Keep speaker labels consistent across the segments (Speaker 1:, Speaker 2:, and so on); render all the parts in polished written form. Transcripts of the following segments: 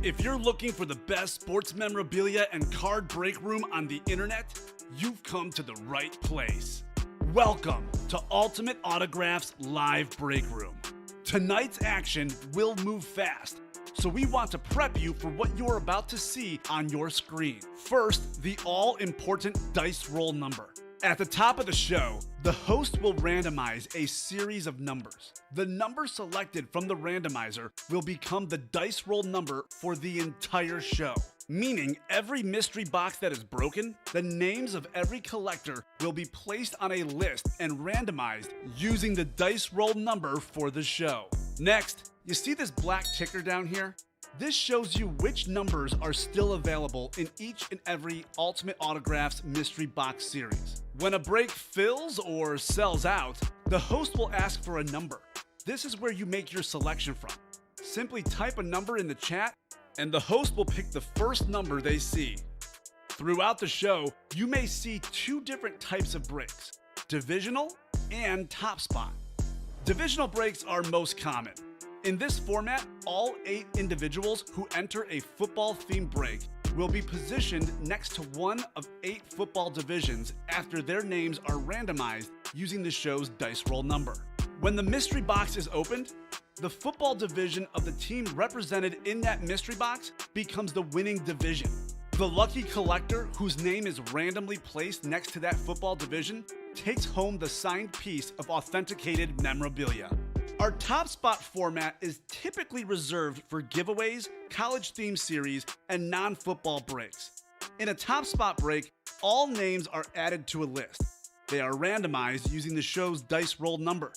Speaker 1: If you're looking for the best sports memorabilia and card break room on the internet, you've come to the right place. Welcome to Ultimate Autographs Live Break Room. Tonight's action will move fast, so we want to prep you for what you're about to see on your screen. First, the all-important dice roll number. At the top of the show, the host will randomize a series of numbers. The number selected from the randomizer will become the dice roll number for the entire show. Meaning every mystery box that is broken, the names of every collector will be placed on a list and randomized using the dice roll number for the show. Next, you see this black ticker down here? This shows you which numbers are still available in each and every Ultimate Autographs mystery box series. When a break fills or sells out, the host will ask for a number. This is where you make your selection from. Simply type a number in the chat, and the host will pick the first number they see. Throughout the show, you may see two different types of breaks: divisional and top spot. Divisional breaks are most common. In this format, all 8 individuals who enter a football-themed break will be positioned next to one of 8 football divisions after their names are randomized using the show's dice roll number. When the mystery box is opened, the football division of the team represented in that mystery box becomes the winning division. The lucky collector whose name is randomly placed next to that football division takes home the signed piece of authenticated memorabilia. Our top spot format is typically reserved for giveaways, college-themed series, and non-football breaks. In a top spot break, all names are added to a list. They are randomized using the show's dice roll number.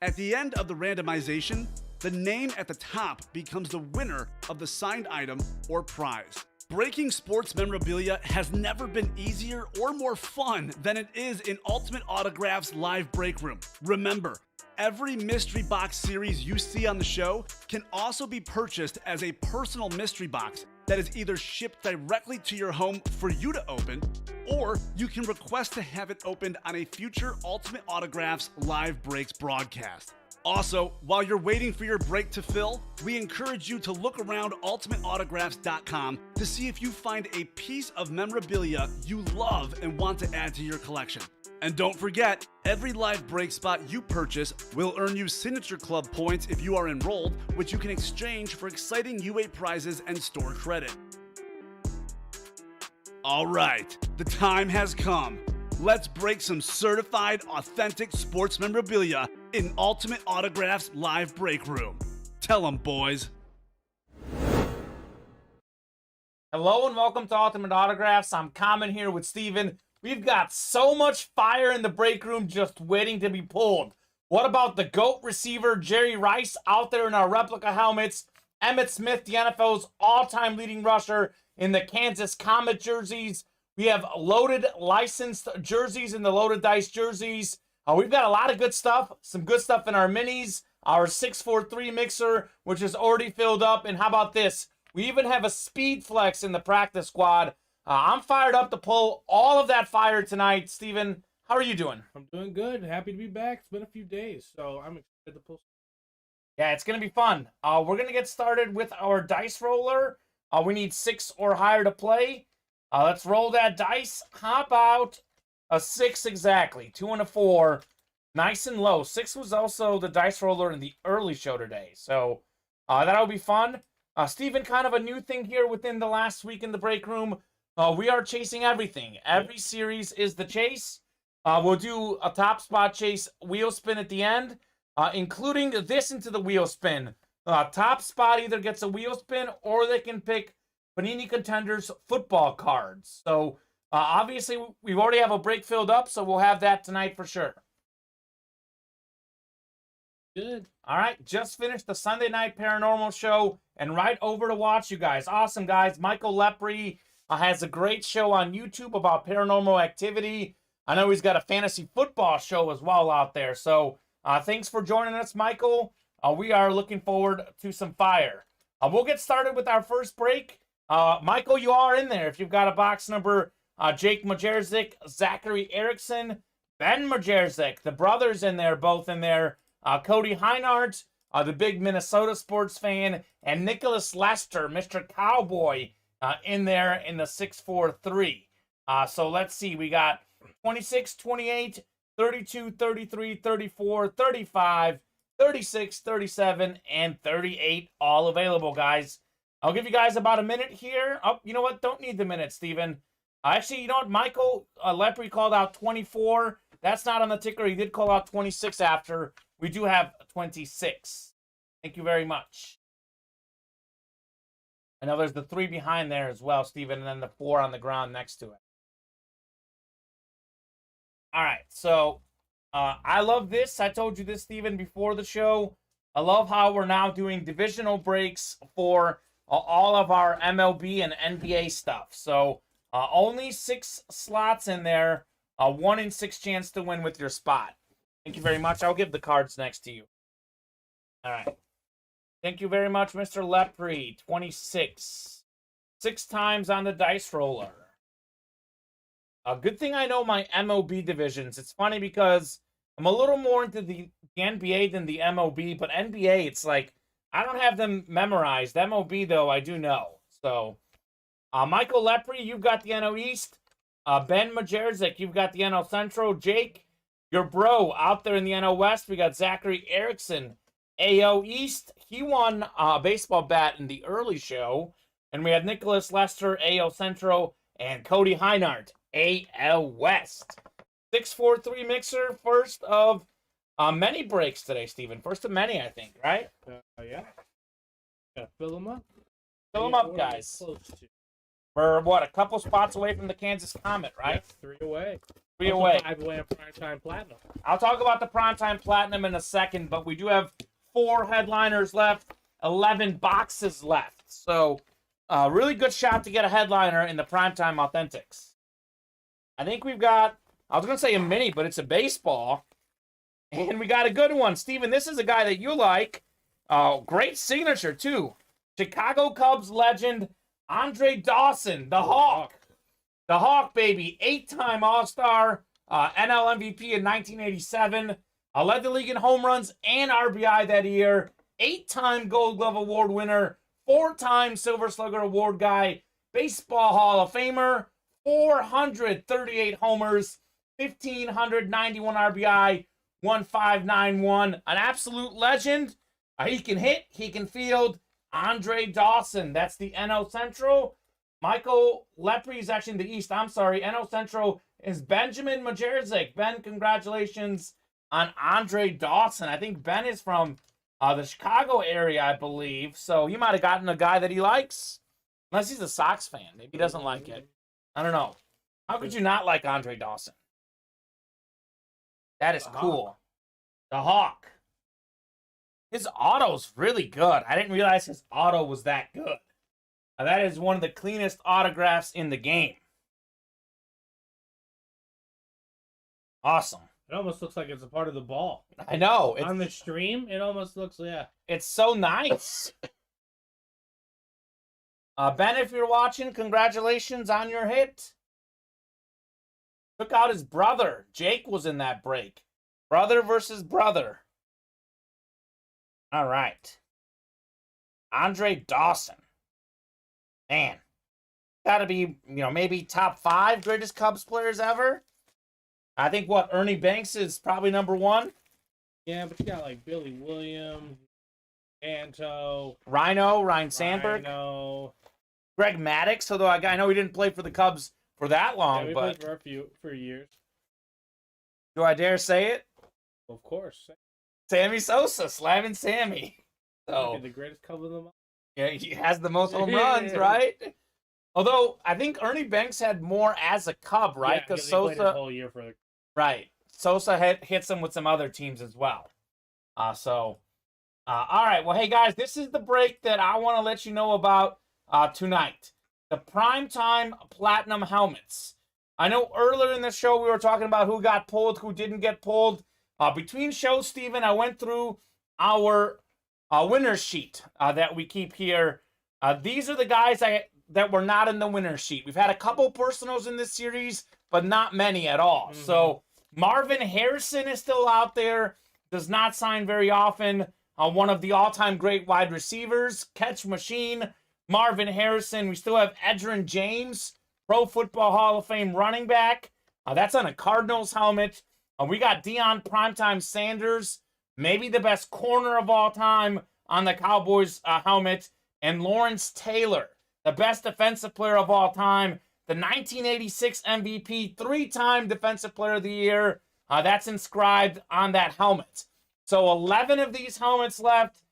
Speaker 1: At the end of the randomization, the name at the top becomes the winner of the signed item or prize. Breaking sports memorabilia has never been easier or more fun than it is in Ultimate Autographs Live Break Room. Remember, every mystery box series you see on the show can also be purchased as a personal mystery box that is either shipped directly to your home for you to open, or you can request to have it opened on a future Ultimate Autographs Live Breaks broadcast. Also, while you're waiting for your break to fill, we encourage you to look around ultimateautographs.com to see if you find a piece of memorabilia you love and want to add to your collection. And don't forget, every live break spot you purchase will earn you Signature Club points if you are enrolled, which you can exchange for exciting UA prizes and store credit. All right, the time has come. Let's break some certified, authentic sports memorabilia in Ultimate Autographs Live Break Room. Tell them, boys.
Speaker 2: Hello and welcome to Ultimate Autographs. I'm Kamen here with Steven. We've got so much fire in the break room just waiting to be pulled. What about the GOAT receiver, Jerry Rice, out there in our replica helmets? Emmitt Smith, the NFL's all-time leading rusher in the Kansas Kamen jerseys. We have loaded licensed jerseys and the loaded dice jerseys. We've got a lot of good stuff. Some good stuff in our minis. Our 643 mixer, which is already filled up. And how about this? We even have a speed flex in the practice squad. I'm fired up to pull all of that fire tonight. Steven, how are you doing?
Speaker 3: I'm doing good. Happy to be back. It's been a few days, so I'm excited to pull.
Speaker 2: Yeah, it's going to be fun. We're going to get started with our dice roller. We need 6 or higher to play. Let's roll that dice. How about a 6 exactly? 2 and a 4. Nice and low. 6 was also the dice roller in the early show today. So that'll be fun. Steven, kind of a new thing here within the last week in the break room. We are chasing everything. Every series is the chase. We'll do a top spot chase wheel spin at the end, including this into the wheel spin. Top spot either gets a wheel spin or they can pick Panini Contenders football cards. So, obviously, we already have a break filled up, so we'll have that tonight for sure.
Speaker 3: Good.
Speaker 2: All right, just finished the Sunday Night Paranormal show, and right over to watch you guys. Awesome, guys. Michael Lepre has a great show on YouTube about paranormal activity. I know he's got a fantasy football show as well out there. So, thanks for joining us, Michael. We are looking forward to some fire. We'll get started with our first break. Michael, you are in there. If you've got a box number, Jake Majerzik, Zachary Erickson, Ben Majerzik, the brothers in there, both in there. Cody Heinart, the big Minnesota sports fan, and Nicholas Lester, Mr. Cowboy, in there in the 643. So let's see. We got 26, 28, 32, 33, 34, 35, 36, 37, and 38 all available, guys. I'll give you guys about a minute here. Oh, you know what? Don't need the minute, Steven. Actually, you know what? Michael Lepre called out 24. That's not on the ticker. He did call out 26 after. We do have 26. Thank you very much. I know there's the 3 behind there as well, Steven, and then the 4 on the ground next to it. All right, so I love this. I told you this, Steven, before the show. I love how we're now doing divisional breaks for all of our MLB and NBA stuff. So only 6 slots in there, 1 in 6 chance to win with your spot. Thank you very much. I'll give the cards next to you. All right. Thank you very much, Mr. Lepre. 26. 6 times on the dice roller. A good thing I know my MLB divisions. It's funny because I'm a little more into the NBA than the MLB, but NBA, it's like, I don't have them memorized. MLB, though, I do know. So, Michael Lepre, you've got the NL East. Ben Majerzik, you've got the NL Central. Jake, your bro, out there in the NL West. We got Zachary Erickson, AO East. He won a baseball bat in the early show. And we have Nicholas Lester, AO Central, and Cody Heinart, AL West. 6-4-3 mixer, first of many breaks today, Steven. First of many, I think, right?
Speaker 3: Yeah. Gotta fill them up.
Speaker 2: Fill them up, guys.
Speaker 3: Close to.
Speaker 2: We're, what, a couple spots away from the Kansas Comet, right?
Speaker 3: Yep, 3 away.
Speaker 2: 3
Speaker 3: Also
Speaker 2: away.
Speaker 3: 5 away on Primetime Platinum.
Speaker 2: I'll talk about the Primetime Platinum in a second, but we do have 4 headliners left, 11 boxes left. So, really good shot to get a headliner in the Primetime Authentics. I think we've got, I was going to say a mini, but it's a baseball. And we got a good one. Steven, this is a guy that you like. Great signature, too. Chicago Cubs legend, Andre Dawson, the Hawk. The Hawk, baby. 8-time All-Star, NL MVP in 1987. Led the league in home runs and RBI that year. 8-time Gold Glove Award winner. 4-time Silver Slugger Award guy. Baseball Hall of Famer. 438 homers. 1,591 RBI. 1591. An absolute legend. He can hit. He can field. Andre Dawson. That's the NL Central. Michael Lepre is actually in the East. I'm sorry. NL Central is Benjamin Majerzik. Ben, congratulations on Andre Dawson. I think Ben is from the Chicago area, I believe. So he might have gotten a guy that he likes. Unless he's a Sox fan. Maybe he doesn't like it. I don't know. How could you not like Andre Dawson? That is cool. The Hawk. His auto's really good. I didn't realize his auto was that good. That is one of the cleanest autographs in the game. Awesome.
Speaker 3: It almost looks like it's a part of the ball.
Speaker 2: I know.
Speaker 3: On the stream, it almost looks, yeah.
Speaker 2: It's so nice. Ben, if you're watching, congratulations on your hit. Took out his brother. Jake was in that break. Brother versus brother. All right. Andre Dawson. Man. Gotta be, maybe top 5 greatest Cubs players ever. I think, Ernie Banks is probably number 1?
Speaker 3: Yeah, but you got like Billy Williams, Anto,
Speaker 2: Ryan Sandberg. Greg Maddux, although I know he didn't play for the Cubs for that long,
Speaker 3: yeah,
Speaker 2: but
Speaker 3: played for years.
Speaker 2: Do I dare say it?
Speaker 3: Of course.
Speaker 2: Sammy Sosa, slamming Sammy. So
Speaker 3: the greatest Cub of them all.
Speaker 2: Yeah, he has the most home runs, right? Although I think Ernie Banks had more as a Cub, right?
Speaker 3: Because Sosa played his whole year for the
Speaker 2: right. Sosa hits him with some other teams as well. All right. Well, hey guys, this is the break that I want to let you know about tonight. The Primetime Platinum helmets. I know earlier in the show we were talking about who got pulled, who didn't get pulled. Between shows, Steven, I went through our winner's sheet that we keep here. These are the guys that were not in the winner's sheet. We've had a couple personals in this series, but not many at all. Mm-hmm. So Marvin Harrison is still out there. Does not sign very often. one of the all-time great wide receivers, catch machine, Marvin Harrison. We still have Edgerrin James, Pro Football Hall of Fame running back. That's on a Cardinals helmet. We got Deion Primetime Sanders, maybe the best corner of all time, on the Cowboys helmet. And Lawrence Taylor, the best defensive player of all time, the 1986 MVP, 3-time Defensive Player of the Year. That's inscribed on that helmet. So 11 of these helmets left,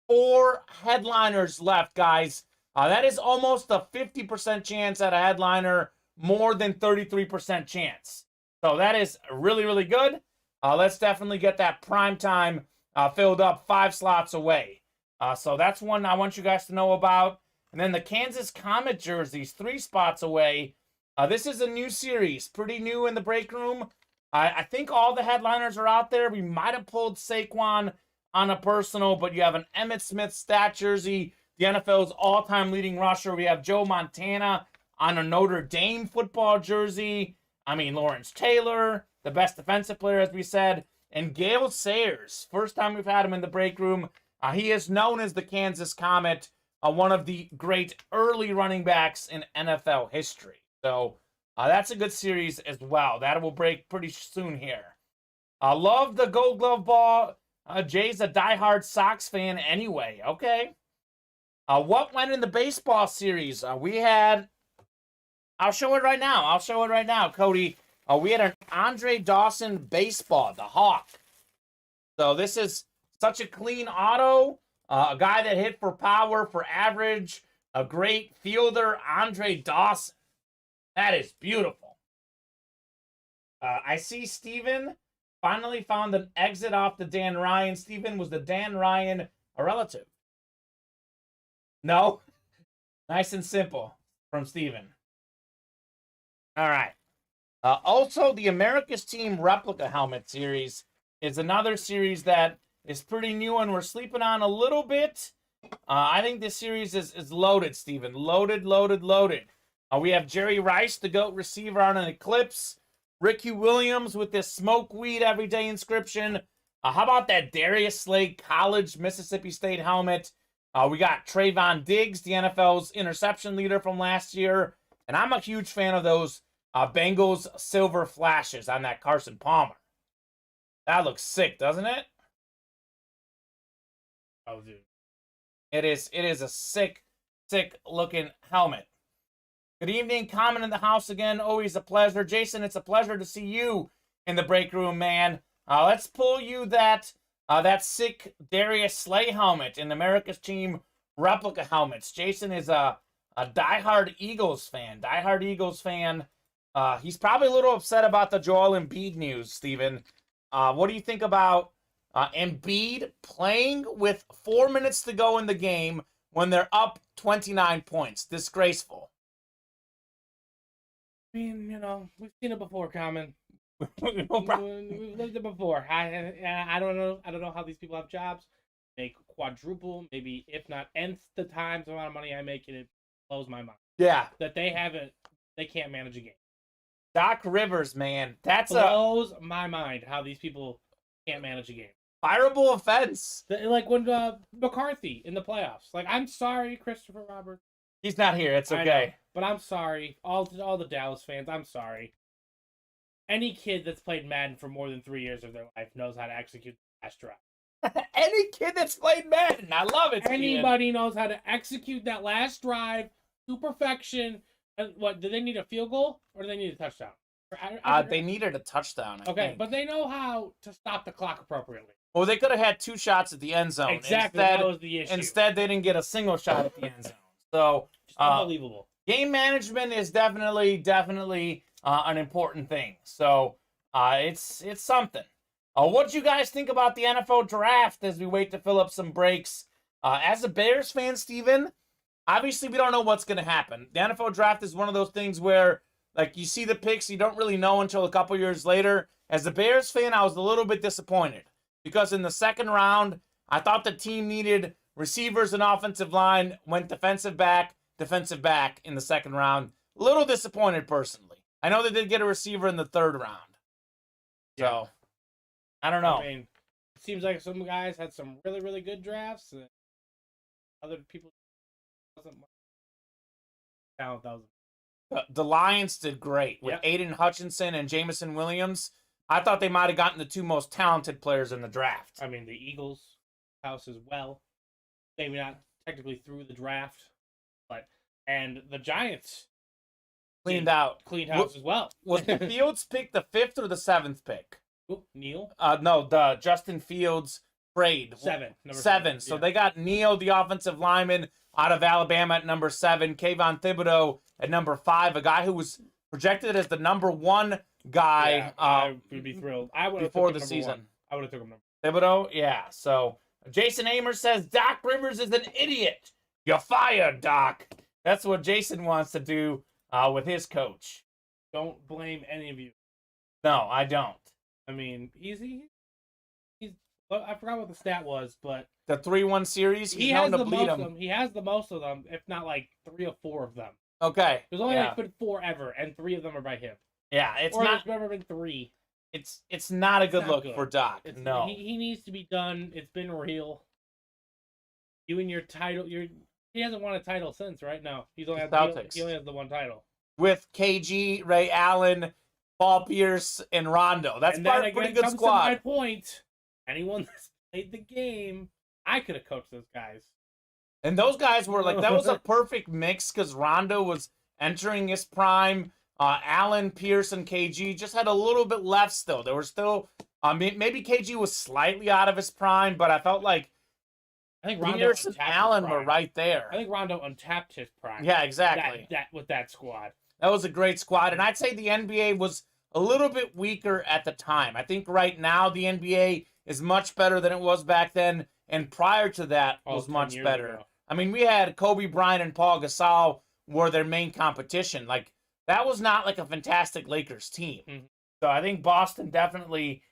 Speaker 2: 4 headliners left, guys. That is almost a 50% chance at a headliner, more than 33% chance. So that is really, really good. Let's definitely get that prime time filled up 5 slots away. So that's one I want you guys to know about. And then the Kansas Comet jerseys, 3 spots away. This is a new series, pretty new in the break room. I think all the headliners are out there. We might have pulled Saquon on a personal, but you have an Emmitt Smith stat jersey, the NFL's all-time leading rusher. We have Joe Montana on a Notre Dame football jersey. I mean, Lawrence Taylor, the best defensive player, as we said. And Gale Sayers, first time we've had him in the break room. He is known as the Kansas Comet, one of the great early running backs in NFL history. So that's a good series as well. That will break pretty soon here. I love the Gold Glove ball. Jay's a diehard Sox fan anyway. Okay. What went in the baseball series? We had... I'll show it right now. Cody. We had an Andre Dawson baseball, the Hawk. So this is such a clean auto. A guy that hit for power, for average. A great fielder, Andre Dawson. That is beautiful. I see Steven finally found an exit off the Dan Ryan. Steven, was the Dan Ryan a relative? No? Nice and simple from Steven. All right. Also, the America's Team Replica Helmet Series is another series that is pretty new and we're sleeping on a little bit. I think this series is loaded, Steven. Loaded. We have Jerry Rice, the GOAT receiver, on an Eclipse. Ricky Williams with this smoke weed everyday inscription. How about that Darius Slay College Mississippi State helmet? We got Trayvon Diggs, the NFL's interception leader from last year. And I'm a huge fan of those Bengals silver flashes on that Carson Palmer. That looks sick, doesn't it?
Speaker 3: Oh, dude.
Speaker 2: It is a sick looking helmet. Good evening, Kamen in the house again. Always a pleasure. Jason, it's a pleasure to see you in the break room, man. Let's pull you that sick Darius Slay helmet in America's Team Replica helmets. Jason is a diehard Eagles fan. He's probably a little upset about the Joel Embiid news, Steven. What do you think about Embiid playing with 4 minutes to go in the game when they're up 29 points? Disgraceful.
Speaker 3: I mean, we've seen it before, Kamen. We've lived it before. I don't know how these people have jobs. Make quadruple, maybe if not nth the times the amount of money I make, and it blows my mind.
Speaker 2: Yeah,
Speaker 3: that they can't manage a game.
Speaker 2: Doc Rivers, man,
Speaker 3: blows my mind how these people can't manage a game.
Speaker 2: Fireable offense.
Speaker 3: Like when McCarthy in the playoffs. Like, I'm sorry, Christopher Roberts.
Speaker 2: He's not here. It's okay.
Speaker 3: But I'm sorry. All the Dallas fans, I'm sorry. Any kid that's played Madden for more than 3 years of their life knows how to execute the last drive.
Speaker 2: Any kid that's played Madden. I love it.
Speaker 3: Anybody knows how to execute that last drive to perfection. What, do they need a field goal or do they need a touchdown?
Speaker 2: They needed a touchdown, I think.
Speaker 3: But they know how to stop the clock appropriately.
Speaker 2: Well, they could have had 2 shots at the end zone.
Speaker 3: Exactly, that was the issue.
Speaker 2: Instead, they didn't get a single shot at the end zone. So,
Speaker 3: unbelievable.
Speaker 2: Game management is definitely an important thing. So, it's something. What do you guys think about the NFL draft as we wait to fill up some breaks? As a Bears fan, Steven, obviously we don't know what's going to happen. The NFL draft is one of those things where, like, you see the picks, you don't really know until a couple years later. As a Bears fan, I was a little bit disappointed because in the second round, I thought the team needed receivers and offensive line, went defensive back in the second round. A little disappointed personally. I know they did get a receiver in the third round. So, I don't know.
Speaker 3: I mean, seems like some guys had some really, really good drafts, and other people wasn't much talent. That was
Speaker 2: The Lions did great with
Speaker 3: Yep.
Speaker 2: Aiden Hutchinson and Jameson Williams. I thought they might have gotten the two most talented players in the draft.
Speaker 3: I mean, the Eagles house as well. Maybe not technically through the draft, and the Giants
Speaker 2: Cleaned out.
Speaker 3: cleaned house as well.
Speaker 2: Was the Fields pick the 5th or the 7th pick?
Speaker 3: Oop, Neil
Speaker 2: No, the Justin Fields trade.
Speaker 3: number
Speaker 2: 7. So
Speaker 3: yeah.
Speaker 2: they got Neal, the offensive lineman, out of Alabama at number 7. Kayvon Thibodeau at number 5, a guy who was projected as the number 1 guy
Speaker 3: Yeah, I would be thrilled. I would
Speaker 2: before the season.
Speaker 3: I would have took him number.
Speaker 2: Thibodeau, yeah. So Jason Amer says Doc Rivers is an idiot. You're fired, Doc. That's what Jason wants to do with his coach.
Speaker 3: Don't blame any of you.
Speaker 2: No, I don't.
Speaker 3: I mean, he's well, I forgot what the stat was, but
Speaker 2: The 3-1 series,
Speaker 3: he
Speaker 2: he's
Speaker 3: has
Speaker 2: known
Speaker 3: the
Speaker 2: to
Speaker 3: most
Speaker 2: bleed
Speaker 3: of
Speaker 2: him.
Speaker 3: them. He has the most of them, if not like 3 or 4 of them.
Speaker 2: Okay.
Speaker 3: There's only
Speaker 2: yeah.
Speaker 3: like been 4 ever, and 3 of them are by him.
Speaker 2: Yeah, it's
Speaker 3: or
Speaker 2: not.
Speaker 3: there's never been 3.
Speaker 2: It's not a good
Speaker 3: not
Speaker 2: look
Speaker 3: good.
Speaker 2: for Doc. No.
Speaker 3: He needs to be done. It's been real. You and your title, he hasn't won a title since, right? No, he's only
Speaker 2: Celtics.
Speaker 3: he only has the 1 title.
Speaker 2: With KG, Ray Allen, Paul Pierce, and Rondo. That's
Speaker 3: And
Speaker 2: part
Speaker 3: then
Speaker 2: of a pretty
Speaker 3: again
Speaker 2: good
Speaker 3: comes to my
Speaker 2: squad.
Speaker 3: point. Anyone that's played the game, I could have coached those guys.
Speaker 2: And those guys were like, that was a perfect mix because Rondo was entering his prime. Allen, Pierce, and KG just had a little bit left still. There were still, maybe KG was slightly out of his prime, but I felt like
Speaker 3: I think Rondo
Speaker 2: Pierce and
Speaker 3: untapped his
Speaker 2: Allen
Speaker 3: prime.
Speaker 2: were right there.
Speaker 3: I think Rondo untapped his prime.
Speaker 2: Yeah, exactly.
Speaker 3: That with that squad.
Speaker 2: That was a great squad. And I'd say the NBA was a little bit weaker at the time. I think right now the NBA is much better than it was back then. And prior to that was
Speaker 3: 10
Speaker 2: much
Speaker 3: years
Speaker 2: better.
Speaker 3: ago.
Speaker 2: I mean, we had Kobe Bryant and Paul Gasol were their main competition. Like, that was not like a fantastic Lakers team.
Speaker 3: Mhm.
Speaker 2: So I think Boston definitely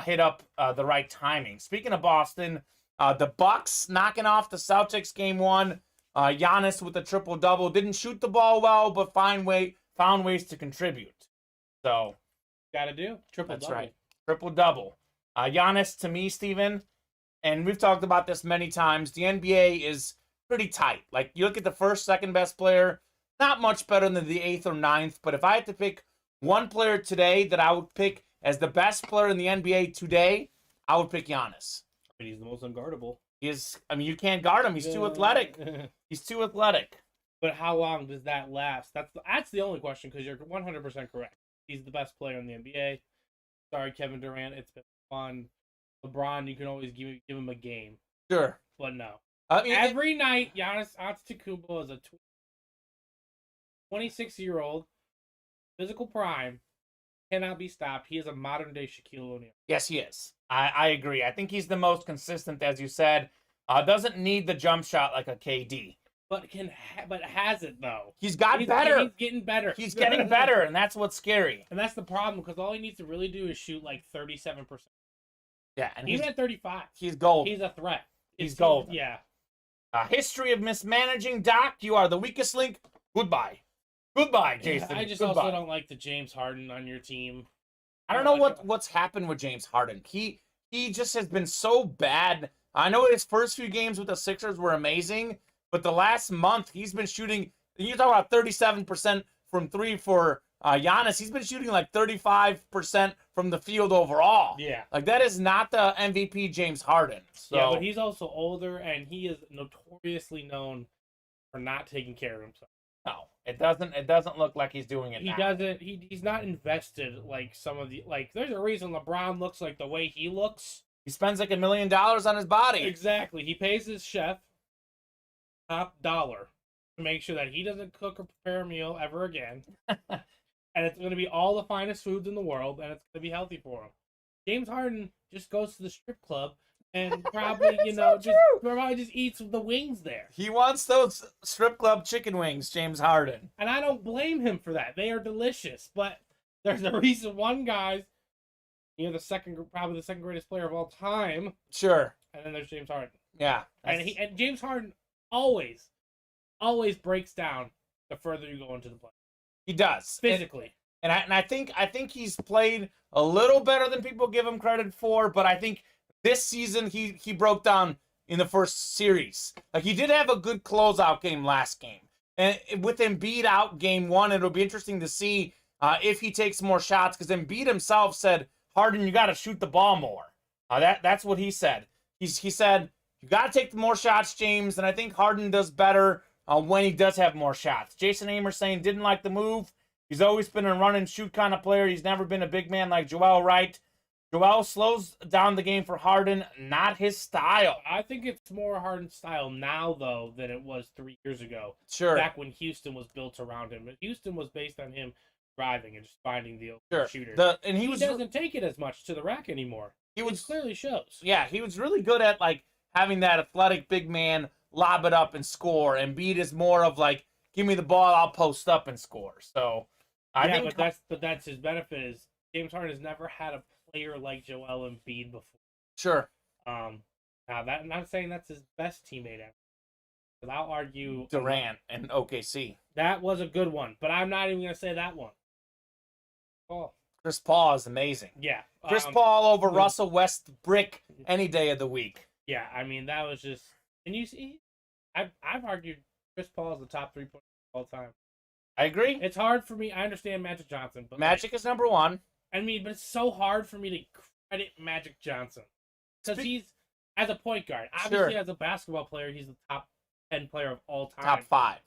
Speaker 2: hit up the right timing. Speaking of Boston, the Bucks knocking off the Celtics game 1. Giannis with a triple-double. Didn't shoot the ball well, but found ways to contribute. So
Speaker 3: Gotta do triple
Speaker 2: that's
Speaker 3: double.
Speaker 2: right. Triple-double. Giannis, to me, Steven, and we've talked about this many times, the NBA is pretty tight. Like, you look at the first, second best player, not much better than the 8th or 9th, but if I had to pick one player today that I would pick as the best player in the NBA today, I would pick Giannis.
Speaker 3: But he's the most unguardable.
Speaker 2: You can't guard him. He's too athletic. He's too athletic.
Speaker 3: But how long does that last? That's the only question, because you're 100% correct. He's the best player in the NBA. Sorry, Kevin Durant. It's been fun. LeBron, you can always give him a game.
Speaker 2: Sure.
Speaker 3: But no.
Speaker 2: I mean,
Speaker 3: Every night, Giannis Antetokounmpo is a 26-year-old, physical prime, cannot be stopped. He is a modern-day Shaquille O'Neal.
Speaker 2: yes, he is. I agree. I think he's the most consistent, as you said. Doesn't need the jump shot like a KD.
Speaker 3: But but has it, though.
Speaker 2: He's better.
Speaker 3: He's getting better.
Speaker 2: He's getting better, and that's what's scary.
Speaker 3: And that's the problem, because all he needs to really do is shoot like 37%.
Speaker 2: Yeah, and
Speaker 3: Even at 35.
Speaker 2: he's gold.
Speaker 3: He's a threat.
Speaker 2: He's golden.
Speaker 3: Yeah.
Speaker 2: History of mismanaging, Doc. You are the weakest link. Goodbye. Goodbye, Jason.
Speaker 3: I just
Speaker 2: Goodbye.
Speaker 3: also don't like the James Harden on your team.
Speaker 2: I don't know what's happened with James Harden. He just has been so bad. I know his first few games with the Sixers were amazing, but the last month he's been shooting. You talk about 37% from 3 for Giannis. He's been shooting like 35% from the field overall.
Speaker 3: Yeah.
Speaker 2: Like, that is not the MVP James Harden. So
Speaker 3: Yeah, but he's also older, and he is notoriously known for not taking care of himself.
Speaker 2: no, it doesn't look like he's doing it.
Speaker 3: He
Speaker 2: now.
Speaker 3: doesn't. He's not invested like some of the there's a reason LeBron looks like the way he looks.
Speaker 2: He spends like $1 million on his body.
Speaker 3: Exactly. He pays his chef top dollar to make sure that he doesn't cook or prepare a meal ever again. And it's going to be all the finest foods in the world, and it's going to be healthy for him. James Harden just goes to the strip club and probably, probably just eats the wings there.
Speaker 2: He wants those strip club chicken wings, James Harden.
Speaker 3: And I don't blame him for that. They are delicious. But there's a reason one guy's, probably the second greatest player of all time.
Speaker 2: Sure.
Speaker 3: And then there's James Harden.
Speaker 2: Yeah.
Speaker 3: And James Harden always breaks down the further you go into the play.
Speaker 2: He does.
Speaker 3: Physically.
Speaker 2: And I think he's played a little better than people give him credit for, but I think This season, he broke down in the first series. Like, he did have a good closeout game last game. And with Embiid out game one, it'll be interesting to see if he takes more shots, because Embiid himself said, Harden, you got to shoot the ball more. That's what he said. He said, you got to take more shots, James, and I think Harden does better when he does have more shots. Jason Amer saying didn't like the move. He's always been a run-and-shoot kind of player. He's never been a big man like Joel Wright. Joel slows down the game for Harden, not his style.
Speaker 3: I think it's more Harden's style now, though, than it was 3 years ago.
Speaker 2: Sure.
Speaker 3: Back when Houston was built around him. Houston was based on him driving and just finding the open shooter.
Speaker 2: And he
Speaker 3: doesn't take it as much to the rack anymore. It clearly shows.
Speaker 2: Yeah, he was really good at, like, having that athletic big man lob it up and score. And Embiid is more of, like, give me the ball, I'll post up and score. So, I think...
Speaker 3: but that's his benefit is James Harden has never had a player like Joel Embiid before.
Speaker 2: Sure.
Speaker 3: Now that I'm not saying that's his best teammate ever. But I'll argue
Speaker 2: Durant and OKC.
Speaker 3: That was a good one, but I'm not even gonna say that one.
Speaker 2: Chris Paul is amazing.
Speaker 3: Yeah.
Speaker 2: Chris Paul over Russell Westbrook any day of the week.
Speaker 3: Yeah, I mean that was just, and you see, I've argued Chris Paul is the top 3 pointer of all time.
Speaker 2: I agree.
Speaker 3: It's hard for me. I understand Magic Johnson, but
Speaker 2: Magic is number 1.
Speaker 3: I mean, but it's so hard for me to credit Magic Johnson because he's as a point guard. Obviously, as a basketball player, he's the top 10 player of all time.
Speaker 2: Top 5.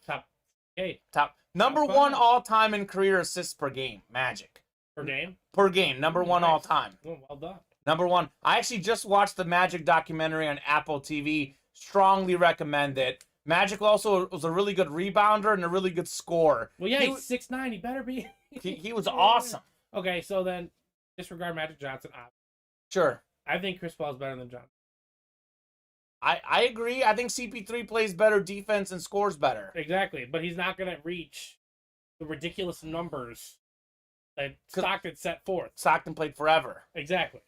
Speaker 2: Top number 1 all time in career assists per game. Magic per game. Number 1 all time.
Speaker 3: Well done.
Speaker 2: Number 1. I actually just watched the Magic documentary on Apple TV. Strongly recommend it. Magic also was a really good rebounder and a really good scorer.
Speaker 3: Well, yeah, he's 6'9". He better be.
Speaker 2: he was awesome.
Speaker 3: Okay, so then disregard Magic Johnson.
Speaker 2: Sure.
Speaker 3: I think Chris Paul is better than Johnson.
Speaker 2: I agree. I think CP3 plays better defense and scores better.
Speaker 3: Exactly, but he's not going to reach the ridiculous numbers that Stockton set forth.
Speaker 2: Stockton played forever.
Speaker 3: Exactly.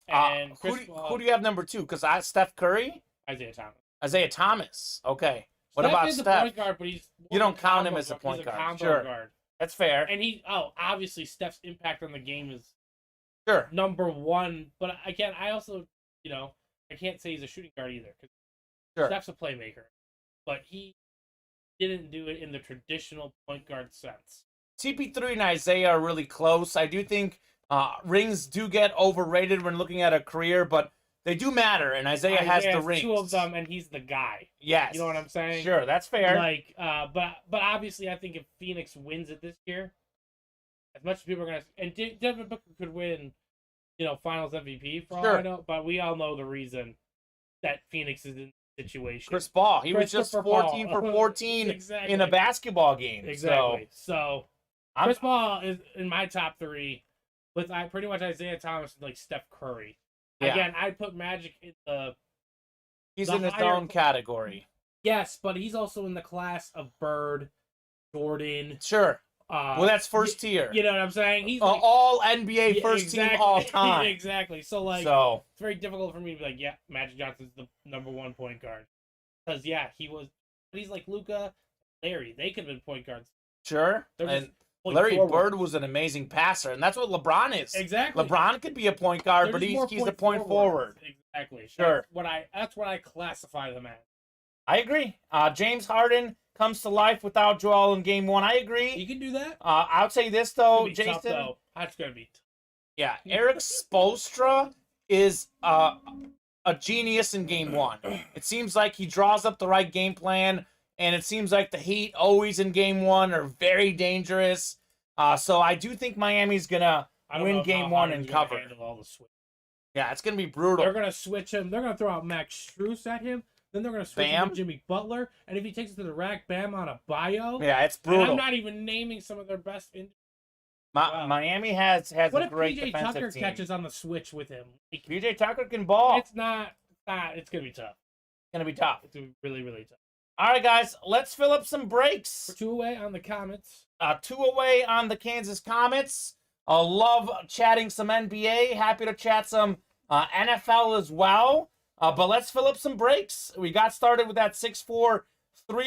Speaker 3: And
Speaker 2: who do you have number 2? Because Steph Curry? Isaiah Thomas. Okay. What about Steph?
Speaker 3: A point guard, but
Speaker 2: you don't count him as a point guard. Sure.
Speaker 3: Guard.
Speaker 2: That's fair.
Speaker 3: And obviously Steph's impact on the game is number 1. But I can't say he's a shooting guard either. Because Steph's a playmaker. But he didn't do it in the traditional point guard sense.
Speaker 2: CP3 and Isaiah are really close. I do think rings do get overrated when looking at a career, but they do matter, and Isaiah has the rings.
Speaker 3: 2 of them, and he's the guy.
Speaker 2: Yes.
Speaker 3: You know what I'm saying?
Speaker 2: Sure, that's fair.
Speaker 3: Like, but obviously, I think if Phoenix wins it this year, as much as people are gonna, and Devin Booker could win, Finals MVP for all I know, but we all know the reason that Phoenix is in the situation.
Speaker 2: Chris Paul, he was just 14 for 14
Speaker 3: exactly.
Speaker 2: in a basketball game.
Speaker 3: Exactly. So Chris Paul is in my top 3, with pretty much Isaiah Thomas and like Steph Curry. Yeah. Again, I'd put Magic in the...
Speaker 2: He's in his own category.
Speaker 3: Yes, but he's also in the class of Bird, Jordan.
Speaker 2: Sure. Well, that's first tier.
Speaker 3: You know what I'm saying? He's
Speaker 2: like, all NBA first team all time.
Speaker 3: Exactly. So, it's very difficult for me to be like, yeah, Magic Johnson's the number 1 point guard. Because, he was... But he's like Luka, Larry. They could have been point guards.
Speaker 2: Sure. And Larry Bird was an amazing passer, and that's what LeBron is.
Speaker 3: Exactly.
Speaker 2: LeBron could be a point guard, but he's a point forward.
Speaker 3: Exactly.
Speaker 2: Sure.
Speaker 3: That's what I classify them as.
Speaker 2: I agree. James Harden comes to life without Joel in Game 1. I agree.
Speaker 3: You can do that.
Speaker 2: I'll say this though, Jason.
Speaker 3: Tough, though. That's gonna be tough.
Speaker 2: Yeah, Eric Spoelstra is a genius in Game 1. It seems like he draws up the right game plan. And it seems like the Heat always in Game 1 are very dangerous. So I do think Miami's going to win Game 1 and cover. Yeah, it's going to be brutal.
Speaker 3: They're going to switch him. They're going to throw out Max Strus at him. Then they're going to switch him to Jimmy Butler. And if he takes it to the rack, Bam on a bio.
Speaker 2: Yeah, it's brutal.
Speaker 3: And I'm not even naming some of their best.
Speaker 2: Miami has a great defensive team.
Speaker 3: What if PJ Tucker catches on the switch with him?
Speaker 2: PJ Tucker can ball.
Speaker 3: It's not. It's going to be tough.
Speaker 2: It's going to be tough.
Speaker 3: It's really, really tough.
Speaker 2: All right, guys, let's fill up some breaks.
Speaker 3: We're 2 away on the Comets.
Speaker 2: 2 away on the Kansas Comets. Love chatting some NBA. Happy to chat some NFL as well. But let's fill up some breaks. We got started with that 6-4-3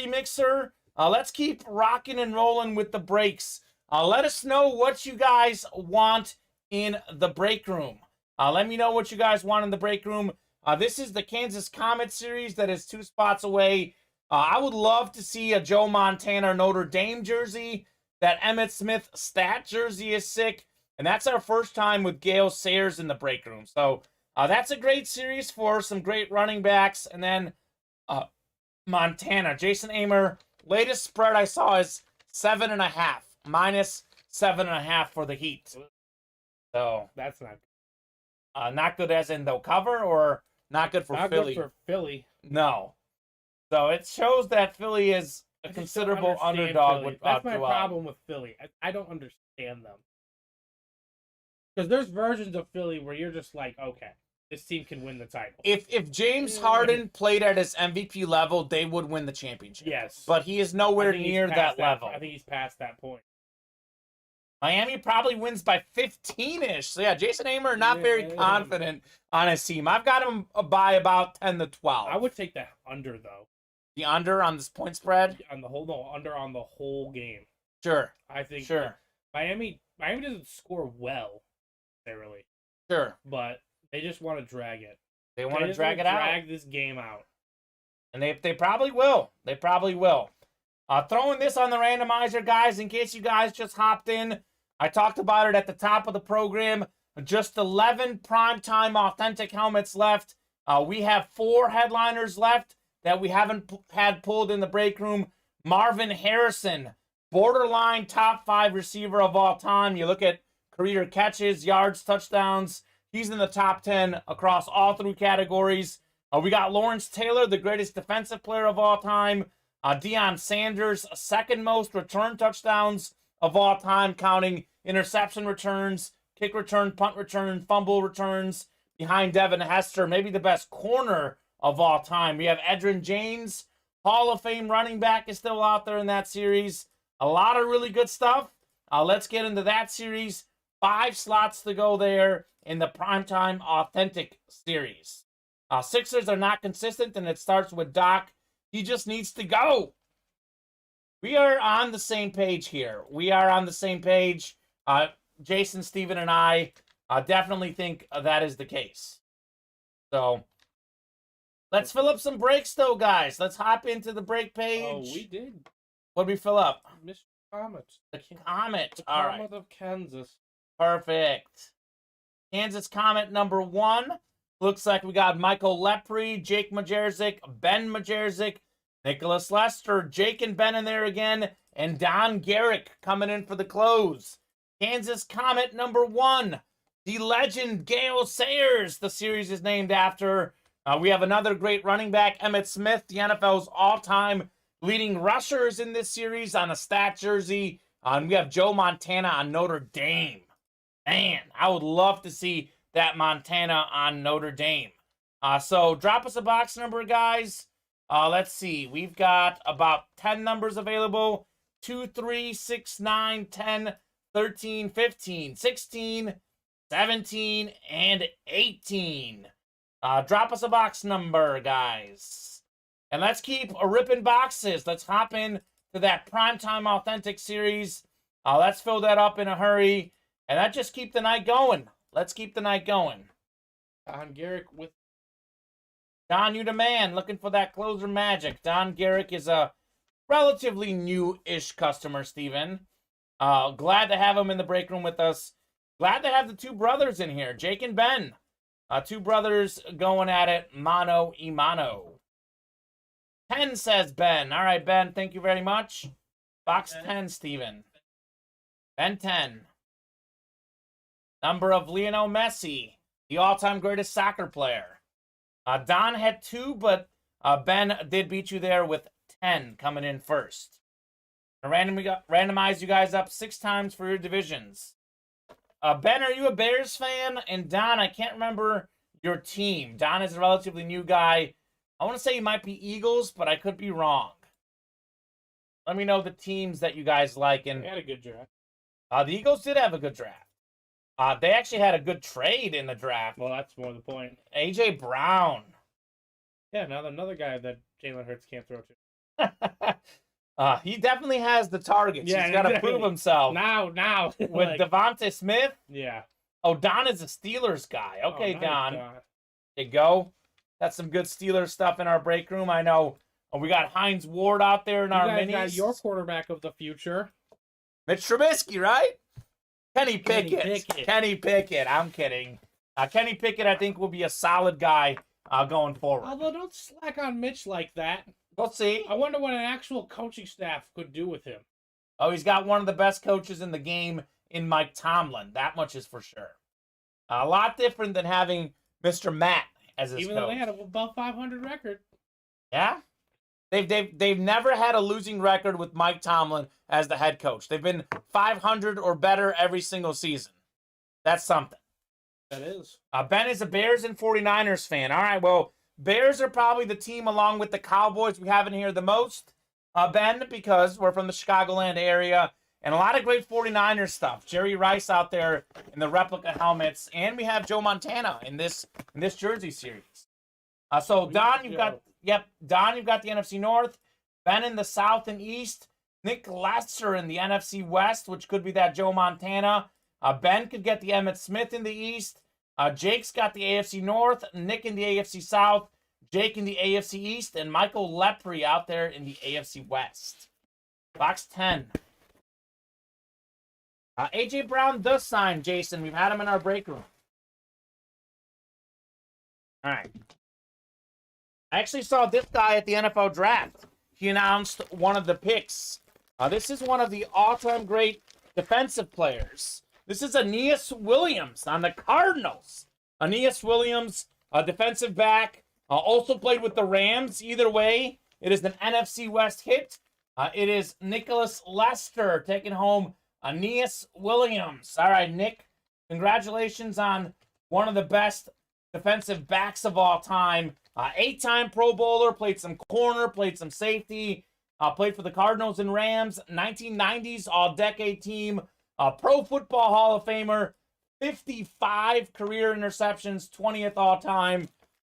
Speaker 2: mixer. Let's keep rocking and rolling with the breaks. Let us know what you guys want in the break room. Let me know what you guys want in the break room. This is the Kansas Comet series that is 2 spots away. I would love to see a Joe Montana Notre Dame jersey. That Emmitt Smith stat jersey is sick. And that's our first time with Gale Sayers in the break room. So that's a great series for some great running backs. And then Montana. Jason Amer, latest spread I saw is 7.5. Minus 7.5 for the Heat. So
Speaker 3: That's not
Speaker 2: not good as in they'll cover, or not good for
Speaker 3: not
Speaker 2: Philly?
Speaker 3: good for Philly.
Speaker 2: No. So it shows that Philly is a
Speaker 3: I just don't
Speaker 2: considerable
Speaker 3: understand
Speaker 2: underdog
Speaker 3: Philly.
Speaker 2: with
Speaker 3: That's my
Speaker 2: Joel.
Speaker 3: problem with Philly. I don't understand them. Because there's versions of Philly where you're just like, okay, this team can win the title.
Speaker 2: If James Harden played at his MVP level, they would win the championship.
Speaker 3: Yes.
Speaker 2: But he is
Speaker 3: I
Speaker 2: nowhere
Speaker 3: think he's
Speaker 2: near
Speaker 3: past
Speaker 2: that level.
Speaker 3: I think he's past that point.
Speaker 2: Miami probably wins by 15-ish. So yeah, Jason Amer not very
Speaker 3: Yeah.
Speaker 2: confident on his team. I've got him by about 10 to 12.
Speaker 3: I would take the under though.
Speaker 2: The under on this point spread?
Speaker 3: On the whole, under on the whole game.
Speaker 2: Sure.
Speaker 3: I think
Speaker 2: Sure.
Speaker 3: Miami doesn't score well, necessarily,
Speaker 2: Sure.
Speaker 3: but they just want to drag it.
Speaker 2: They want to
Speaker 3: just
Speaker 2: drag
Speaker 3: wanna
Speaker 2: it out.
Speaker 3: drag this game out.
Speaker 2: And they probably will. They probably will. Throwing this on the randomizer, guys, in case you guys just hopped in. I talked about it at the top of the program. Just 11 primetime authentic helmets left. We have 4 headliners left that we haven't had pulled in the break room. Marvin Harrison, borderline top 5 receiver of all time. You look at career catches, yards, touchdowns. He's in the top 10 across all 3 categories. We got Lawrence Taylor, the greatest defensive player of all time. Deion Sanders, second most return touchdowns of all time, counting interception returns, kick return, punt return, fumble returns, behind Devin Hester, maybe the best corner of all time. We have Edgerrin James, Hall of Fame running back, is still out there in that series. A lot of really good stuff. Let's get into that series. 5 slots to go there in the Primetime Authentic series. Sixers are not consistent, and it starts with Doc. He just needs to go. We are on the same page here. We are on the same page. Jason, Steven, and I definitely think that is the case. So let's fill up some breaks, though, guys. Let's hop into the break page.
Speaker 3: Oh, we did.
Speaker 2: What did we fill up?
Speaker 3: Mr. Comet.
Speaker 2: The Comet.
Speaker 3: The
Speaker 2: All
Speaker 3: Comet
Speaker 2: right.
Speaker 3: of Kansas.
Speaker 2: Perfect. Kansas Comet number 1. Looks like we got Michael Lepre, Jake Majerzik, Ben Majerzik, Nicholas Lester, Jake and Ben in there again, and Don Garrick coming in for the close. Kansas Comet number 1. The legend Gale Sayers, the series is named after. We have another great running back, Emmitt Smith, the NFL's all-time leading rushers in this series on a stat jersey. And we have Joe Montana on Notre Dame. Man, I would love to see that Montana on Notre Dame. So drop us a box number, guys. Let's see. We've got about 10 numbers available. 2, 3, 6, 9, 10, 13, 15, 16, 17, and 18. Drop us a box number, guys. And let's keep ripping boxes. Let's hop in to that Primetime Authentic series. Let's fill that up in a hurry. And that just keep the night going. Let's keep the night going.
Speaker 3: Don Garrick with
Speaker 2: Don, you the man. Looking for that closer magic. Don Garrick is a relatively new-ish customer, Steven. Glad to have him in the break room with us. Glad to have the 2 brothers in here, Jake and Ben. 2 brothers going at it, mano y mano. 10, says Ben. All right, Ben, thank you very much. Box 10, Steven. Ben 10. Number of Lionel Messi, the all-time greatest soccer player. Don had 2, but Ben did beat you there with 10 coming in first. Randomize you guys up 6 times for your divisions. Ben, are you a Bears fan? And Don, I can't remember your team. Don is a relatively new guy. I want to say he might be Eagles, but I could be wrong. Let me know the teams that you guys like. And
Speaker 3: they had a good draft.
Speaker 2: the Eagles did have a good draft. They actually had a good trade in the draft.
Speaker 3: Well, that's more the point.
Speaker 2: A.J. Brown.
Speaker 3: Yeah, now another guy that Jalen Hurts can't throw to.
Speaker 2: He definitely has the targets.
Speaker 3: Yeah,
Speaker 2: He's got to
Speaker 3: exactly.
Speaker 2: prove himself.
Speaker 3: Now.
Speaker 2: With Devonta Smith,
Speaker 3: Yeah.
Speaker 2: Oh, Don is a Steelers guy. Okay,
Speaker 3: Oh, nice,
Speaker 2: Don. There you go. That's some good Steelers stuff in our break room. I know. We got Hines Ward out there in our
Speaker 3: guys
Speaker 2: minis.
Speaker 3: got your quarterback of the future.
Speaker 2: Mitch Trubisky, right? Kenny Pickett. Kenny Pickett. I'm kidding. Kenny Pickett, I think, will be a solid guy going forward.
Speaker 3: Although, don't slack on Mitch like that.
Speaker 2: We'll see.
Speaker 3: I wonder what an actual coaching staff could do with him.
Speaker 2: Oh, he's got one of the best coaches in the game in Mike Tomlin. That much is for sure. A lot different than having Mr. Matt as his
Speaker 3: Even
Speaker 2: coach.
Speaker 3: though they had above 500 record.
Speaker 2: Yeah. They've never had a losing record with Mike Tomlin as the head coach. They've been 500 or better every single season. That's something.
Speaker 3: That is.
Speaker 2: Ben is a Bears and 49ers fan. All right, well, Bears are probably the team along with the Cowboys we have in here the most, Ben, because we're from the Chicagoland area. And a lot of great 49ers stuff. Jerry Rice out there in the replica helmets. And we have Joe Montana in this jersey series. So, Don, you've got the NFC North. Ben in the South and East. Nick Lester in the NFC West, which could be that Joe Montana. Ben could get the Emmitt Smith in the East. Jake's got the AFC North. Nick in the AFC South. Jake in the AFC East. And Michael Lepre out there in the AFC West. Box 10. A.J. Brown does sign, Jason. We've had him in our break room. All right. I actually saw this guy at the NFL Draft. He announced one of the picks. This is one of the all-time great defensive players. This is Aeneas Williams on the Cardinals. Aeneas Williams, a defensive back, also played with the Rams. Either way, it is an NFC West hit. It is Nicholas Lester taking home Aeneas Williams. All right, Nick, congratulations on one of the best defensive backs of all time. 8-time Pro Bowler, played some corner, played some safety, played for the Cardinals and Rams, 1990s All-Decade Team, Pro Football Hall of Famer, 55 career interceptions, 20th all-time,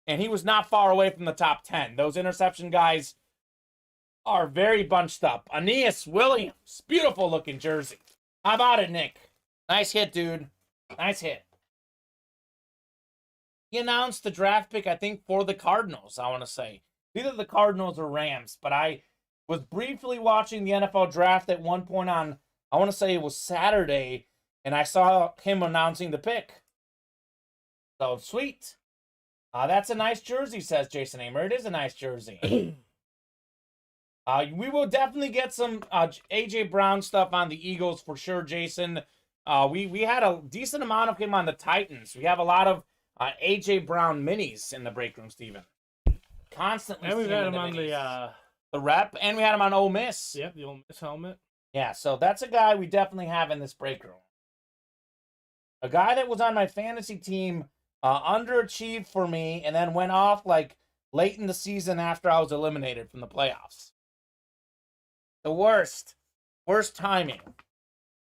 Speaker 2: and he was not far away from the top 10. Those interception guys are very bunched up. Aeneas Williams, beautiful-looking jersey. How about it, Nick? Nice hit, dude. Nice hit. He announced the draft pick, I think, for the Cardinals, I want to say. Either the Cardinals or Rams, but I was briefly watching the NFL draft at one point on, I want to say it was Saturday, and I saw him announcing the pick. So, sweet. That's a nice jersey, says Jason Amer. It is a nice jersey. We will definitely get some A.J. Brown stuff on the Eagles for sure, Jason. We had a decent amount of him on the Titans. We have a lot of A.J. Brown minis in the break room, Steven. Constantly.
Speaker 3: And we've had him on
Speaker 2: the rep, and we had him on Ole Miss.
Speaker 3: Yep, the Ole Miss helmet.
Speaker 2: Yeah, so that's a guy we definitely have in this break room. A guy that was on my fantasy team, underachieved for me, and then went off like late in the season after I was eliminated from the playoffs. The worst timing.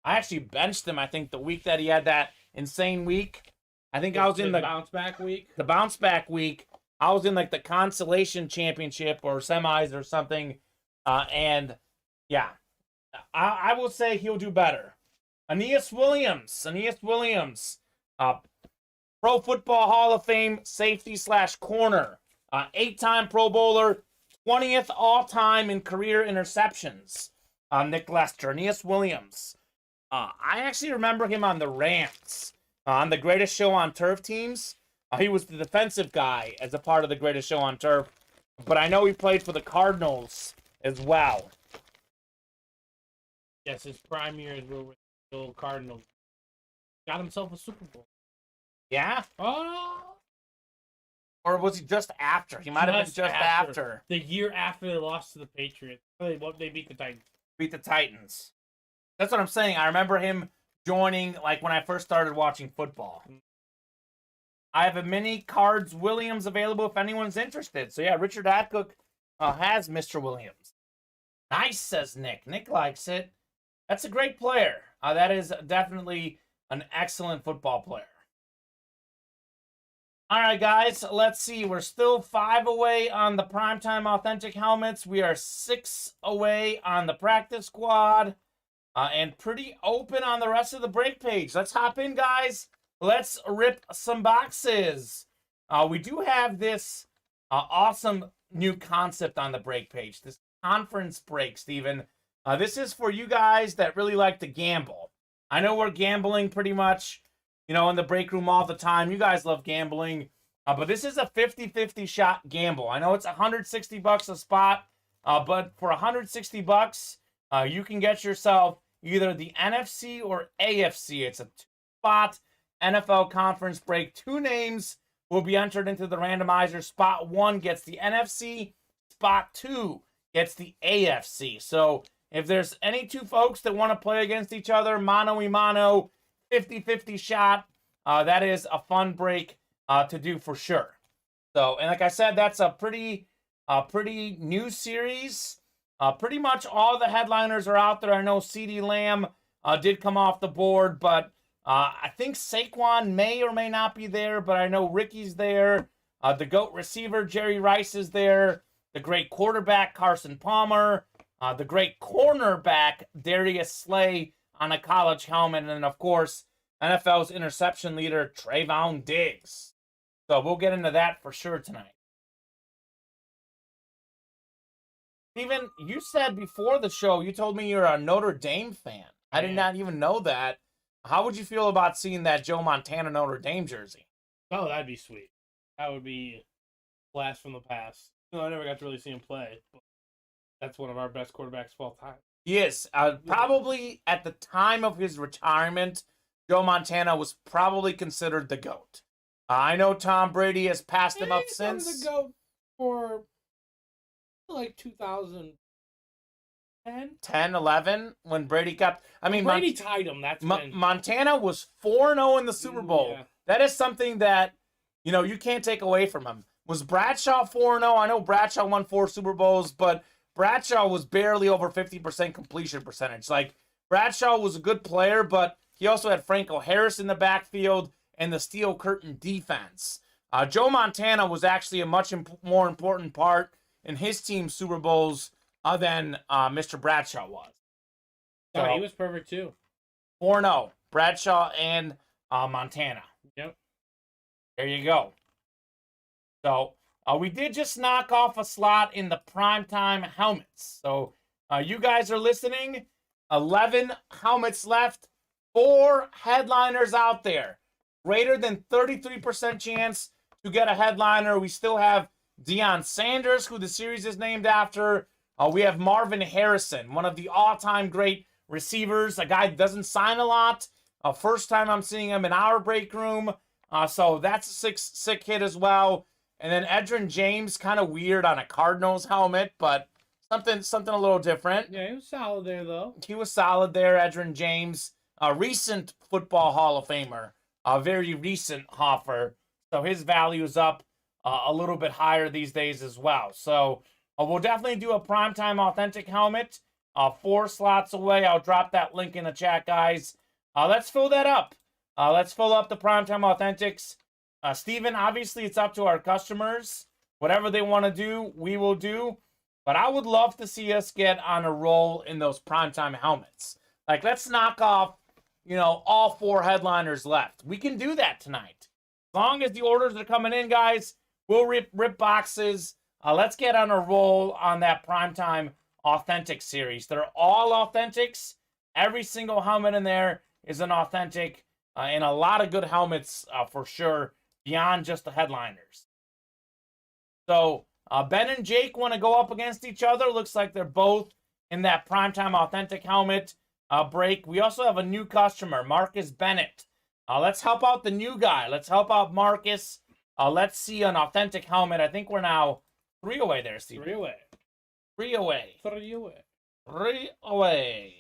Speaker 2: I actually benched him, I think, the week that he had that insane week. I think I was in the
Speaker 3: bounce back week.
Speaker 2: The bounce back week. I was in like the consolation championship or semis or something. And yeah, I will say he'll do better. Aeneas Williams. Pro Football Hall of Fame safety / corner. 8-time Pro Bowler. 20th all-time in career interceptions. Nick Lester. Aeneas Williams. I actually remember him on the Rams. On the Greatest Show on Turf teams. He was the defensive guy as a part of the Greatest Show on Turf. But I know he played for the Cardinals as well.
Speaker 3: Yes, his prime years were with the old Cardinals. Got himself a Super Bowl.
Speaker 2: Yeah?
Speaker 3: Oh!
Speaker 2: Or was he just after? He might have been just after.
Speaker 3: The year after they lost to the Patriots. They beat the Titans.
Speaker 2: Beat the Titans. That's what I'm saying. I remember him joining like when I first started watching football. I have a mini Cards Williams available if anyone's interested. So yeah, Richard Atcook has Mr. Williams. Nice, says Nick. Nick likes it. That's a great player. That is definitely an excellent football player. All right, guys, let's see. We're still 5 away on the Primetime Authentic helmets. We are 6 away on the practice squad. And pretty open on the rest of the break page. Let's hop in, guys. let's rip some boxes. We do have this awesome new concept on the break page. This conference break, Steven. This is for you guys that really like to gamble. I know we're gambling pretty much, in the break room all the time. You guys love gambling. But this is a 50-50 shot gamble. I know it's $160 a spot, but for $160, you can get yourself either the NFC or AFC. It's a two-spot NFL conference break. 2 names will be entered into the randomizer. Spot 1 gets the NFC. Spot 2 gets the AFC. So if there's any 2 folks that want to play against each other, mano-y-mano, 50-50 shot, that is a fun break to do for sure. So, and like I said, that's a pretty new series. Pretty much all the headliners are out there. I know CeeDee Lamb did come off the board, but I think Saquon may or may not be there, but I know Ricky's there. The GOAT receiver, Jerry Rice, is there. The great quarterback, Carson Palmer. The great cornerback, Darius Slay, on a college helmet. And then, of course, NFL's interception leader, Trayvon Diggs. So we'll get into that for sure tonight. Steven, you said before the show, you told me you're a Notre Dame fan. I did not even know that. How would you feel about seeing that Joe Montana Notre Dame jersey?
Speaker 3: Oh, that'd be sweet. That would be a blast from the past. I never got to really see him play. But that's one of our best quarterbacks of all time.
Speaker 2: Yes, probably at the time of his retirement, Joe Montana was probably considered the GOAT. I know Tom Brady has passed him up since.
Speaker 3: He's the GOAT for like 2010?
Speaker 2: 10, 11, when Brady got...
Speaker 3: Brady tied him. That's
Speaker 2: Montana was 4-0 in the Super Bowl.
Speaker 3: Yeah.
Speaker 2: That is something that, you can't take away from him. Was Bradshaw 4-0? I know Bradshaw won 4 Super Bowls, but Bradshaw was barely over 50% completion percentage. Like, Bradshaw was a good player, but he also had Franco Harris in the backfield and the Steel Curtain defense. Joe Montana was actually a much more important part in his team's Super Bowls than Mr. Bradshaw was.
Speaker 3: So, he was perfect too.
Speaker 2: 4-0, Bradshaw and Montana.
Speaker 3: Yep.
Speaker 2: There you go. So we did just knock off a slot in the primetime helmets. So you guys are listening. 11 helmets left. 4 headliners out there. Greater than 33% chance to get a headliner. We still have Deion Sanders, who the series is named after. We have Marvin Harrison, one of the all-time great receivers, a guy that doesn't sign a lot. First time I'm seeing him in our break room. So that's a sick hit as well. And then Edgerrin James, kind of weird on a Cardinals helmet, but something a little different.
Speaker 3: Yeah, he was solid there, though.
Speaker 2: He was solid there, Edgerrin James. A recent Football Hall of Famer. A very recent Hoffer. So his value is up a little bit higher these days as well. So we'll definitely do a primetime authentic helmet. 4 slots away. I'll drop that link in the chat, guys. Let's fill that up. Let's fill up the primetime authentics. Steven, obviously it's up to our customers. Whatever they want to do, we will do. But I would love to see us get on a roll in those primetime helmets. Like, let's knock off, all 4 headliners left. We can do that tonight. As long as the orders are coming in, guys, we'll rip boxes. Let's get on a roll on that primetime authentic series. They're all authentics. Every single helmet in there is an authentic. And a lot of good helmets for sure, beyond just the headliners. So Ben and Jake want to go up against each other. Looks like they're both in that primetime authentic helmet break. We also have a new customer, Marcus Bennett. Let's help out the new guy. Let's help out Marcus. Let's see an authentic helmet. I think we're now 3 away there, Steve.
Speaker 3: 3 away.
Speaker 2: 3 away.
Speaker 3: 3 away.
Speaker 2: 3 away.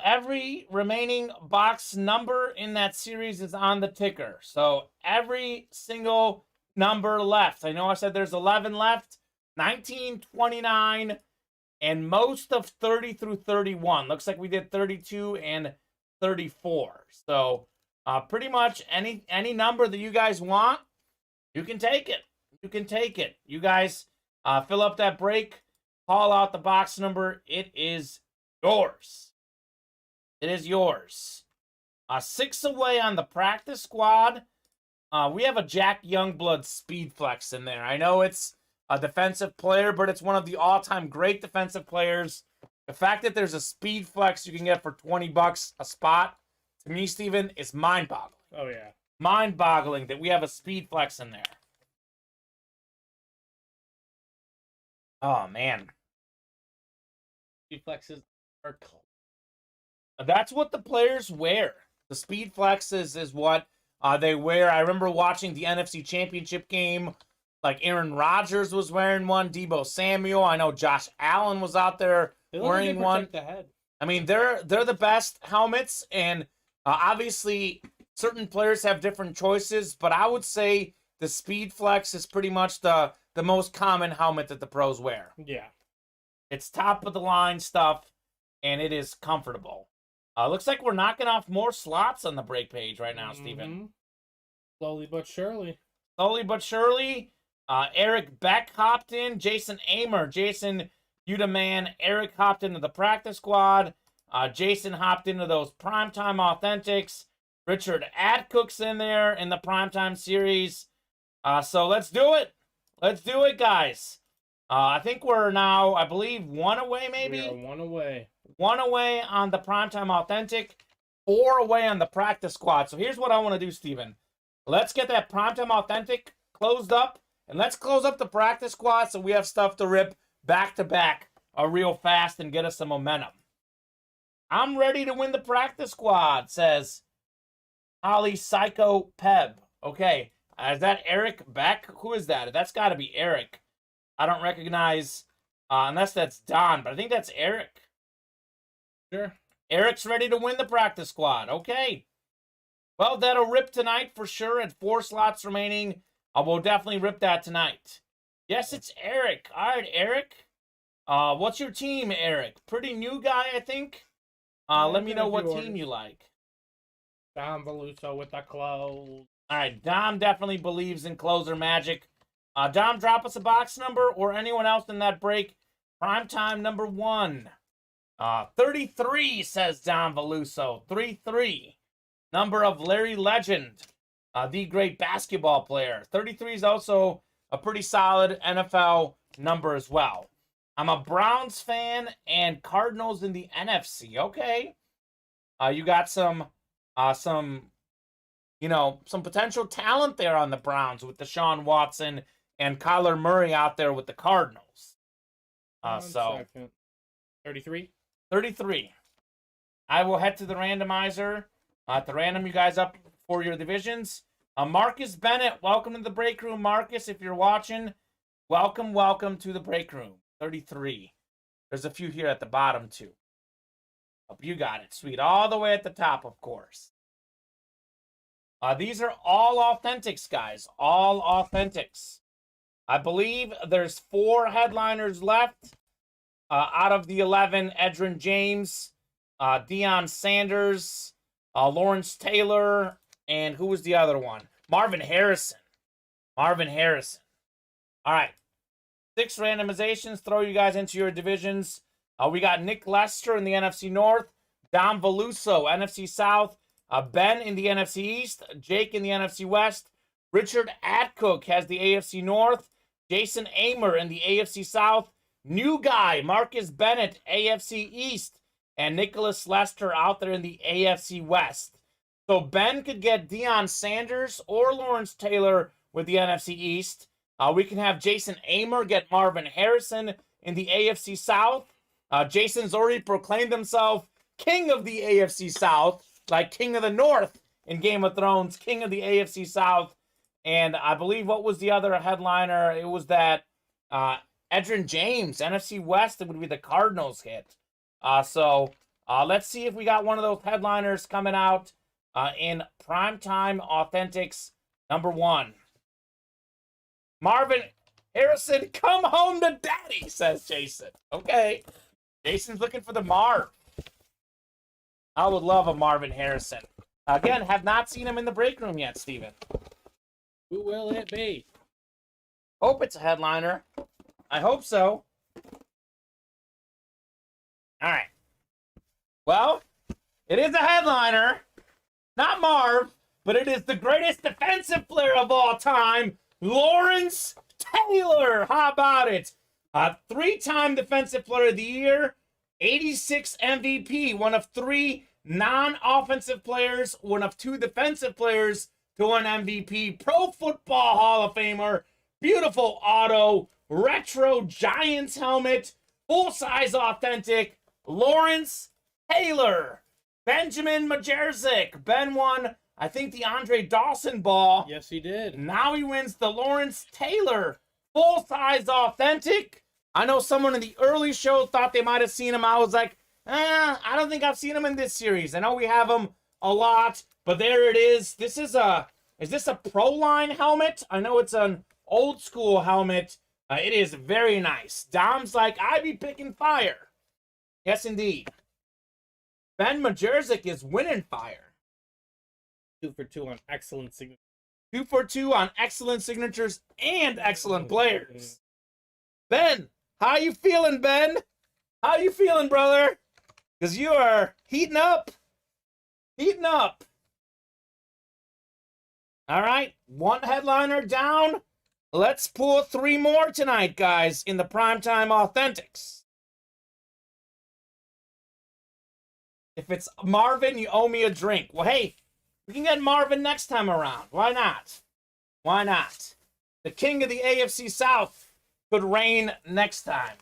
Speaker 2: Every remaining box number in that series is on the ticker. So every single number left. I know I said there's 11 left. 19, 29, and most of 30 through 31. Looks like we did 32 and 34. So pretty much any number that you guys want, you can take it. You can take it. You guys fill up that break. Call out the box number. It is yours. It is yours. 6 away on the practice squad. We have a Jack Youngblood speed flex in there. I know it's a defensive player, but it's one of the all-time great defensive players. The fact that there's a speed flex you can get for $20 a spot, to me, Steven, is mind-boggling.
Speaker 3: Oh, yeah.
Speaker 2: Mind-boggling that we have a speed flex in there. Oh, man.
Speaker 3: Speed flexes are cool.
Speaker 2: That's what the players wear. The speed flexes is what they wear. I remember watching the NFC Championship game. Like Aaron Rodgers was wearing one. Deebo Samuel. I know Josh Allen was out there wearing one.
Speaker 3: The head.
Speaker 2: I mean, they're the best helmets, and obviously certain players have different choices. But I would say the Speed Flex is pretty much the most common helmet that the pros wear.
Speaker 3: Yeah.
Speaker 2: It's top of the line stuff, and it is comfortable. Looks like we're knocking off more slots on the break page right now, Steven.
Speaker 3: Slowly but surely.
Speaker 2: Slowly but surely. Eric Beck hopped in. Jason Amer. Jason Udaman. Eric hopped into the practice squad. Jason hopped into those Primetime Authentics. Richard Adcook's in there in the Primetime series. So let's do it. Let's do it, guys. I think we're now, I believe, 1 away, maybe?
Speaker 3: We are 1 away.
Speaker 2: 1 away on the Primetime Authentic, 4 away on the practice squad. So here's what I want to do, Steven. Let's get that Primetime Authentic closed up, and let's close up the practice squad so we have stuff to rip back-to-back real fast and get us some momentum. I'm ready to win the practice squad, says Holly Psycho Peb. Okay, is that Eric Beck? Who is that? That's got to be Eric. I don't recognize, unless that's Don, but I think that's Eric.
Speaker 3: Sure.
Speaker 2: Eric's ready to win the practice squad. Okay. Well, that'll rip tonight for sure at 4 slots remaining. We'll definitely rip that tonight. Yes, it's Eric. All right, Eric. What's your team, Eric? Pretty new guy, I think. Let me know what team you like.
Speaker 3: Dom Veluso with the close.
Speaker 2: All right, Dom definitely believes in closer magic. Dom, drop us a box number or anyone else in that break. Primetime number 1. 33, says Dom Veluso. 33. Number of Larry Legend, the great basketball player. 33 is also a pretty solid NFL number as well. I'm a Browns fan and Cardinals in the NFC. Okay. You got some potential talent there on the Browns with Deshaun Watson and Kyler Murray out there with the Cardinals.
Speaker 3: 33?
Speaker 2: 33. I will head to the randomizer to random you guys up for your divisions. Marcus Bennett, welcome to the break room. Marcus, if you're watching, welcome to the break room. 33. There's a few here at the bottom, too. Hope you got it. Sweet. All the way at the top, of course. These are all authentics, guys. All authentics. I believe there's 4 headliners left out of the 11. Edgerrin James, Deion Sanders, Lawrence Taylor, and who was the other one? Marvin Harrison. Marvin Harrison. All right. 6 randomizations. Throw you guys into your divisions. We got Nick Lester in the NFC North, Dom Veluso, NFC South, Ben in the NFC East, Jake in the NFC West, Richard Adcook has the AFC North, Jason Amer in the AFC South, new guy, Marcus Bennett, AFC East, and Nicholas Lester out there in the AFC West. So Ben could get Deion Sanders or Lawrence Taylor with the NFC East. We can have Jason Amer get Marvin Harrison in the AFC South. Jason's already proclaimed himself king of the AFC South, like king of the North in Game of Thrones, king of the AFC South. And I believe what was the other headliner? It was that Edgerrin James, NFC West, it would be the Cardinals hit. So let's see if we got one of those headliners coming out in Primetime Authentics number 1. Marvin Harrison, come home to daddy, says Jason. Okay. Jason's looking for the Marv. I would love a Marvin Harrison. Again, have not seen him in the break room yet, Steven.
Speaker 3: Who will it be?
Speaker 2: Hope it's a headliner. I hope so. All right. Well, it is a headliner. not Marv, but it is the greatest defensive player of all time, Lawrence Taylor. How about it? A 3-time Defensive Player of the Year, 86 MVP, one of 3 non-offensive players, one of 2 defensive players to win MVP, Pro Football Hall of Famer, beautiful auto, retro Giants helmet, full-size authentic, Lawrence Taylor. Benjamin Majerzik. Ben won, I think, the Andre Dawson ball.
Speaker 3: Yes, he did.
Speaker 2: Now he wins the Lawrence Taylor full-size authentic. I know someone in the early show thought they might have seen him. I was like, I don't think I've seen him in this series. I know we have him a lot, but there it is. Is this a Pro Line helmet? I know it's an old school helmet. It is very nice. Dom's like, I be picking fire. Yes, indeed. Ben Majerzik is winning fire.
Speaker 3: 2 for 2 on excellent signature.
Speaker 2: 2 for 2 on excellent signatures and excellent players. Ben, how you feeling, Ben? How you feeling, brother? Because you are heating up. Heating up. All right, 1 headliner down. Let's pull 3 more tonight, guys, in the Primetime Authentics. If it's Marvin, you owe me a drink. Well, hey, we can get Marvin next time around. Why not? Why not? The king of the AFC South could reign next time.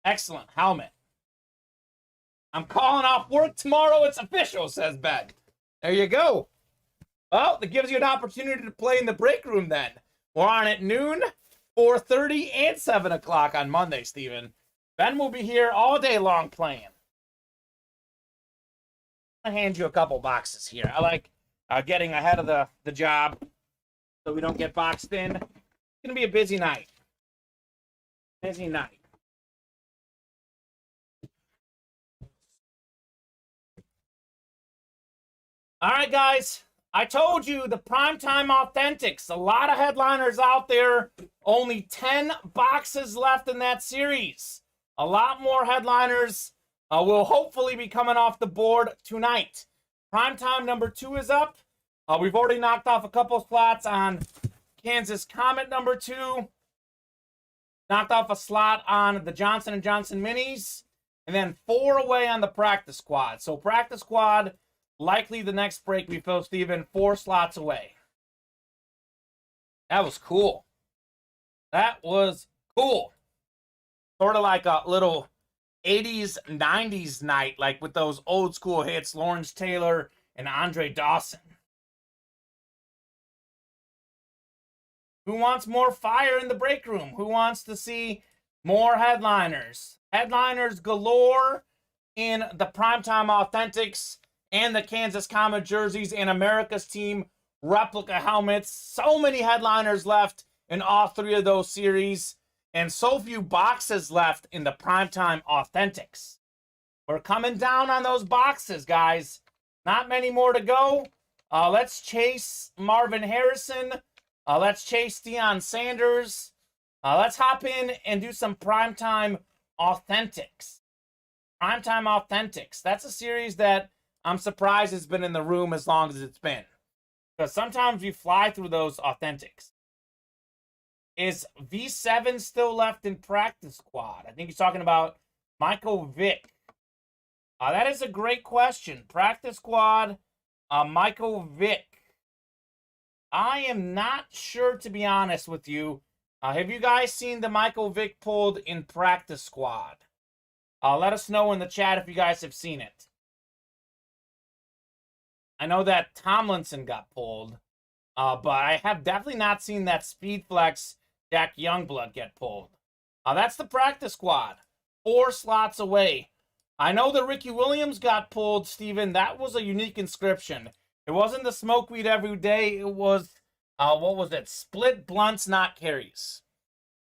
Speaker 2: Excellent helmet. I'm calling off work tomorrow. It's official, says Ben. There you go. Well, that gives you an opportunity to play in the break room then. We're on at noon, 4:30, and 7 o'clock on Monday, Steven. Ben will be here all day long playing. I'll hand you a couple boxes here. I like getting ahead of the job so we don't get boxed in. It's going to be a busy night. Busy night. All right, guys. I told you the Primetime Authentics. A lot of headliners out there. Only 10 boxes left in that series. A lot more headliners will hopefully be coming off the board tonight. Primetime number 2 is up. We've already knocked off a couple slots on Kansas Kamen number 2. Knocked off a slot on the Johnson & Johnson Minis. And then 4 away on the Practice Squad. So Practice Squad, likely the next break we fill, Steven, 4 slots away. That was cool. That was cool. Sort of like a little 80s, 90s night, like with those old school hits, Lawrence Taylor and Andre Dawson. Who wants more fire in the break room? Who wants to see more headliners? Headliners galore in the Primetime Authentics and the Kansas Kamen jerseys and America's Team replica helmets. So many headliners left in all 3 of those series. And so few boxes left in the Primetime Authentics. We're coming down on those boxes, guys. Not many more to go. Let's chase Marvin Harrison. Let's chase Deion Sanders. Let's hop in and do some Primetime Authentics. Primetime Authentics. That's a series that I'm surprised has been in the room as long as it's been. Because sometimes we fly through those Authentics. Is V7 still left in Practice Squad? I think he's talking about Michael Vick. That is a great question. Practice Squad, Michael Vick. I am not sure, to be honest with you. Have you guys seen the Michael Vick pulled in Practice Squad? Let us know in the chat if you guys have seen it. I know that Tomlinson got pulled, but I have definitely not seen that Speed Flex Jack Youngblood get pulled. That's the Practice Squad. 4 slots away. I know that Ricky Williams got pulled, Steven. That was a unique inscription. It wasn't the smoke weed every day. It was, what was it? Split blunts, not carries.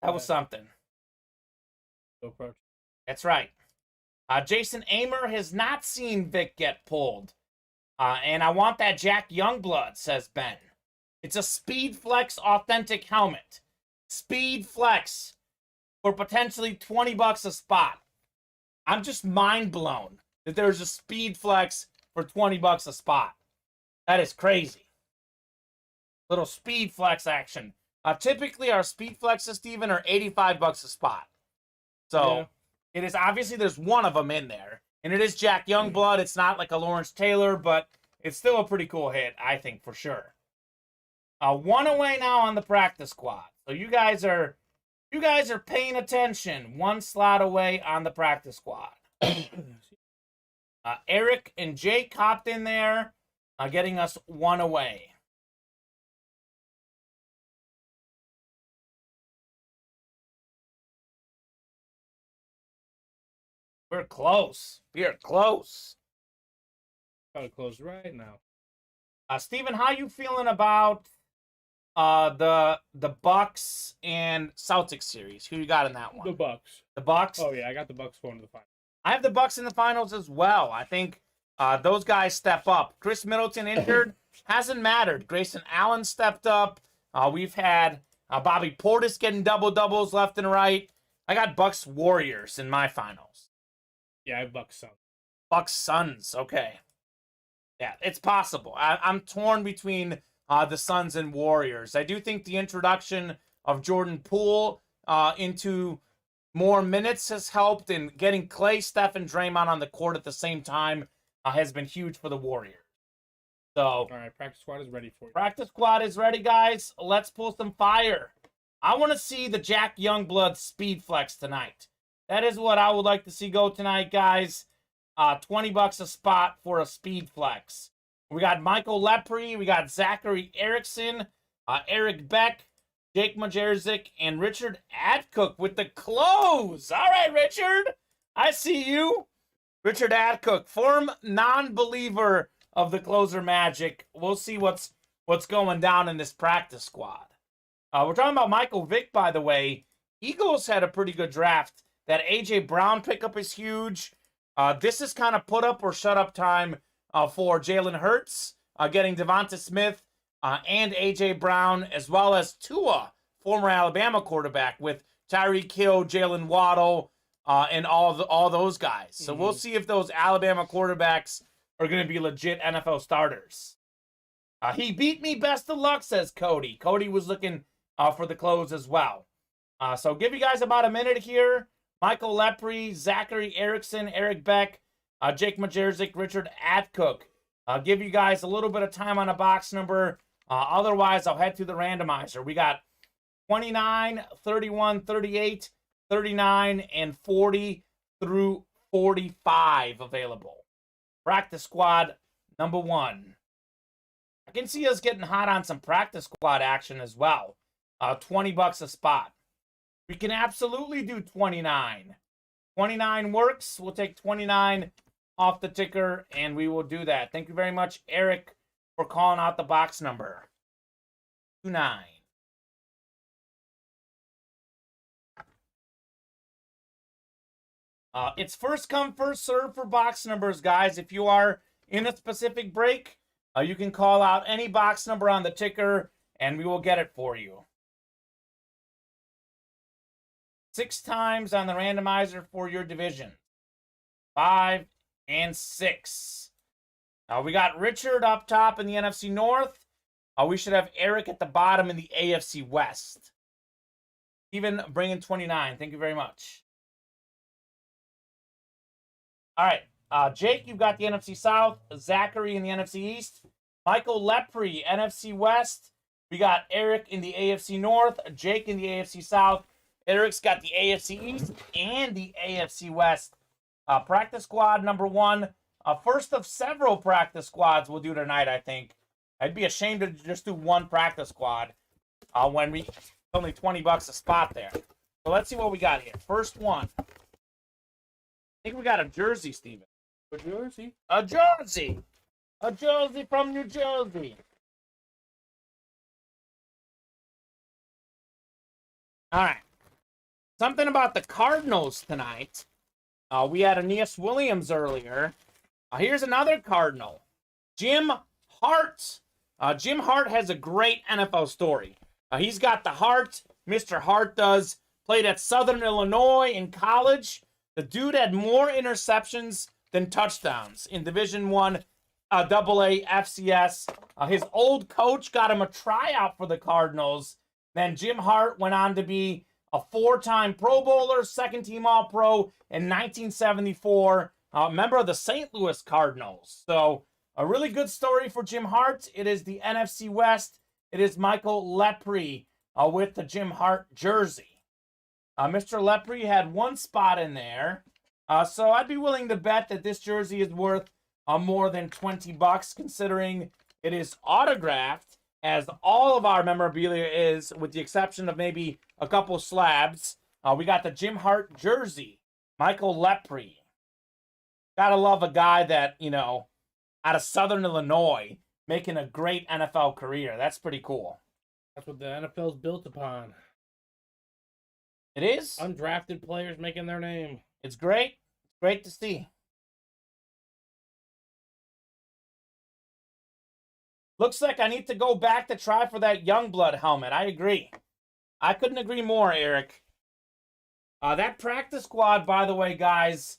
Speaker 2: That was something. That's right. Jason Amer has not seen Vic get pulled. And I want that Jack Youngblood, says Ben. It's a Speed Flex authentic helmet. Speed Flex for potentially $20 a spot. I'm just mind blown that there's a Speed Flex for 20 bucks a spot. That is crazy. Little speed flex action. Typically, our speed flexes, Steven, are 85 bucks a spot. So it is obviously there's one of them in there. And it is Jack Youngblood. It's not like a Lawrence Taylor, but it's still a pretty cool hit, I think, for sure. One away now on the practice squad. So you guys are paying attention. One slot away on the practice squad. Eric and Jake hopped in there, getting us one away. We're close. We are close.
Speaker 3: Probably close right now.
Speaker 2: Steven, how you feeling about the Bucks and Celtics series? Who you got in that one?
Speaker 3: The Bucks.
Speaker 2: The Bucks?
Speaker 3: Oh yeah, I got the Bucks going to the final.
Speaker 2: I have the Bucks in the finals as well. I think those guys step up. Chris Middleton injured hasn't mattered. Grayson Allen stepped up. We've had Bobby Portis getting double-doubles left and right. I got Bucks Warriors in my finals.
Speaker 3: Yeah, I have Bucks Suns.
Speaker 2: Bucks Suns, okay. Yeah, it's possible. I'm torn between the Suns and Warriors. I do think the introduction of Jordan Poole into more minutes has helped, and getting Clay, Steph, and Draymond on the court at the same time has been huge for the Warriors. So,
Speaker 3: all right, practice squad is ready for you.
Speaker 2: Practice squad is ready, guys. Let's pull some fire. I want to see the Jack Youngblood speed flex tonight. That is what I would like to see go tonight, guys. 20 bucks a spot for a speed flex. We got Michael Lepre, we got Zachary Erickson, Eric Beck, Jake Majerzik, and Richard Adcook with the close. All right, Richard, I see you. Richard Adcook, firm non-believer of the closer magic. We'll see what's going down in this practice squad. We're talking about Michael Vick, by the way. Eagles had a pretty good draft. That A.J. Brown pickup is huge. This is kind of put up or shut up time for Jalen Hurts, getting Devonta Smith and A.J. Brown, as well as Tua, former Alabama quarterback, with Tyreek Hill, Jalen Waddle, and all those guys. So we'll see if those Alabama quarterbacks are going to be legit NFL starters. He beat me, best of luck, says Cody. Cody was looking for the close as well. So give you guys about a minute here. Michael Lepre, Zachary Erickson, Eric Beck, Jake Majerzik, Richard Adcook. I'll give you guys a little bit of time on a box number. Otherwise, I'll head to the randomizer. We got 29, 31, 38, 39, and 40 through 45 available. Practice squad number 1. I can see us getting hot on some practice squad action as well. 20 bucks a spot. We can absolutely do 29. 29 works. We'll take 29 off the ticker, and we will do that. Thank you very much, Eric, for calling out the box number. 29. It's first come, first serve for box numbers, guys. If you are in a specific break, you can call out any box number on the ticker, and we will get it for you. 6 times on the randomizer for your division. 5 and 6. We got Richard up top in the NFC North. We should have Eric at the bottom in the AFC West. Even bringing 29. Thank you very much. All right. Jake, you've got the NFC South. Zachary in the NFC East. Michael Lepre, NFC West. We got Eric in the AFC North. Jake in the AFC South. Eric's got the AFC East and the AFC West. Practice squad number 1. First of several practice squads we'll do tonight, I think. I'd be ashamed to just do one practice squad when we only 20 bucks a spot there. So let's see what we got here. First one. I think we got a jersey, Steven.
Speaker 3: A jersey?
Speaker 2: A jersey. A jersey from New Jersey. All right. Something about the Cardinals tonight. We had Aeneas Williams earlier. Here's another Cardinal. Jim Hart. Jim Hart has a great NFL story. He's got the heart. Mr. Hart does. Played at Southern Illinois in college. The dude had more interceptions than touchdowns in Division I AA FCS. His old coach got him a tryout for the Cardinals. Then Jim Hart went on to be a 4-time Pro Bowler, second-team All-Pro in 1974, member of the St. Louis Cardinals. So a really good story for Jim Hart. It is the NFC West. It is Michael Lepre with the Jim Hart jersey. Mr. Lepre had one spot in there. So I'd be willing to bet that this jersey is worth more than $20, considering it is autographed, as all of our memorabilia is, with the exception of maybe a couple slabs. We got the Jim Hart jersey, Michael Lepre. Gotta love a guy that, you know, out of Southern Illinois, making a great NFL career. That's pretty cool.
Speaker 3: That's what the NFL's built upon.
Speaker 2: It is.
Speaker 3: Undrafted players making their name.
Speaker 2: It's great. It's great to see. Looks like I need to go back to try for that Youngblood helmet. I agree. I couldn't agree more, Eric. That practice squad, by the way, guys,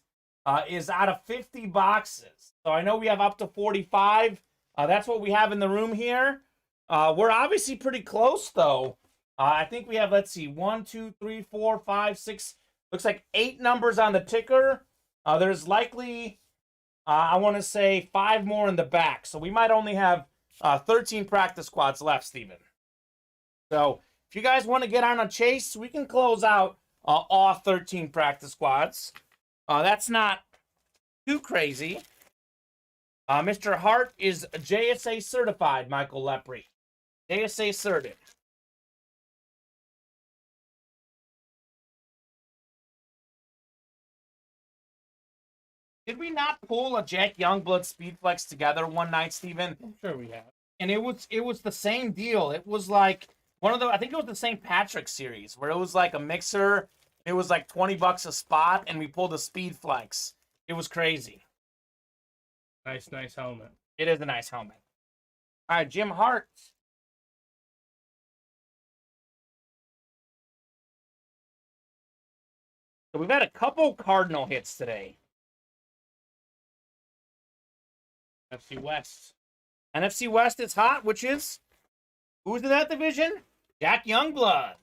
Speaker 2: is out of 50 boxes. So I know we have up to 45. That's what we have in the room here. We're obviously pretty close, though. I think we have, let's see, 1, 2, 3, 4, 5, 6. Looks like 8 numbers on the ticker. There's likely, I want to say, 5 more in the back. So we might only have 13 practice squads left, Steven. So if you guys want to get on a chase, we can close out all 13 practice squads. That's not too crazy. Mr. Hart is JSA certified, Michael Lepre. JSA certed. Did we not pull a Jack Youngblood Speedflex together one night, Steven?
Speaker 3: I'm sure we have.
Speaker 2: And it was the same deal. It was like one of the, I think it was the St. Patrick series, where it was like a mixer. It was like $20 a spot, and we pulled a Speedflex. It was crazy.
Speaker 3: Nice helmet.
Speaker 2: It is a nice helmet. All right, Jim Hart. So we've had a couple Cardinal hits today.
Speaker 3: NFC West.
Speaker 2: NFC West is hot, which is, who's in that division? Jack Youngblood.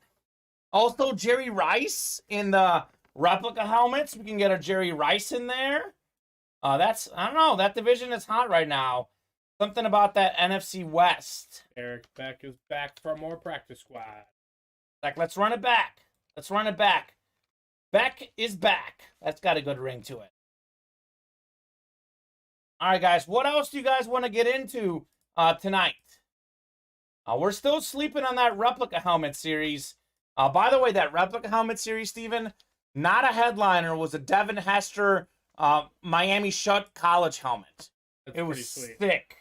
Speaker 2: Also, Jerry Rice in the replica helmets. We can get a Jerry Rice in there. I don't know, that division is hot right now. Something about that NFC West.
Speaker 3: Eric Beck is back for more practice squad.
Speaker 2: Like, let's run it back. Let's run it back. Beck is back. That's got a good ring to it. All right, guys, what else do you guys want to get into tonight? We're still sleeping on that replica helmet series. By the way, that replica helmet series, Steven, not a headliner, was a Devin Hester Miami Shut college helmet.
Speaker 3: That's
Speaker 2: it was
Speaker 3: pretty sweet.
Speaker 2: thick.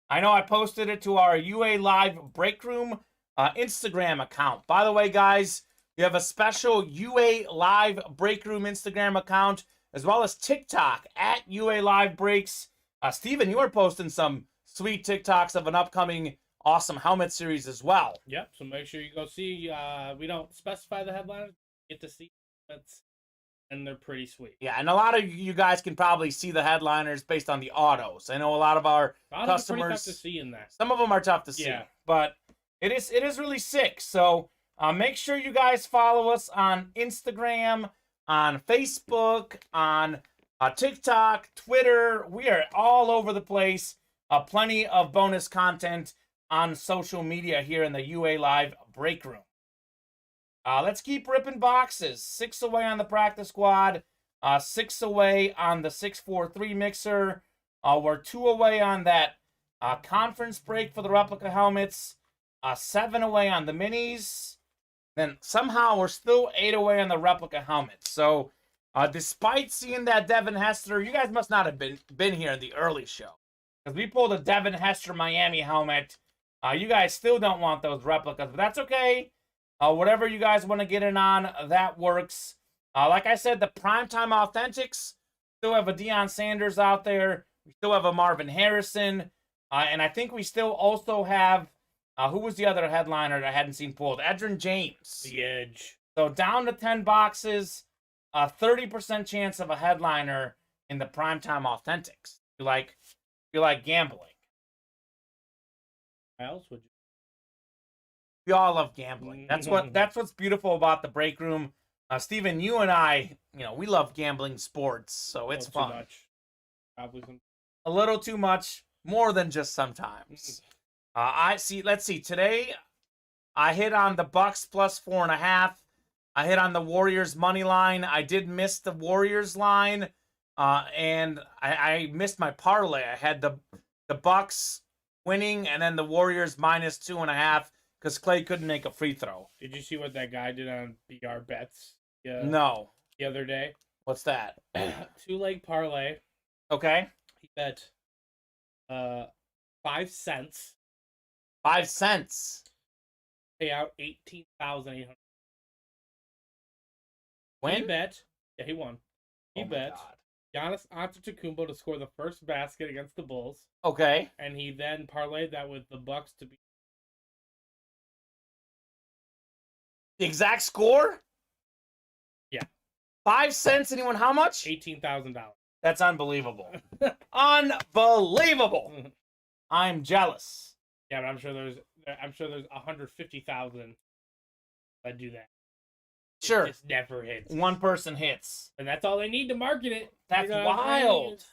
Speaker 2: I know I posted it to our UA Live Break Room Instagram account. By the way, guys, we have a special UA Live Break Room Instagram account, as well as TikTok at UA Live Breaks. Steven, you are posting some sweet TikToks of an upcoming awesome helmet series as well.
Speaker 3: Yep, so make sure you go see. We don't specify the headliners. Get to see helmets, and they're pretty sweet.
Speaker 2: Yeah, and a lot of you guys can probably see the headliners based on the autos. I know a lot of our customers.
Speaker 3: Pretty tough to see in that.
Speaker 2: Some of them are tough to see, but it is really sick. So make sure you guys follow us on Instagram, on Facebook, on TikTok, Twitter. We are all over the place. Plenty of bonus content on social media here in the UA Live Break Room. Let's keep ripping boxes. 6 away on the practice squad. 6 away on the 643 mixer. We're 2 away on that conference break for the replica helmets. 7 away on the minis. Then somehow we're still 8 away on the replica helmets. So despite seeing that Devin Hester, you guys must not have been here in the early show, because we pulled a Devin Hester Miami helmet. You guys still don't want those replicas, but that's okay. Whatever you guys want to get in on, that works. Like I said, the Primetime Authentics, still have a Deion Sanders out there. We still have a Marvin Harrison. And I think we still also have, who was the other headliner that I hadn't seen pulled? Edgerrin James.
Speaker 3: The Edge.
Speaker 2: So down to 10 boxes, 30% chance of a headliner in the Primetime Authentics. You you like gambling.
Speaker 3: What else would you?
Speaker 2: We all love gambling. That's what's beautiful about the break room. Steven, you and I, we love gambling sports, so it's fun.
Speaker 3: Too much. Probably some.
Speaker 2: A little too much, more than just sometimes. Let's see. Today, I hit on the Bucks plus 4.5. I hit on the Warriors money line. I did miss the Warriors line, and I missed my parlay. I had the Bucks winning, and then the Warriors minus 2.5 because Clay couldn't make a free throw.
Speaker 3: Did you see what that guy did on BR bets?
Speaker 2: No.
Speaker 3: The other day.
Speaker 2: What's that?
Speaker 3: 2-leg parlay.
Speaker 2: Okay.
Speaker 3: He bet 5 cents.
Speaker 2: 5 cents.
Speaker 3: Pay out 18,800.
Speaker 2: Win?
Speaker 3: He bet. Yeah, he won. He
Speaker 2: Oh my
Speaker 3: bet
Speaker 2: God.
Speaker 3: Giannis Antetokounmpo to score the first basket against the Bulls,
Speaker 2: Okay.
Speaker 3: and he then parlayed that with the Bucks to be.
Speaker 2: The exact score?
Speaker 3: Yeah.
Speaker 2: 5 cents and he won how much?
Speaker 3: $18,000.
Speaker 2: That's unbelievable. Unbelievable. I'm jealous.
Speaker 3: Yeah, but I'm sure there's 150,000 that do that.
Speaker 2: Sure.
Speaker 3: It just never hits.
Speaker 2: One person hits.
Speaker 3: And that's all they need to market it.
Speaker 2: That's
Speaker 3: what I'm saying?
Speaker 2: wild.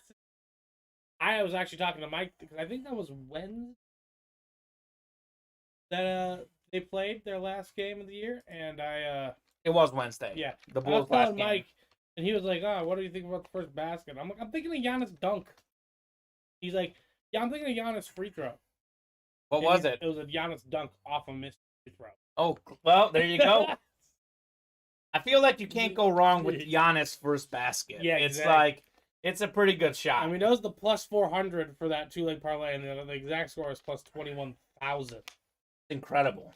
Speaker 3: I was actually talking to Mike because I think that was Wednesday that they played their last game of the year, and
Speaker 2: It was Wednesday.
Speaker 3: yeah,
Speaker 2: The
Speaker 3: I was
Speaker 2: Bulls last
Speaker 3: telling
Speaker 2: game.
Speaker 3: Mike, and he was like, "Oh, what do you think about the first basket?" I'm like, "I'm thinking of Giannis dunk." He's like, "Yeah, I'm thinking of Giannis free throw."
Speaker 2: What
Speaker 3: And
Speaker 2: was it?
Speaker 3: It was a Giannis dunk off a missed free throw.
Speaker 2: Oh, well, there you go. I feel like you can't go wrong with Giannis' first basket.
Speaker 3: Yeah,
Speaker 2: It's
Speaker 3: exactly.
Speaker 2: like, it's a pretty good shot.
Speaker 3: I mean, that was the plus 400 for that 2-leg parlay, and the exact score is plus 21,000.
Speaker 2: Incredible.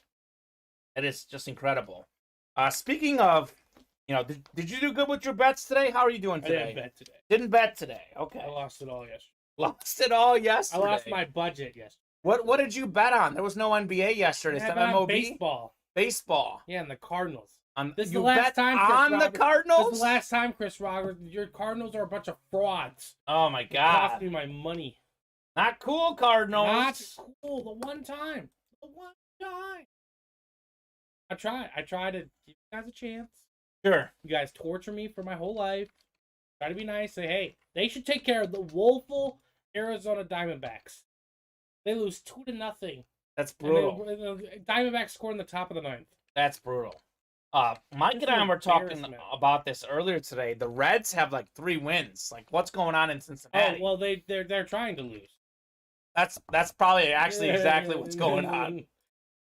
Speaker 2: It is just incredible. Speaking of, did you do good with your bets today? How are you doing
Speaker 3: I
Speaker 2: today?
Speaker 3: didn't bet today.
Speaker 2: Didn't bet today. Okay.
Speaker 3: I lost it all yesterday.
Speaker 2: Lost it all
Speaker 3: I
Speaker 2: yesterday.
Speaker 3: lost my budget yesterday.
Speaker 2: What did you bet on? There was no NBA yesterday. Is
Speaker 3: I
Speaker 2: that
Speaker 3: bet on
Speaker 2: MLB?
Speaker 3: baseball.
Speaker 2: Baseball.
Speaker 3: Yeah, and the Cardinals.
Speaker 2: You
Speaker 3: This is the last
Speaker 2: bet
Speaker 3: time, Chris
Speaker 2: on the
Speaker 3: Roberts. This
Speaker 2: Cardinals?
Speaker 3: is the last time, Chris Roberts. Your Cardinals are a bunch of frauds.
Speaker 2: Oh my
Speaker 3: It cost
Speaker 2: God.
Speaker 3: me my mony.
Speaker 2: Not cool, Cardinals.
Speaker 3: Not cool. The one time. I try to give you guys a chance.
Speaker 2: Sure.
Speaker 3: You guys torture me for my whole life. Try to be nice. Say, hey, they should take care of the woeful Arizona Diamondbacks. They lose 2-0.
Speaker 2: That's brutal.
Speaker 3: The Diamondbacks score in the top of the ninth.
Speaker 2: That's brutal. Mike and I were talking about this earlier today. The Reds have like 3 wins. Like, what's going on in
Speaker 3: Oh
Speaker 2: Cincinnati?
Speaker 3: well, they're trying to lose.
Speaker 2: That's probably actually exactly what's going on.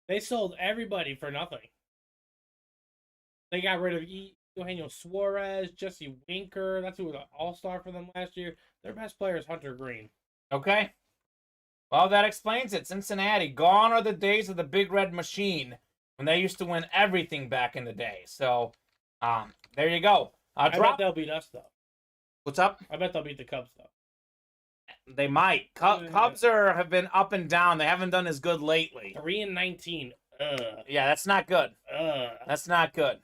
Speaker 3: They sold everybody for nothing. They got rid of Eugenio Suarez, Jesse Winker. That's who was an all-star for them last year. Their best player is Hunter Green.
Speaker 2: Okay. Well, that explains it. Cincinnati. Gone are the days of the Big Red Machine when they used to win everything back in the day. So, there you go.
Speaker 3: I bet they'll beat us, though.
Speaker 2: What's up?
Speaker 3: I bet they'll beat the Cubs, though.
Speaker 2: They might. Cubs have been up and down. They haven't done as good lately.
Speaker 3: 3-19.
Speaker 2: Yeah, that's not good. That's not good.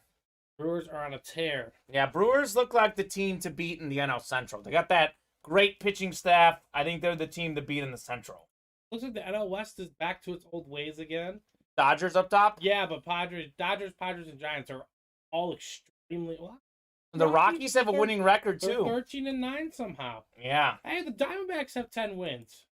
Speaker 3: Brewers are on a tear.
Speaker 2: Yeah, Brewers look like the team to beat in the NL Central. They got that great pitching staff. I think they're the team to beat in the Central.
Speaker 3: Looks like the NL West is back to its old ways again.
Speaker 2: Dodgers up top?
Speaker 3: Yeah, but Dodgers, Padres, and Giants are all extremely well.
Speaker 2: The Rockies have a winning record,
Speaker 3: They're
Speaker 2: too.
Speaker 3: 13-9 somehow.
Speaker 2: Yeah.
Speaker 3: Hey, the Diamondbacks have 10 wins.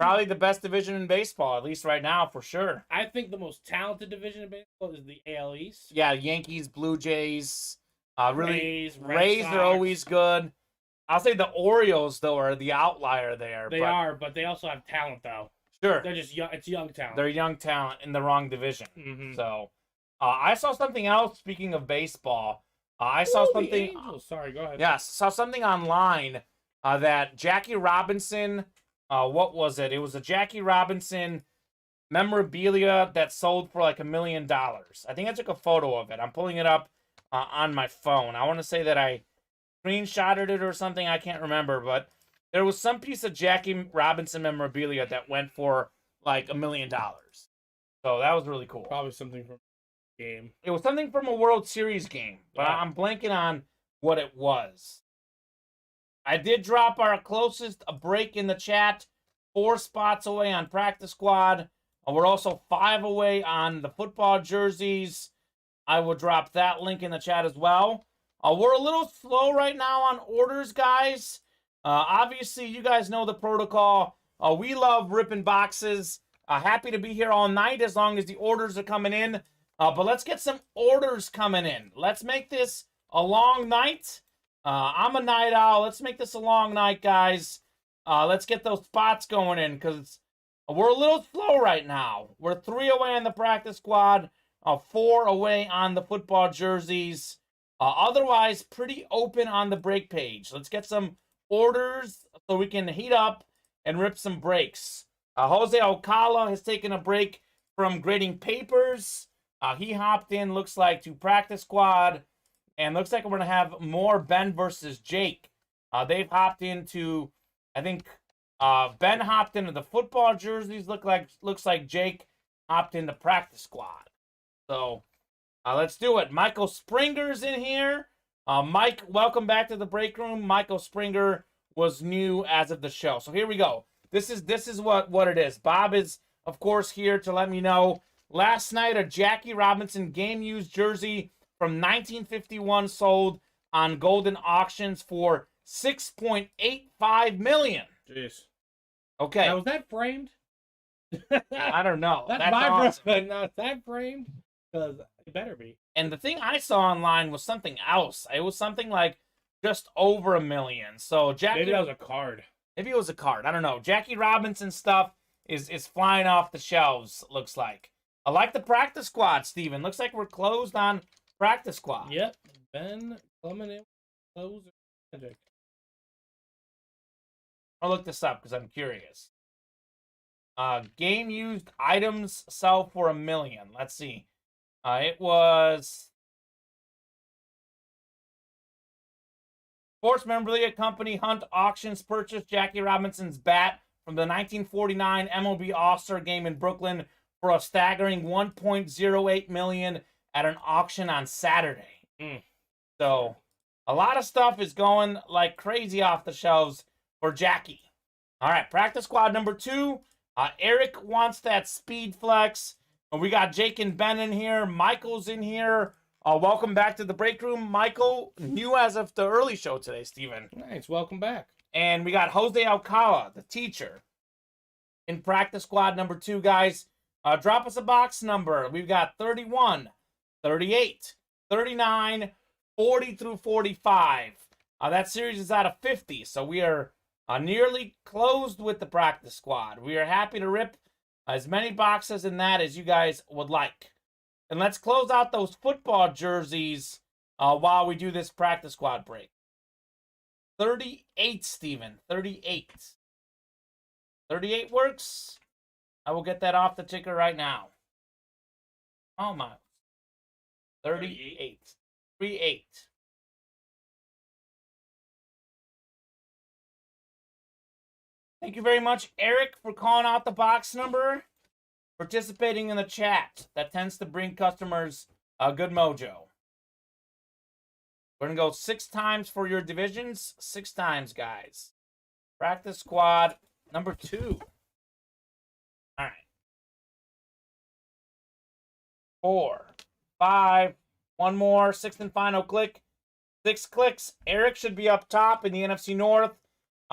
Speaker 2: Probably the best division in baseball, at least right now, for sure.
Speaker 3: I think the most talented division in baseball is the AL East.
Speaker 2: Yeah, Yankees, Blue Jays,
Speaker 3: Rays, Red
Speaker 2: Rays
Speaker 3: Sox.
Speaker 2: are always good. I'll say the Orioles, though, are the outlier there.
Speaker 3: They are, but they also have talent, though.
Speaker 2: Sure.
Speaker 3: They're just young. It's young talent.
Speaker 2: They're young talent in the wrong division.
Speaker 3: Mhm.
Speaker 2: So, I saw something else, speaking of baseball. I saw
Speaker 3: Ooh, the
Speaker 2: something.
Speaker 3: Angels. Sorry, go ahead.
Speaker 2: Yes, saw something online that Jackie Robinson. What was it? It was a Jackie Robinson memorabilia that sold for like $1 million. I think I took a photo of it. I'm pulling it up on my phone. I want to say that I screenshotted it or something. I can't remember, but there was some piece of Jackie Robinson memorabilia that went for like $1 million. So that was really cool.
Speaker 3: Probably something from the game.
Speaker 2: It was something from a World Series game, but
Speaker 3: Yeah.
Speaker 2: I'm blanking on what it was. I did drop our closest break in the chat. 4 spots away on practice squad. We're also 5 away on the football jerseys. I will drop that link in the chat as well. We're a little slow right now on orders, guys. Obviously, you guys know the protocol. We love ripping boxes. Happy to be here all night as long as the orders are coming in. But let's get some orders coming in. Let's make this a long night. I'm a night owl. Let's make this a long night, guys. Let's get those spots going in because we're a little slow right now. We're 3 away on the practice squad, 4 away on the football jerseys. Otherwise, pretty open on the break page. Let's get some orders so we can heat up and rip some breaks. Jose Alcala has taken a break from grading papers. He hopped in, looks like, to practice squad. And looks like we're going to have more Ben versus Jake. They've hopped into, I think, Ben hopped into the football jerseys. Looks like Jake hopped into practice squad. So let's do it. Michael Springer's in here. Mike, welcome back to the break room. Michael Springer was new as of the show. So here we go. This is what it is. Bob is, of course, here to let me know. Last night, a Jackie Robinson game-used jersey from 1951 sold on Golden Auctions for $6.85 million.
Speaker 3: Jeez.
Speaker 2: Okay.
Speaker 3: Now, was that framed?
Speaker 2: I don't know.
Speaker 3: That's my
Speaker 2: awesome.
Speaker 3: brother. Now, is that framed? Because it better be.
Speaker 2: And the thing I saw online was something else. It was something like just over $1 million. So Jackie,
Speaker 3: Maybe that was a card.
Speaker 2: Maybe it was a card. I don't know. Jackie Robinson stuff is flying off the shelves, looks like. I like the practice squad, Steven. Looks like we're closed on practice squad.
Speaker 3: Yep. Ben coming in. Closer. Magic.
Speaker 2: I'll look this up because I'm curious. Game used items sell for $1 million. Let's see. It was Sports Memorabilia Company Hunt Auctions purchased Jackie Robinson's bat from the 1949 MLB All-Star Game in Brooklyn for a staggering $1.08 million at an auction on Saturday. So a lot of stuff is going like crazy off the shelves for Jackie. All right, practice squad number 2. Eric wants that speed flex. We got Jake and Ben in here. Michael's in here. Welcome back to the break room. Michael, new as of the early show today, Steven.
Speaker 3: Nice. Welcome back.
Speaker 2: And we got Jose Alcala, the teacher, in practice squad number 2, guys. Drop us a box number. We've got 31, 38, 39, 40 through 45. That series is out of 50, so we are nearly closed with the practice squad. We are happy to rip as many boxes in that as you guys would like. And let's close out those football jerseys while we do this practice squad break. 38, Steven. 38. 38 works. I will get that off the ticker right now. Oh my. 38. 38. Thank you very much, Eric, for calling out the box number. Participating in the chat. That tends to bring customers a good mojo. We're going to go 6 times for your divisions. 6 times, guys. Practice squad number 2. All right. 4, 5, one more. 6th and final click. 6 clicks. Eric should be up top in the NFC North.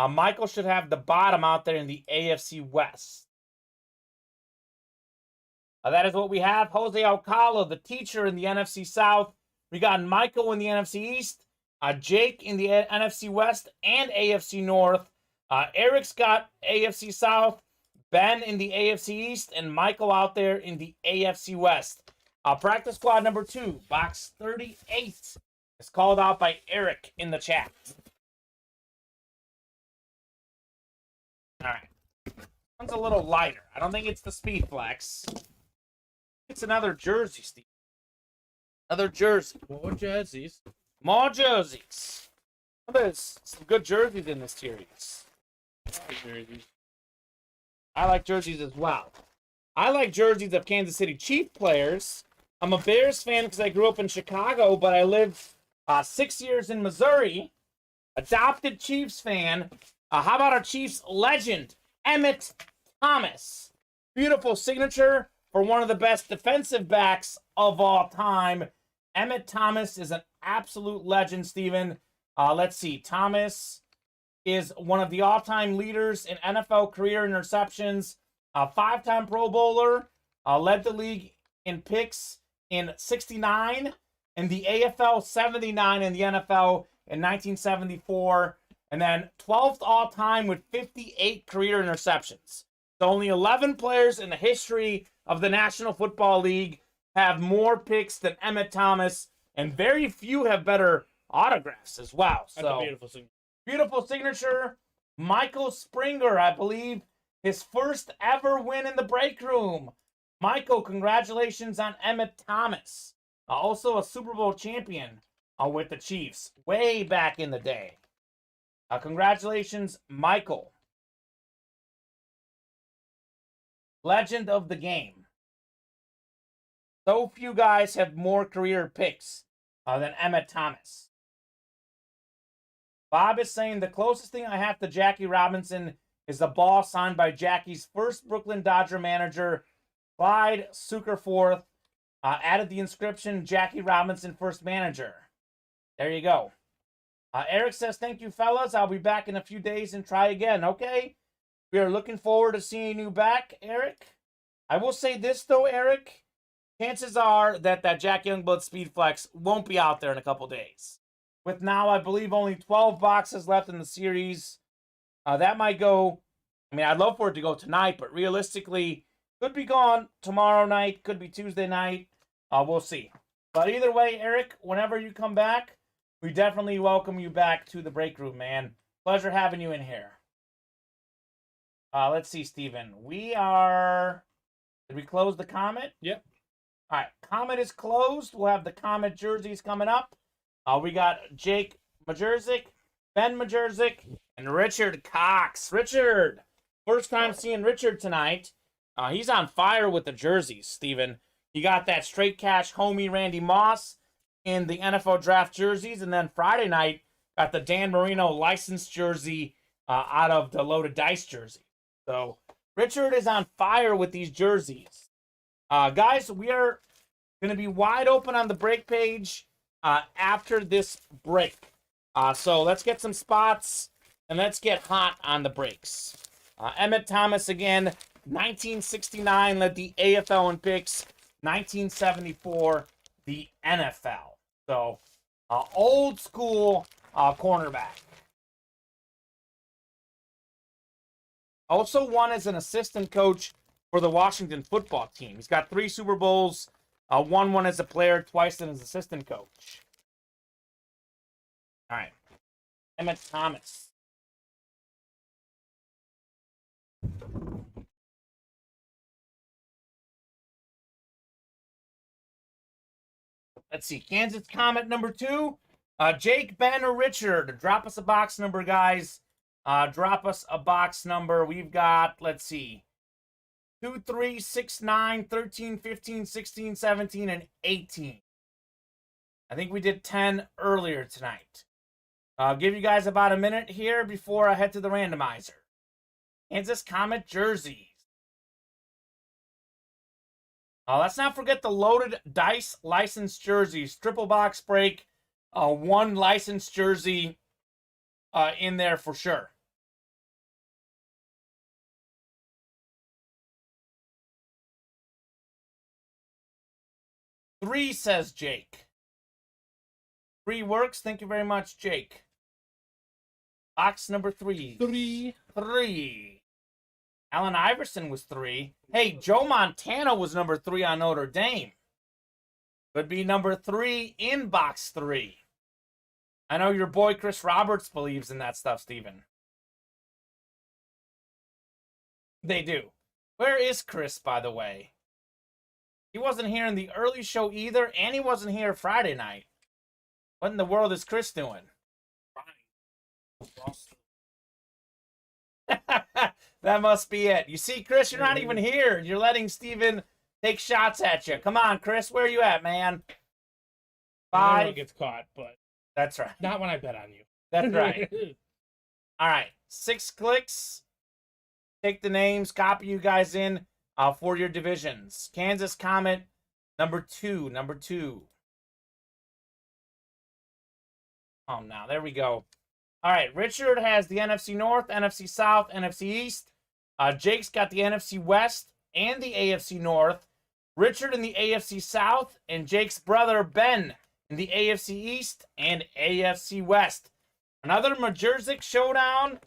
Speaker 2: Michael should have the bottom out there in the AFC West. That is what we have. Jose Alcala, the teacher, in the NFC South. We got Michael in the NFC East. Jake in the NFC West and AFC North. Eric's got AFC South. Ben in the AFC East. And Michael out there in the AFC West. Practice squad number 2, box 38, is called out by Eric in the chat. All right. One's a little lighter. I don't think it's the Speed Flex. It's another jersey, Steve. Another jersey.
Speaker 3: More jerseys.
Speaker 2: More jerseys. Well, there's some good jerseys in this series. I like jerseys as well. I like jerseys of Kansas City Chiefs players. I'm a Bears fan because I grew up in Chicago, but I lived 6 years in Missouri. Adopted Chiefs fan. How about our Chiefs legend, Emmett Thomas? Beautiful signature for one of the best defensive backs of all time. Emmett Thomas is an absolute legend, Steven. Let's see. Thomas is one of the all-time leaders in NFL career interceptions. A 5-time Pro Bowler. Led the league in picks in 69. In the AFL, 79 in the NFL in 1974. And then 12th all-time with 58 career interceptions. So only 11 players in the history of the National Football League have more picks than Emmett Thomas, and very few have better autographs as well.
Speaker 3: That's a beautiful signature.
Speaker 2: Beautiful signature. Michael Springer, I believe, his first ever win in the break room. Michael, congratulations on Emmett Thomas. Also a Super Bowl champion with the Chiefs way back in the day. Congratulations, Michael. Legend of the game. So few guys have more career picks than Emmett Thomas. Bob is saying the closest thing I have to Jackie Robinson is the ball signed by Jackie's first Brooklyn Dodger manager, Clyde Sukerforth. Added the inscription, Jackie Robinson, first manager. There you go. Eric says, thank you, fellas. I'll be back in a few days and try again. Okay. We are looking forward to seeing you back, Eric. I will say this, though, Eric. Chances are that Jack Youngblood Speed Flex won't be out there in a couple days. With now, I believe, only 12 boxes left in the series. That might go, I mean, I'd love for it to go tonight, but realistically, could be gone tomorrow night, could be Tuesday night. We'll see. But either way, Eric, whenever you come back, we definitely welcome you back to the break room, man. Pleasure having you in here. Let's see, Steven. Did we close the Comet?
Speaker 3: Yep.
Speaker 2: All right, Comet is closed. We'll have the Comet jerseys coming up. We got Jake Majerzik, Ben Majerzik, and Richard Cox. Richard, first time seeing Richard tonight. He's on fire with the jerseys, Steven. You got that straight cash homie Randy Moss in the NFL draft jerseys, and then Friday night got the Dan Marino licensed jersey out of the Loaded Dice jersey. So Richard is on fire with these jerseys. Guys, we are going to be wide open on the break page after this break. So let's get some spots and let's get hot on the breaks. Emmett Thomas again, 1969 led the AFL in picks, 1974 the NFL. So old school cornerback. Also won as an assistant coach for the Washington football team. He's got 3 Super Bowls, won one as a player, twice as assistant coach. All right. Emmett Thomas. Let's see. Kansas Comet number 2. Jake, Ben, or Richard. Drop us a box number, guys. Drop us a box number. We've got, let's see, 2, 3, 6, 9, 13, 15, 16, 17, and 18. I think we did 10 earlier tonight. I'll give you guys about a minute here before I head to the randomizer. Kansas Comet jerseys. Let's not forget the Loaded Dice licensed jerseys. Triple box break. 1 licensed jersey in there for sure. Three, says Jake. 3 works. Thank you very much, Jake. Box number 3. 3. Allen Iverson was 3. Hey, Joe Montana was number 3 on Notre Dame. Could be number 3 in box 3. I know your boy Chris Roberts believes in that stuff, Steven. They do. Where is Chris, by the way? He wasn't here in the early show either, and he wasn't here Friday night. What in the world is Chris doing? That must be it. You see, Chris, you're not even here. You're letting Steven take shots at you. Come on, Chris. Where are you at, man? 5.
Speaker 3: Gets caught, but
Speaker 2: That's right.
Speaker 3: not when I bet on you.
Speaker 2: That's right. All right, 6 clicks. Take the names, copy you guys in for your divisions. Kansas Comet, number 2. Oh, now there we go. All right, Richard has the NFC North, NFC South, NFC East. Jake's got the NFC West and the AFC North. Richard in the AFC South, and Jake's brother Ben in the AFC East and AFC West. Another Majerzik showdown.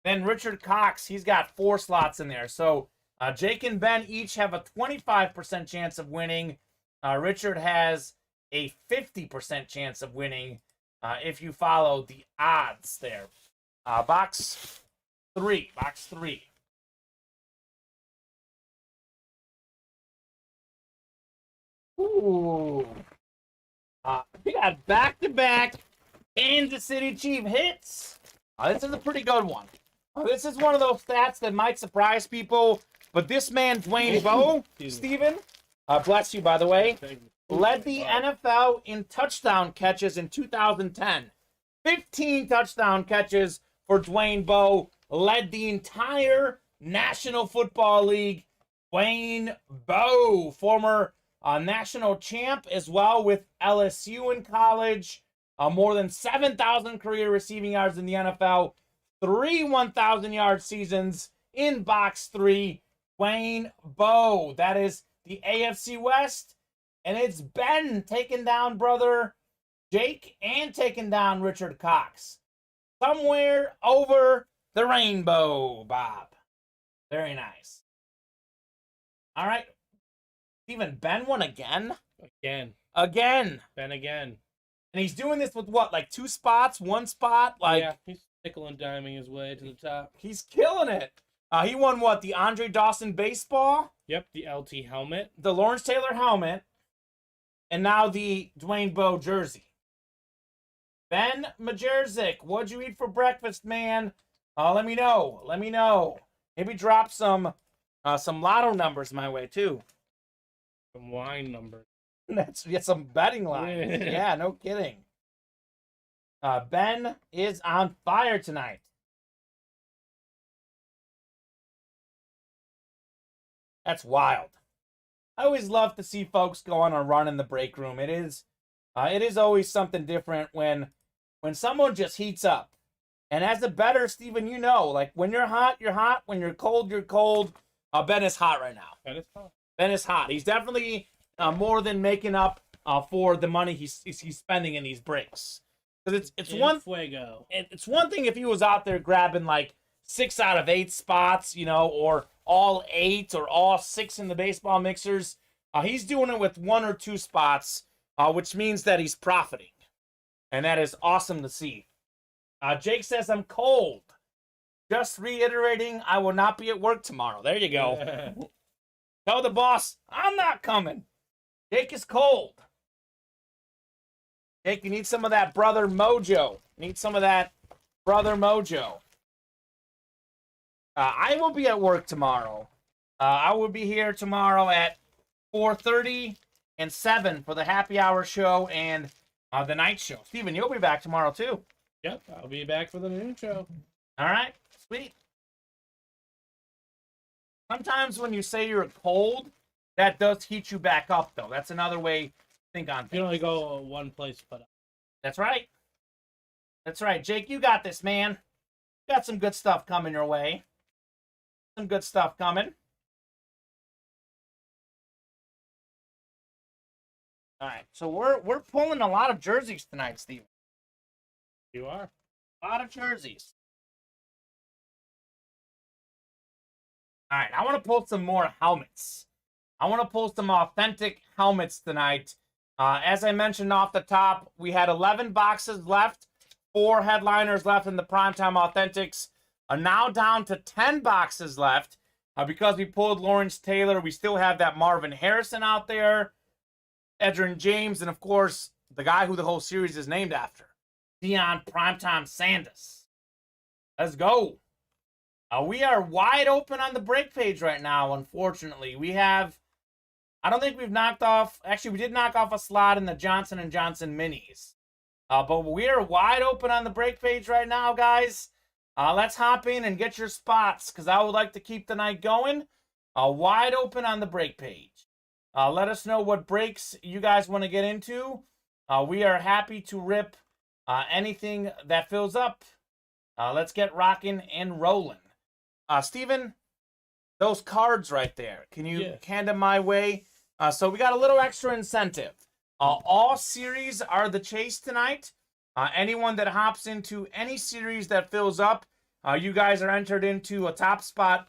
Speaker 2: Then Richard Cox, he's got 4 slots in there. So Jake and Ben each have a 25% chance of winning. Richard has a 50% chance of winning if you follow the odds there. Box 3. Ooh. We got back-to-back Kansas City Chief hits. This is a pretty good one. This is one of those stats that might surprise people, but this man, Dwayne Bowe, Steven, bless you, by the way, led the NFL in touchdown catches in 2010. 15 touchdown catches for Dwayne Bowe, led the entire National Football League. Dwayne Bowe, former national champ as well with LSU in college. More than 7,000 career receiving yards in the NFL. 3 1,000-yard seasons in box 3. Dwayne Bowe. That is the AFC West. And it's Ben taking down brother Jake and taking down Richard Cox. Somewhere over the rainbow, Bob. Very nice. All right. Steven, Ben won again? Again.
Speaker 3: Ben again.
Speaker 2: And he's doing this with what, like 2 spots, 1 spot? Like,
Speaker 3: yeah, he's nickel and diming his way to the top.
Speaker 2: He's killing it. He won what, the Andre Dawson baseball?
Speaker 3: Yep, the LT helmet.
Speaker 2: The Lawrence Taylor helmet. And now the Dwayne Bowe jersey. Ben Majerzik, what'd you eat for breakfast, man? Let me know. Maybe drop some lotto numbers my way, too.
Speaker 3: Some line numbers.
Speaker 2: That's some betting lines. Yeah, no kidding. Ben is on fire tonight. That's wild. I always love to see folks go on a run in the break room. It is always something different when someone just heats up. And as a bettor, Steven, you know, like when you're hot, you're hot. When you're cold, you're cold. Ben is hot right now. Ben is hot. He's definitely more than making up for the money he's spending in these breaks. Because it's one thing if he was out there grabbing like 6 out of 8 spots, you know, or all 8 or all 6 in the baseball mixers. He's doing it with 1 or 2 spots, which means that he's profiting, and that is awesome to see. Jake says I'm cold. Just reiterating, I will not be at work tomorrow. There you go. Tell the boss I'm not coming. Jake is cold. Jake, you need some of that brother mojo. I will be at work tomorrow. I will be here tomorrow at 4:30 and 7 for the happy hour show and the night show. Steven, you'll be back tomorrow too.
Speaker 3: Yep, I'll be back for the noon show.
Speaker 2: All right, sweet. Sometimes when you say you're cold, that does heat you back up, though. That's another way to think on things.
Speaker 3: You can only go one place but up.
Speaker 2: That's right. That's right. Jake, you got this, man. Got some good stuff coming your way. Some good stuff coming. All right, so we're pulling a lot of jerseys tonight, Steven.
Speaker 3: You are.
Speaker 2: A lot of jerseys. All right, I want to pull some more helmets. I want to pull some authentic helmets tonight. As I mentioned off the top, we had 11 boxes left, 4 headliners left in the Primetime Authentics. Now down to 10 boxes left. Because we pulled Lawrence Taylor, we still have that Marvin Harrison out there, Edgerrin James, and of course, the guy who the whole series is named after, Deion Primetime Sanders. Let's go. We are wide open on the break page right now, unfortunately. I don't think we've knocked off, actually we did knock off a slot in the Johnson & Johnson minis. But we are wide open on the break page right now, guys. Let's hop in and get your spots because I would like to keep the night going. Wide open on the break page. Let us know what breaks you guys want to get into. We are happy to rip anything that fills up. Let's get rocking and rolling. Steven, those cards right there, can you hand them my way? So we got a little extra incentive. All series are the chase tonight. Anyone that hops into any series that fills up, you guys are entered into a top spot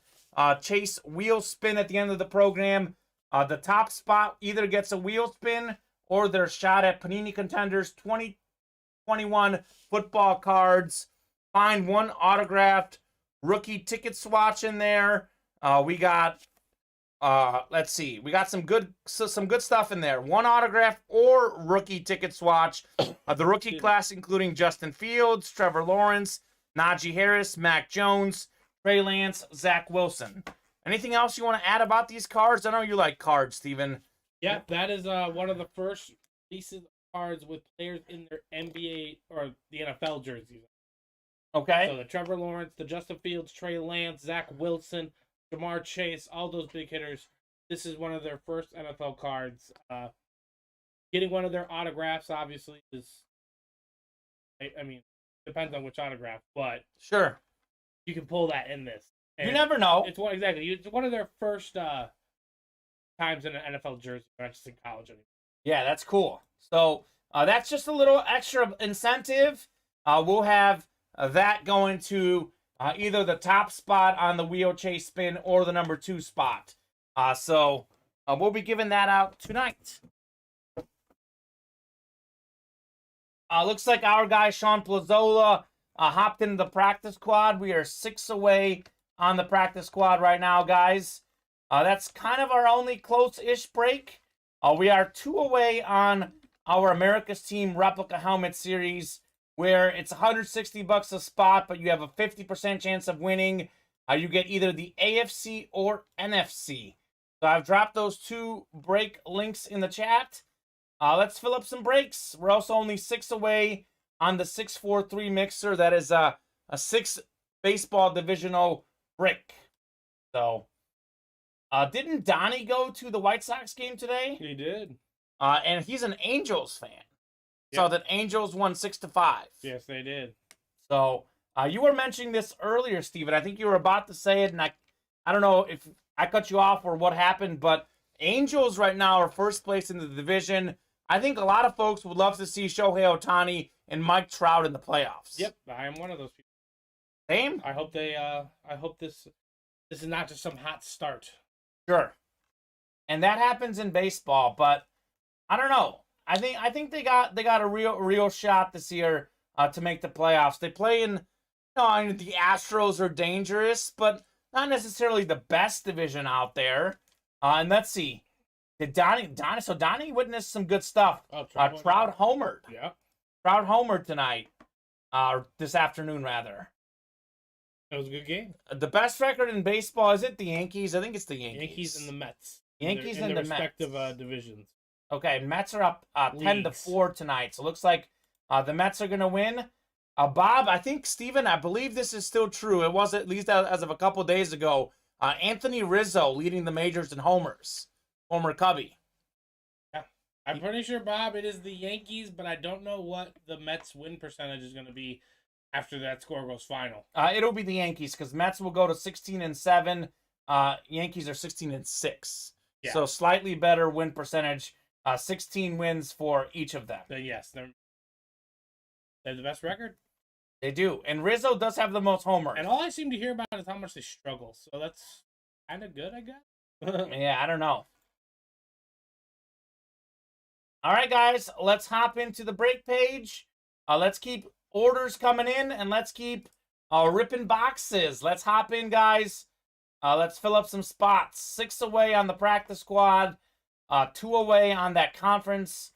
Speaker 2: chase wheel spin at the end of the program. The top spot either gets a wheel spin or their shot at Panini Contenders 2021 football cards. Find one autographed rookie ticket swatch in there. We got let's see. We got some good stuff in there. One autograph or rookie ticket swatch. The rookie class including Justin Fields, Trevor Lawrence, Najee Harris, Mac Jones, Trey Lance, Zach Wilson. Anything else you want to add about these cards? I know you like cards, Steven.
Speaker 3: Yeah, that is one of the first pieces of cards with players in their NBA or the NFL jerseys.
Speaker 2: Okay.
Speaker 3: So the Trevor Lawrence, the Justin Fields, Trey Lance, Zach Wilson, Jamar Chase, all those big hitters. This is one of their first NFL cards. Getting one of their autographs, obviously, is... I mean, depends on which autograph, but...
Speaker 2: Sure.
Speaker 3: You can pull that in this. And
Speaker 2: you never know.
Speaker 3: It's one, exactly. It's one of their first times in an NFL jersey, not just in college anymore.
Speaker 2: Yeah, that's cool. So that's just a little extra incentive. We'll have that going to either the top spot on the wheel chase spin or the number 2 spot. So we'll be giving that out tonight. Looks like our guy Sean Plazola hopped into the practice squad. We are 6 away on the practice squad right now, guys. That's kind of our only close-ish break. We are 2 away on our America's Team Replica Helmet Series, where it's $160 a spot, but you have a 50% chance of winning. You get either the AFC or NFC. So I've dropped those 2 break links in the chat. Let's fill up some breaks. We're also only 6 away on the 643 mixer. That is a 6 baseball divisional break. So, didn't Donnie go to the White Sox game today?
Speaker 3: He did.
Speaker 2: And he's an Angels fan. Yep. So that Angels won 6-5.
Speaker 3: Yes, they did.
Speaker 2: So, you were mentioning this earlier, Steven. I think you were about to say it, and I don't know if I cut you off or what happened, but Angels right now are first place in the division. I think a lot of folks would love to see Shohei Ohtani and Mike Trout in the playoffs.
Speaker 3: Yep, I am one of those people.
Speaker 2: Same?
Speaker 3: I hope they I hope this is not just some hot start.
Speaker 2: Sure. And that happens in baseball, but I don't know. I think they got a real shot this year to make the playoffs. They play in, the Astros are dangerous, but not necessarily the best division out there. And let's see. Did Donnie witnessed some good stuff.
Speaker 3: Oh,
Speaker 2: Trout homered.
Speaker 3: Yeah.
Speaker 2: Trout homered tonight. This afternoon, rather.
Speaker 3: It was a good game.
Speaker 2: The best record in baseball, is it the Yankees? I think it's the Yankees.
Speaker 3: Yankees and the Mets.
Speaker 2: Yankees
Speaker 3: in
Speaker 2: and
Speaker 3: their
Speaker 2: the
Speaker 3: respective
Speaker 2: Mets.
Speaker 3: Divisions.
Speaker 2: Okay, Mets are up 10-4 tonight. So it looks like the Mets are going to win. Bob, I think, Steven, I believe this is still true. It was at least as of a couple days ago. Anthony Rizzo leading the majors in homers. Homer Cubby.
Speaker 3: Yeah. I'm pretty sure, Bob, it is the Yankees, but I don't know what the Mets win percentage is going to be after that score goes final.
Speaker 2: It'll be the Yankees because Mets will go to 16-7. Yankees are 16-6.
Speaker 3: Yeah.
Speaker 2: So slightly better win percentage. 16 wins for each of them.
Speaker 3: Yes, they're the best record.
Speaker 2: They do. And Rizzo does have the most homers.
Speaker 3: And all I seem to hear about is how much they struggle. So that's kind of good, I guess.
Speaker 2: Yeah, I don't know. All right, guys, let's hop into the break page. Let's keep orders coming in, and let's keep ripping boxes. Let's hop in, guys. Let's fill up some spots. 6 away on the practice squad. 2 away on that conference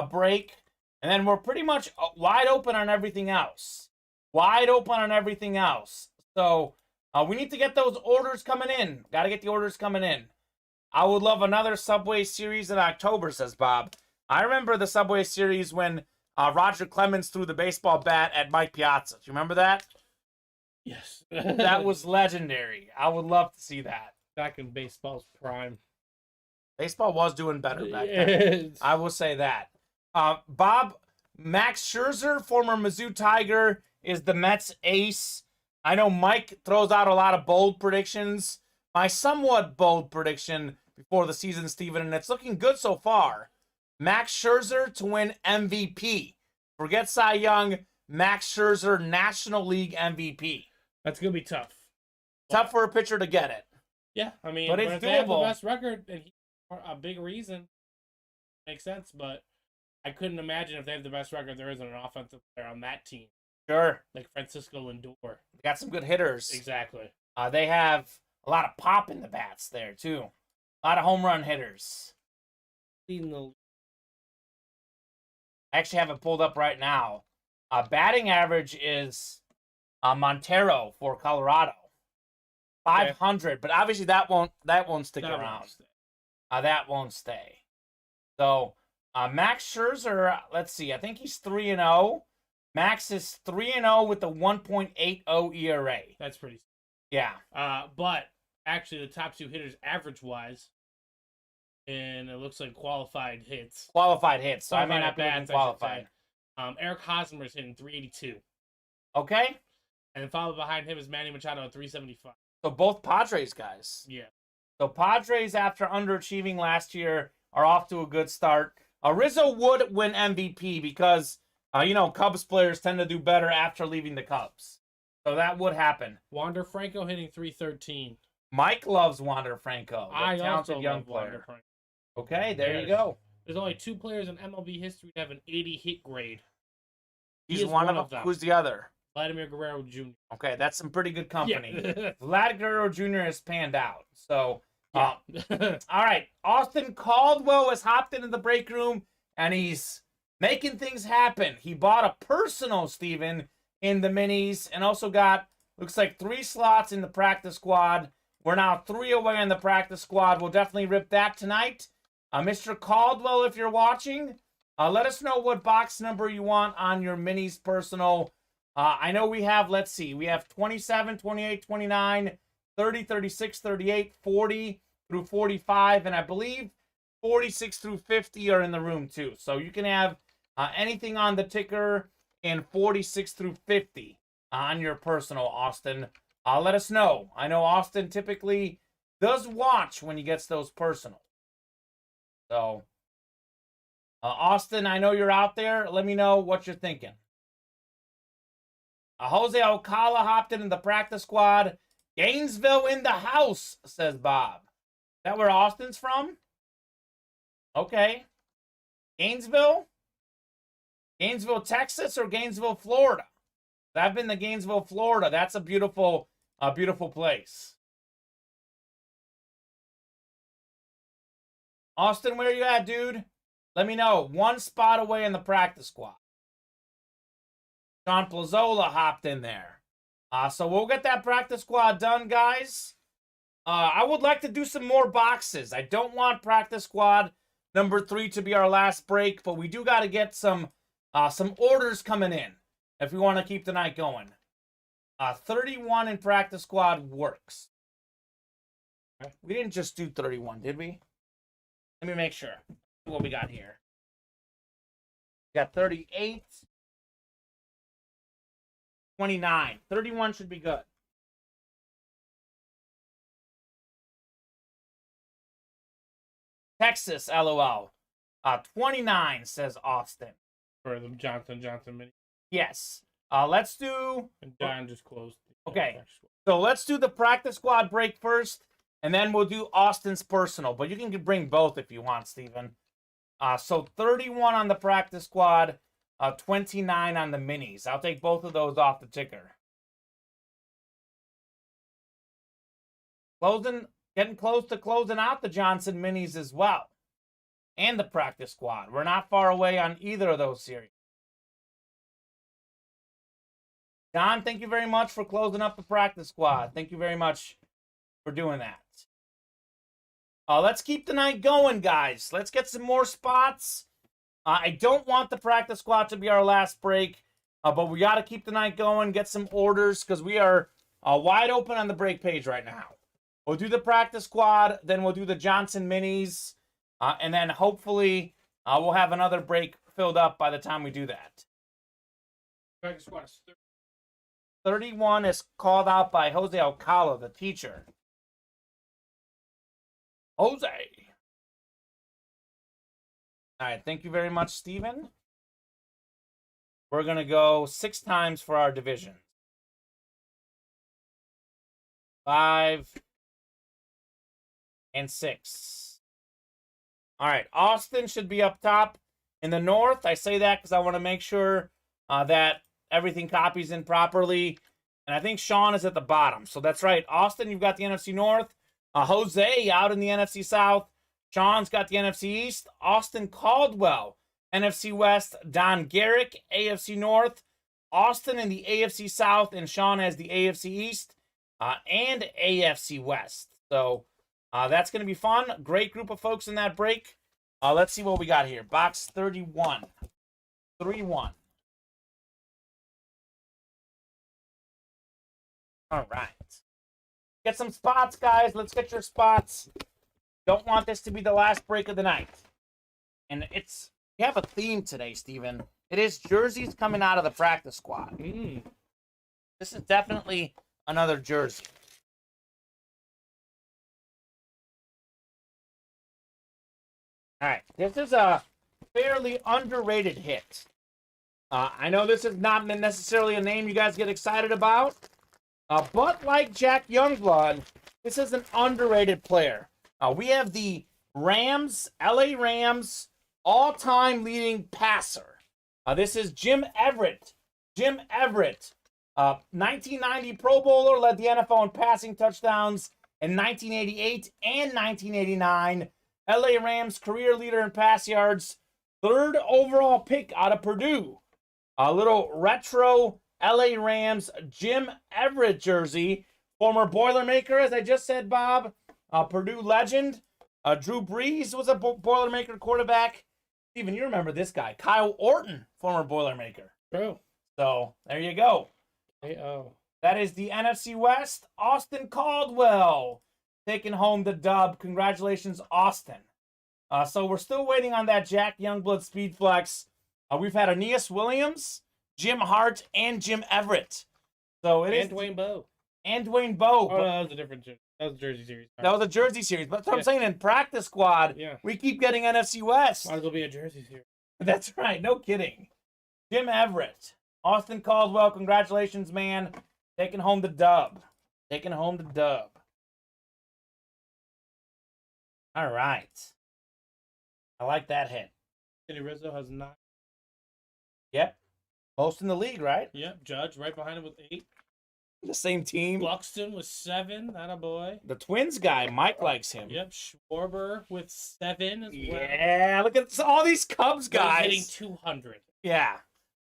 Speaker 2: break. And then we're pretty much wide open on everything else. Wide open on everything else. So we need to get those orders coming in. Got to get the orders coming in. I would love another Subway series in October, says Bob. I remember the Subway series when Roger Clemens threw the baseball bat at Mike Piazza. Do you remember that?
Speaker 3: Yes.
Speaker 2: That was legendary. I would love to see that.
Speaker 3: back in baseball's prime.
Speaker 2: Baseball was doing better back then. I will say that. Bob, Max Scherzer, former Mizzou Tiger, is the Mets ace. I know Mike throws out a lot of bold predictions. My somewhat bold prediction before the season, Steven, and it's looking good so far. Max Scherzer to win MVP. Forget Cy Young. Max Scherzer, National League MVP.
Speaker 3: That's going to be tough.
Speaker 2: Tough for a pitcher to get it.
Speaker 3: Yeah, I mean,
Speaker 2: but it's
Speaker 3: if they have the
Speaker 2: doable.
Speaker 3: best record, and a big reason makes sense. But I couldn't imagine if they have the best record, there isn't an offensive player on that team.
Speaker 2: Sure.
Speaker 3: Like Francisco Lindor.
Speaker 2: They got some good hitters.
Speaker 3: Exactly.
Speaker 2: They have a lot of pop in the bats there, too. A lot of home run hitters. I actually have it pulled up right now. Batting average is Montero for Colorado. 500, but obviously that won't stick around. That won't stay. So Max Scherzer, let's see. I think he's 3-0. Max is 3-0 with a 1.80 ERA.
Speaker 3: That's pretty.
Speaker 2: Yeah.
Speaker 3: But actually, the top two hitters average-wise, and it looks like qualified hits.
Speaker 2: Qualified hits. So I may
Speaker 3: Qualified
Speaker 2: not be
Speaker 3: at-bats,
Speaker 2: qualified.
Speaker 3: Eric Hosmer's hitting 382.
Speaker 2: Okay.
Speaker 3: And followed behind him is Manny Machado at 375.
Speaker 2: So both Padres guys.
Speaker 3: Yeah.
Speaker 2: So Padres, after underachieving last year, are off to a good start. Rizzo would win MVP because, Cubs players tend to do better after leaving the Cubs. So that would happen.
Speaker 3: Wander Franco hitting 313.
Speaker 2: Mike loves Wander Franco.
Speaker 3: I
Speaker 2: talented
Speaker 3: also
Speaker 2: young
Speaker 3: love
Speaker 2: player.
Speaker 3: Wander Franco.
Speaker 2: Okay, there you
Speaker 3: Yes.
Speaker 2: go.
Speaker 3: There's only two players in MLB history that have an 80 hit grade.
Speaker 2: He's
Speaker 3: He is
Speaker 2: one of them. Who's the other?
Speaker 3: Vladimir Guerrero Jr.
Speaker 2: Okay, that's some pretty good company.
Speaker 3: Yeah.
Speaker 2: Vlad Guerrero Jr. has panned out. So,
Speaker 3: Yeah.
Speaker 2: all right. Austin Caldwell has hopped into the break room, and he's making things happen. He bought a personal, Steven, in the minis, and also got, looks like 3 slots in the practice squad. We're now 3 away in the practice squad. We'll definitely rip that tonight. Mr. Caldwell, if you're watching, let us know what box number you want on your minis personal. I know we have, let's see, we have 27, 28, 29, 30, 36, 38, 40 through 45, and I believe 46 through 50 are in the room too. So you can have anything on the ticker in 46 through 50 on your personal, Austin. Let us know. I know Austin typically does watch when he gets those personal. So, Austin, I know you're out there. Let me know what you're thinking. Jose Alcala hopped into the practice squad. Gainesville in the house, says Bob. Is that where Austin's from? Okay. Gainesville? Gainesville, Texas, or Gainesville, Florida? I've been to Gainesville, Florida. That's a beautiful place. Austin, where you at, dude? Let me know. 1 spot away in the practice squad. John Plazola hopped in there. So we'll get that practice squad done, guys. I would like to do some more boxes. I don't want practice squad number 3 to be our last break, but we do got to get some orders coming in if we want to keep the night going. 31 in practice squad works. We didn't just do 31, did we? Let me make sure what we got here. We got 38. 29. 31 should be good. Texas, LOL. 29, says Austin.
Speaker 3: For the Johnson mini.
Speaker 2: Yes. Let's do...
Speaker 3: And John just closed.
Speaker 2: Okay. So let's do the practice squad break first, and then we'll do Austin's personal. But you can bring both if you want, Steven. So 31 on the practice squad. 29 on the minis. I'll take both of those off the ticker. Getting close to closing out the Johnson minis as well. And the practice squad. We're not far away on either of those series. John, thank you very much for closing up the practice squad. Thank you very much for doing that. Let's keep the night going, guys. Let's get some more spots. I don't want the practice squad to be our last break, but we got to keep the night going, get some orders, because we are wide open on the break page right now. We'll do the practice squad, then we'll do the Johnson minis, and then hopefully we'll have another break filled up by the time we do that.
Speaker 3: Practice squad is
Speaker 2: 31 is called out by Jose Alcala, the teacher. Jose. All right, thank you very much, Steven. We're going to go 6 times for our division. 5 and 6. All right, Austin should be up top in the north. I say that because I want to make sure that everything copies in properly. And I think Sean is at the bottom. So that's right. Austin, you've got the NFC North. Jose out in the NFC South. Sean's got the NFC East. Austin Caldwell, NFC West. Don Garrick, AFC North. Austin in the AFC South. And Sean has the AFC East and AFC West. So that's going to be fun. Great group of folks in that break. Let's see what we got here. Box 31. 3-1. All right. Get some spots, guys. Let's get your spots. Don't want this to be the last break of the night. And we have a theme today, Steven. It is jerseys coming out of the practice squad. This is definitely another jersey. All right. This is a fairly underrated hit. I know this is not necessarily a name you guys get excited about. But like Jack Youngblood, this is an underrated player. We have the Rams, LA Rams, all-time leading passer. This is Jim Everett. Jim Everett, 1990 Pro Bowler, led the NFL in passing touchdowns in 1988 and 1989. LA Rams career leader in pass yards. 3rd overall pick out of Purdue. A little retro LA Rams Jim Everett jersey. Former Boilermaker, as I just said, Bob. Purdue legend. Drew Brees was a Boilermaker quarterback. Steven, you remember this guy. Kyle Orton, former Boilermaker.
Speaker 3: true.
Speaker 2: So, there you go. That is the NFC West. Austin Caldwell taking home the dub. Congratulations, Austin. So, we're still waiting on that Jack Youngblood Speed Flex. We've had Aeneas Williams, Jim Hart, and Jim Everett. So it is
Speaker 3: Dwayne Bowe.
Speaker 2: And Dwayne Bowe.
Speaker 3: Oh, no, that was a different jersey. That was a jersey series.
Speaker 2: That was a jersey series. But that's what I'm saying, in practice squad, we keep getting NFC West.
Speaker 3: Might as well be a jersey series.
Speaker 2: That's right. No kidding. Jim Everett. Austin Caldwell, congratulations, man. Taking home the dub. Taking home the dub. All right. I like that hit.
Speaker 3: Kenny Rizzo has 9.
Speaker 2: Yep. Most in the league, right?
Speaker 3: Yep. Judge right behind him with 8.
Speaker 2: The same team.
Speaker 3: Buxton with 7. That a boy.
Speaker 2: The Twins guy, Mike likes him.
Speaker 3: Yep. Schwarber with 7 as well.
Speaker 2: Yeah, look at all these Cubs guys.
Speaker 3: Hitting 200.
Speaker 2: Yeah.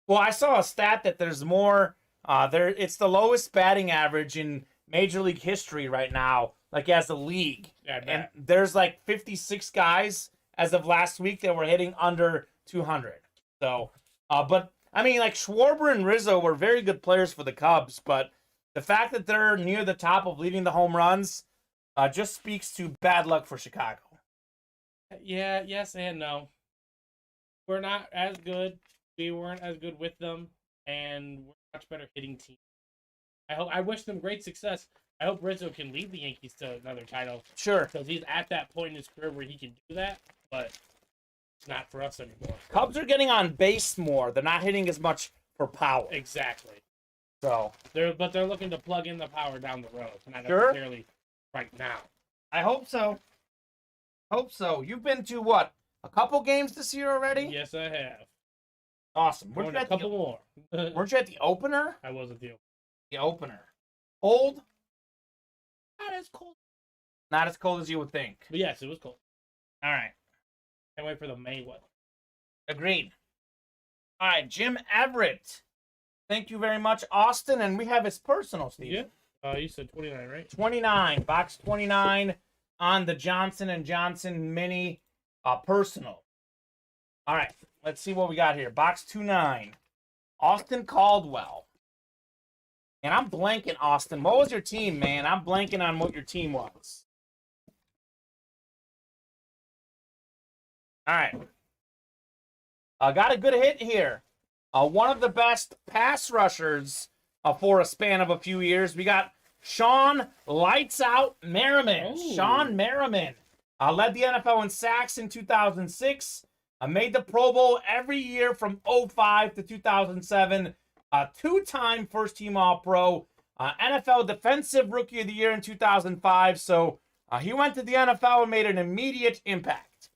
Speaker 2: Well, I saw a stat that there's more. It's the lowest batting average in Major League history right now, like as a league.
Speaker 3: Yeah,
Speaker 2: and there's like 56 guys as of last week that were hitting under 200. So, but I mean, like Schwarber and Rizzo were very good players for the Cubs, but the fact that they're near the top of leading the home runs just speaks to bad luck for Chicago.
Speaker 3: Yeah, yes and no. We're not as good. We weren't as good with them, and we're a much better hitting team. I wish them great success. I hope Rizzo can lead the Yankees to another title.
Speaker 2: Sure.
Speaker 3: Because he's at that point in his career where he can do that, but it's not for us anymore.
Speaker 2: Cubs are getting on base more. They're not hitting as much for power.
Speaker 3: Exactly.
Speaker 2: So
Speaker 3: they're looking to plug in the power down the road, not necessarily right now.
Speaker 2: I hope so. Hope so. You've been to what? A couple games this year already?
Speaker 3: Yes, I have.
Speaker 2: Awesome.
Speaker 3: Weren't you a couple more?
Speaker 2: Weren't you at the opener?
Speaker 3: I was with you.
Speaker 2: The opener. Cold?
Speaker 3: Not as cold.
Speaker 2: Not as cold as you would think.
Speaker 3: But yes, it was cold.
Speaker 2: All right.
Speaker 3: Can't wait for the May weather.
Speaker 2: Agreed. All right, Jim Everett. Thank you very much, Austin. And we have his personal, Steve.
Speaker 3: Yeah. You said 29, right?
Speaker 2: 29. Box 29 on the Johnson & Johnson Mini personal. All right, let's see what we got here. Box 2-9. Austin Caldwell. And I'm blanking, Austin. What was your team, man? I'm blanking on what your team was. All right. Got a good hit here. One of the best pass rushers for a span of a few years. We got Sean Lights Out Merriman.
Speaker 3: Oh.
Speaker 2: Sean Merriman led the NFL in sacks in 2006. Made the Pro Bowl every year from 2005 to 2007. Two-time first-team All-Pro. NFL Defensive Rookie of the Year in 2005. So he went to the NFL and made an immediate impact.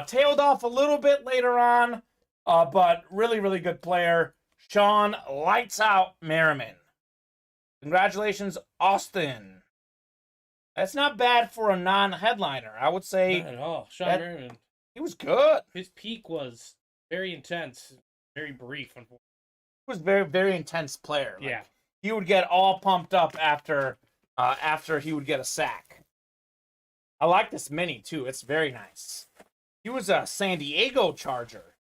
Speaker 2: Tailed off a little bit later on, but really, really good player. Sean Lights Out Merriman. Congratulations, Austin. That's not bad for a non-headliner. I would say
Speaker 3: Not at all. Sean Merriman.
Speaker 2: he was good.
Speaker 3: His peak was very intense, very brief. Unfortunately.
Speaker 2: He was very, very intense player. Like,
Speaker 3: Yeah.
Speaker 2: he would get all pumped up after he would get a sack. I like this mini too. It's very nice. He was a San Diego Charger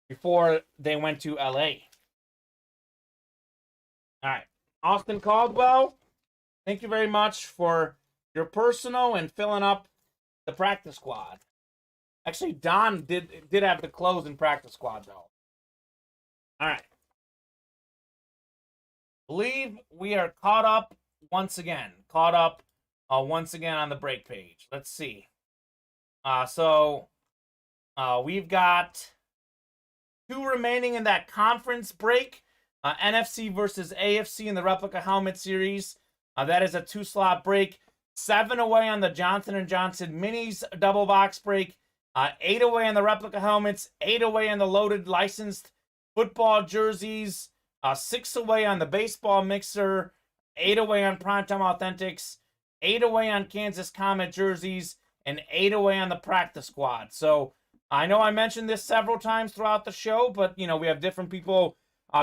Speaker 2: before they went to LA. All right, Austin Caldwell. Thank you very much for your personal and filling up the practice squad. Actually, Don did have the clothes in practice squad though. All right. Believe we are caught up once again. Once again on the break page. Let's see. We've got 2 remaining in that conference break. NFC versus AFC in the Replica Helmet Series. That is a 2-slot break. 7 away on the Johnson & Johnson Minis double box break. 8 away on the Replica Helmets. 8 away on the loaded licensed football jerseys. 6 away on the baseball mixer. 8 away on Primetime Authentics. 8 away on Kansas Kamen jerseys. And 8 away on the practice squad. So I know I mentioned this several times throughout the show, but you know we have different people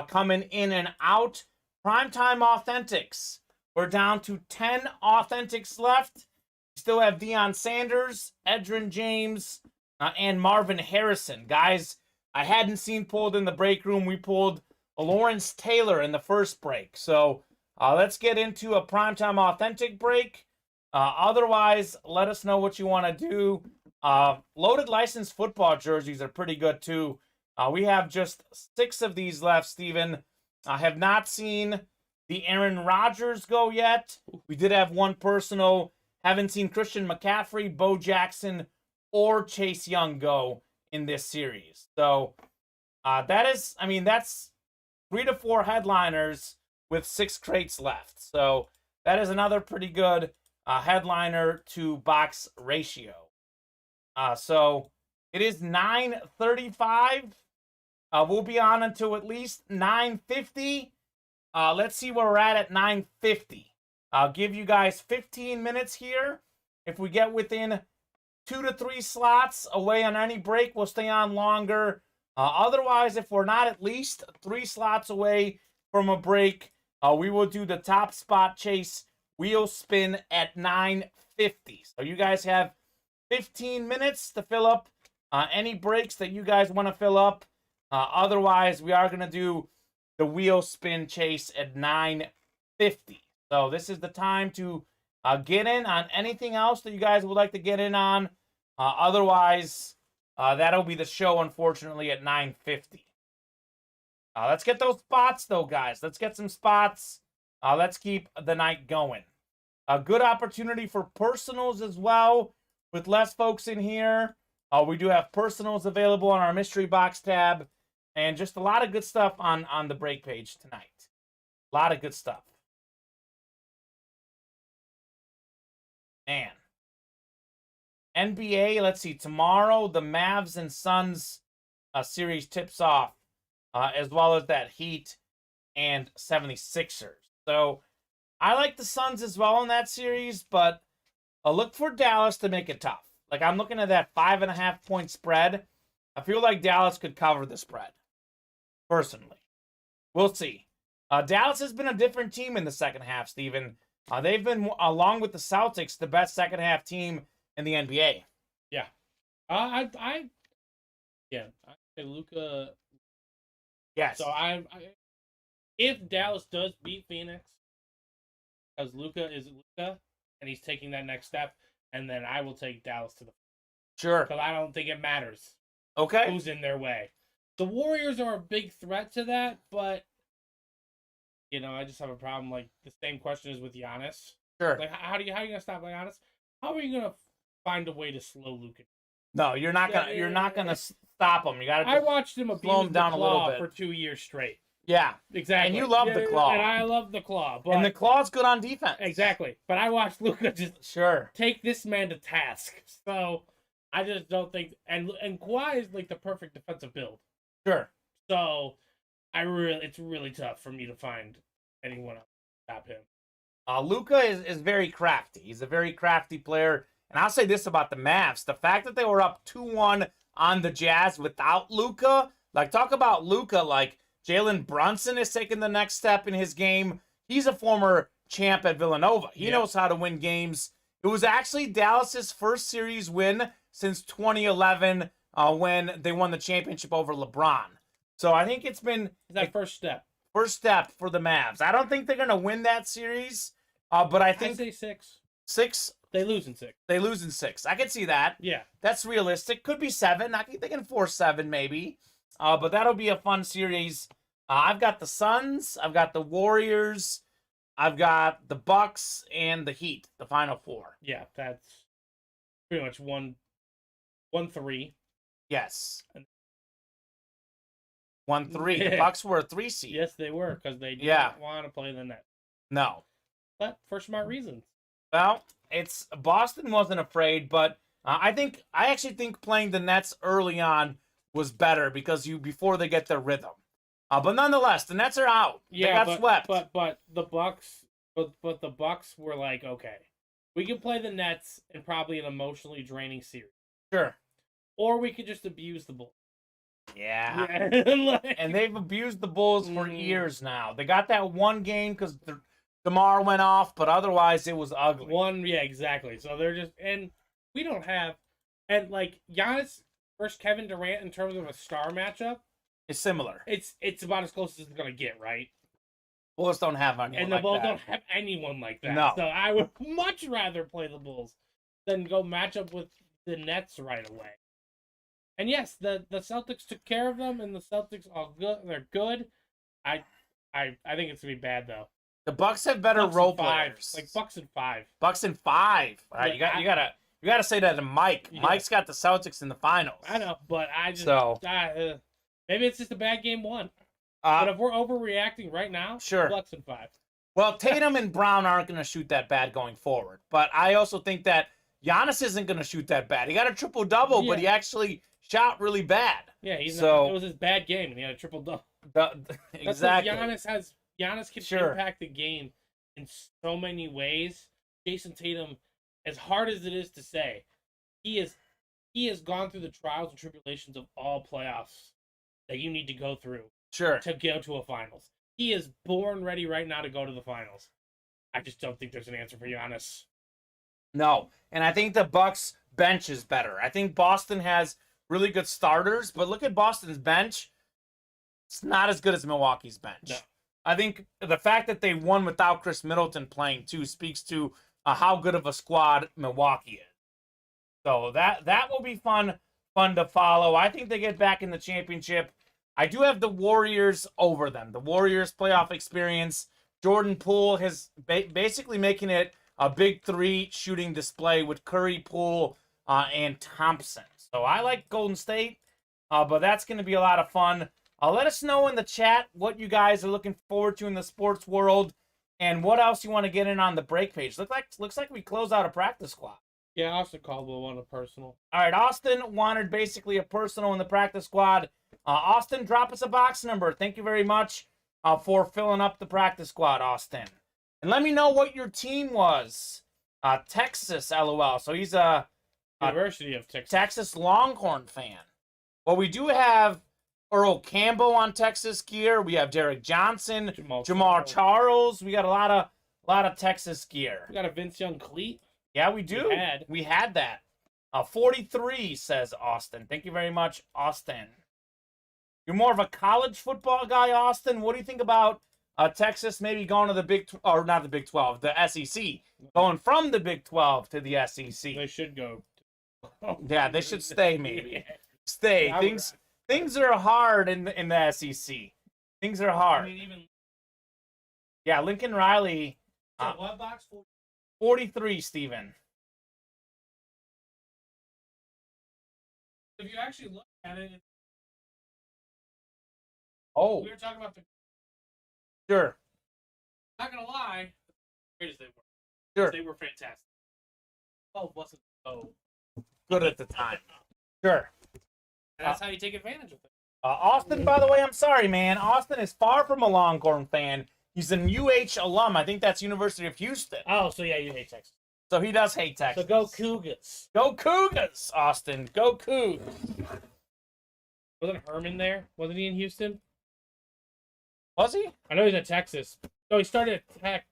Speaker 2: coming in and out. Primetime Authentics. We're down to 10 Authentics left. We still have Deion Sanders, Edgerrin James, and Marvin Harrison. Guys I hadn't seen pulled in the break room. We pulled Lawrence Taylor in the first break. So let's get into a Primetime Authentic break. Otherwise, let us know what you want to do. Loaded licensed football jerseys are pretty good too. We have just 6 of these left, Steven. I have not seen the Aaron Rodgers go yet. We did have 1 personal. Haven't seen Christian McCaffrey, Bo Jackson, or Chase Young go in this series. So that's 3 to 4 headliners with 6 crates left. So that is another pretty good headliner to box ratio. So it is 9:35. We'll be on until at least 9:50. Let's see where we're at 9:50. I'll give you guys 15 minutes here. If we get within 2 to 3 slots away on any break, we'll stay on longer. Otherwise, if we're not at least 3 slots away from a break, we will do the top spot chase wheel spin at 9:50. So you guys have 15 minutes to fill up any breaks that you guys want to fill up. Otherwise, we are going to do the wheel spin chase at 9:50. So this is the time to get in on anything else that you guys would like to get in on. Otherwise, that'll be the show, unfortunately, at 9:50. Let's get those spots, though, guys. Let's get some spots. Let's keep the night going. A good opportunity for personals as well. With less folks in here, we do have personals available on our mystery box tab. And just a lot of good stuff on the break page tonight. A lot of good stuff. Man. NBA, let's see. Tomorrow, the Mavs and Suns series tips off. As well as that Heat and 76ers. So, I like the Suns as well in that series, but I'll look for Dallas to make it tough. Like, I'm looking at that 5.5 point spread. I feel like Dallas could cover the spread. Personally. We'll see. Dallas has been a different team in the second half, Steven. They've been, along with the Celtics, the best second half team in the NBA.
Speaker 3: Yeah. I say Luka.
Speaker 2: Yes.
Speaker 3: So if Dallas does beat Phoenix, because Luka is Luka, and he's taking that next step, and then I will take Dallas to the.
Speaker 2: Sure.
Speaker 3: Because I don't think it matters
Speaker 2: Okay.
Speaker 3: who's in their way. The Warriors are a big threat to that, but I just have a problem. Like the same question is with Giannis.
Speaker 2: Sure.
Speaker 3: Like how are you gonna stop Giannis? How are you gonna find a way to slow Luka?
Speaker 2: No, you're not gonna stop him. You gotta.
Speaker 3: I watched him
Speaker 2: slow
Speaker 3: abuse
Speaker 2: him down
Speaker 3: the
Speaker 2: a little
Speaker 3: claw
Speaker 2: bit
Speaker 3: for 2 years straight.
Speaker 2: Yeah,
Speaker 3: Exactly.
Speaker 2: and you love the claw.
Speaker 3: And I love the claw. But
Speaker 2: and the claw's good on defense.
Speaker 3: exactly. But I watched Luka just
Speaker 2: Sure.
Speaker 3: take this man to task. So I just don't think and Kawhi is like the perfect defensive build.
Speaker 2: Sure.
Speaker 3: So it's really tough for me to find anyone else to stop him.
Speaker 2: Luka is very crafty. He's a very crafty player. And I'll say this about the Mavs. The fact that they were up 2-1 on the Jazz without Luka, like talk about Luka, like Jalen Brunson is taking the next step in his game. He's a former champ at Villanova. He knows how to win games. It was actually Dallas's first series win since 2011 when they won the championship over LeBron. So I think it's been
Speaker 3: that first step.
Speaker 2: First step for the Mavs. I don't think they're going to win that series, but I think...
Speaker 3: I say 6.
Speaker 2: 6?
Speaker 3: They lose in 6.
Speaker 2: They lose in 6. I can see that.
Speaker 3: Yeah.
Speaker 2: That's realistic. Could be 7. I think they can force 7 maybe. But that'll be a fun series. I've got the Suns. I've got the Warriors. I've got the Bucks and the Heat, the Final 4.
Speaker 3: Yeah, that's pretty much 1-3.
Speaker 2: Yes. 1-3. The Bucks were a 3 seed.
Speaker 3: Yes, they were, because they didn't want to play the Nets.
Speaker 2: No.
Speaker 3: But for smart reasons.
Speaker 2: Well, Boston wasn't afraid, but I actually think playing the Nets early on was better because before they get their rhythm. But nonetheless, the Nets are out.
Speaker 3: Yeah,
Speaker 2: they got swept.
Speaker 3: But the Bucks, but the Bucks were like, okay, we can play the Nets in probably an emotionally draining series.
Speaker 2: Sure.
Speaker 3: Or we could just abuse the Bulls.
Speaker 2: Yeah.
Speaker 3: Like,
Speaker 2: and they've abused the Bulls for years now. They got that one game because DeMar went off, but otherwise it was ugly.
Speaker 3: Yeah, exactly. So they're just, and we don't have, and like Giannis versus Kevin Durant in terms of a star matchup,
Speaker 2: it's similar.
Speaker 3: It's about as close as it's gonna get, right?
Speaker 2: Bulls don't have anyone
Speaker 3: and the
Speaker 2: like
Speaker 3: Bulls
Speaker 2: that.
Speaker 3: don't have anyone like that.
Speaker 2: No.
Speaker 3: So I would much rather play the Bulls than go match up with the Nets right away. And yes, the Celtics took care of them, and the Celtics are good. They're good. I think it's gonna be bad though.
Speaker 2: The Bucks have better role players.
Speaker 3: Like Bucks and 5.
Speaker 2: Bucks and 5. All right,
Speaker 3: Yeah,
Speaker 2: you gotta say that to Mike.
Speaker 3: Yeah.
Speaker 2: Mike's got the Celtics in the finals.
Speaker 3: I know, but I just maybe it's just a bad game 1. But if we're overreacting right now,
Speaker 2: sure.
Speaker 3: Bucks and 5.
Speaker 2: Well, Tatum and Brown aren't going to shoot that bad going forward. But I also think that Giannis isn't going to shoot that bad. He got a triple-double, but he actually shot really bad.
Speaker 3: Yeah, it was his bad game, and he had a triple-double.
Speaker 2: Exactly.
Speaker 3: Giannis can impact the game in so many ways. Jason Tatum, as hard as it is to say, he has gone through the trials and tribulations of all playoffs that you need to go through.
Speaker 2: Sure.
Speaker 3: To go to a finals. He is born ready right now to go to the finals. I just don't think there's an answer for Giannis.
Speaker 2: No. And I think the Bucks bench is better. I think Boston has really good starters, but look at Boston's bench. It's not as good as Milwaukee's bench.
Speaker 3: No.
Speaker 2: I think the fact that they won without Chris Middleton playing too speaks to how good of a squad Milwaukee is. So that will be fun to follow. I think they get back in the championship. I do have the Warriors over them. The Warriors playoff experience. Jordan Poole has basically making it a big 3 shooting display with Curry, Poole, and Thompson. So I like Golden State, but that's going to be a lot of fun. Let us know in the chat what you guys are looking forward to in the sports world and what else you want to get in on the break page. Looks like we close out a practice squad.
Speaker 3: Yeah, Austin Caldwell wanted a personal.
Speaker 2: All right, Austin wanted basically a personal in the practice squad. Austin, drop us a box number. Thank you very much for filling up the practice squad, Austin. And let me know what your team was. Texas, LOL. So he's a
Speaker 3: University of Texas.
Speaker 2: Texas Longhorn fan. Well, we do have Earl Campbell on Texas gear. We have Derek Johnson, Jamar Charles. We got a lot of Texas gear.
Speaker 3: We got a Vince Young cleat.
Speaker 2: Yeah, we do. We had that. 43 says Austin. Thank you very much, Austin. You're more of a college football guy, Austin. What do you think about Texas maybe going to the or not the Big 12, the SEC, going from the Big 12 to the SEC?
Speaker 3: They should go.
Speaker 2: Yeah, they should stay maybe. Stay.
Speaker 3: Yeah,
Speaker 2: Things are hard in the SEC. Things are hard.
Speaker 3: I mean, even
Speaker 2: Yeah, Lincoln Riley.
Speaker 3: what box?
Speaker 2: 43, Steven.
Speaker 3: If you actually look at it,
Speaker 2: Oh,
Speaker 3: we were talking about the.
Speaker 2: sure.
Speaker 3: Not gonna lie, great as they were.
Speaker 2: Sure.
Speaker 3: They were fantastic. Oh, wasn't so
Speaker 2: Good at the time. Sure.
Speaker 3: And that's how you take advantage of it.
Speaker 2: Austin, by the way, I'm sorry, man. Austin is far from a Longhorn fan. He's an UH alum. I think that's University of Houston.
Speaker 3: Oh, so yeah, you hate Texas.
Speaker 2: So he does hate Texas.
Speaker 3: So go Cougars.
Speaker 2: Go Cougars, Austin. Go Cougars.
Speaker 3: Wasn't Herman there? Wasn't he in Houston?
Speaker 2: Was he?
Speaker 3: I know he's at Texas. No, he started at Tech.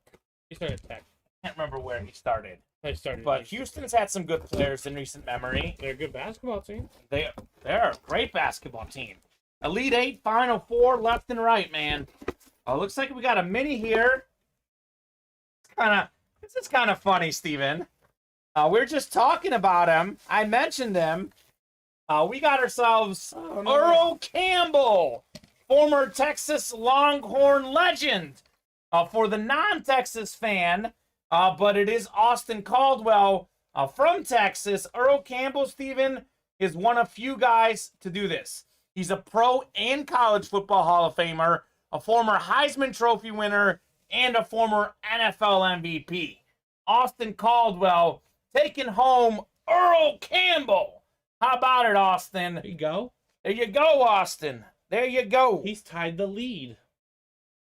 Speaker 2: Can't remember where he started.
Speaker 3: He started.
Speaker 2: But Houston's had some good players in recent memory.
Speaker 3: They're a good basketball team.
Speaker 2: They're a great basketball team. Elite Eight, Final Four, left and right, man. Looks like we got a mini here. This is kind of funny, Steven. We're just talking about him. I mentioned him. We got ourselves Earl Campbell, former Texas Longhorn legend. For the non-Texas fan, but it is Austin Caldwell from Texas. Earl Campbell, Steven, is one of few guys to do this. He's a pro and college football Hall of Famer, a former Heisman Trophy winner, and a former NFL MVP. Austin Caldwell taking home Earl Campbell. How about it, Austin?
Speaker 3: There you go.
Speaker 2: There you go, Austin. There you go.
Speaker 3: He's tied the lead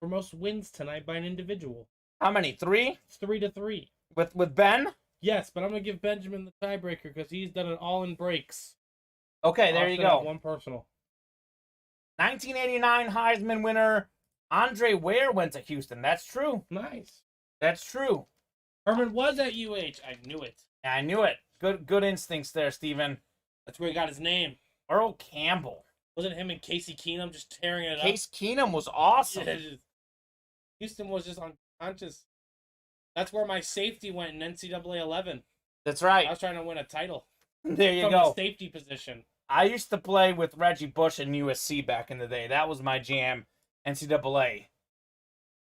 Speaker 3: for most wins tonight by an individual.
Speaker 2: How many? 3?
Speaker 3: It's 3-3.
Speaker 2: With Ben?
Speaker 3: Yes, but I'm gonna give Benjamin the tiebreaker because he's done it all in breaks.
Speaker 2: Okay, there you go.
Speaker 3: One personal.
Speaker 2: 1989 Heisman winner Andre Ware went to Houston. That's true.
Speaker 3: Nice.
Speaker 2: That's true.
Speaker 3: Herman was at UH. I knew it.
Speaker 2: Yeah, I knew it. Good instincts there, Steven.
Speaker 3: That's where he got his name.
Speaker 2: Earl Campbell.
Speaker 3: Wasn't him and Casey Keenum just tearing it
Speaker 2: Case Keenum was awesome.
Speaker 3: up? Yeah, Houston was just unconscious. That's where my safety went in NCAA 11.
Speaker 2: That's
Speaker 3: I
Speaker 2: right.
Speaker 3: was trying to win a title.
Speaker 2: There you
Speaker 3: From
Speaker 2: go.
Speaker 3: the safety position.
Speaker 2: I used to play with Reggie Bush in USC back in the day. That was my jam. NCAA.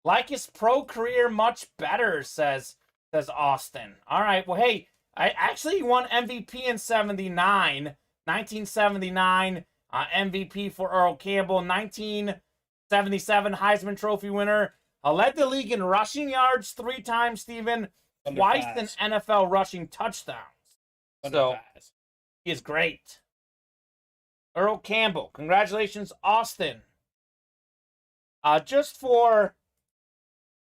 Speaker 2: Like his pro career much better, says Austin. All right. Well, hey, I actually won MVP in 79. 1979 MVP for Earl Campbell. 1977 Heisman Trophy winner. Led the league in rushing yards 3 times, Steven. Twice in NFL rushing touchdowns. So, he is great. Earl Campbell. Congratulations, Austin. Just for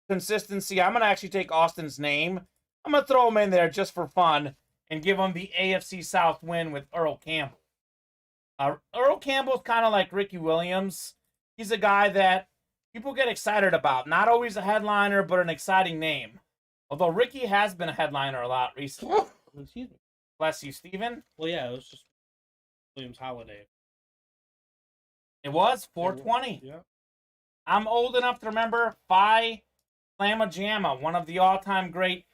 Speaker 2: consistency, I'm going to actually take Austin's name. I'm going to throw him in there just for fun and give him the AFC South win with Earl Campbell. Earl Campbell's kind of like Ricky Williams. He's a guy that people get excited about. Not always a headliner, but an exciting name. Although Ricky has been a headliner a lot recently.
Speaker 3: Excuse me.
Speaker 2: Bless you, Steven.
Speaker 3: Well, yeah, it was just Williams Holiday.
Speaker 2: It was 420.
Speaker 3: Yeah.
Speaker 2: I'm old enough to remember Phi Lama Jamma, one of the all-time great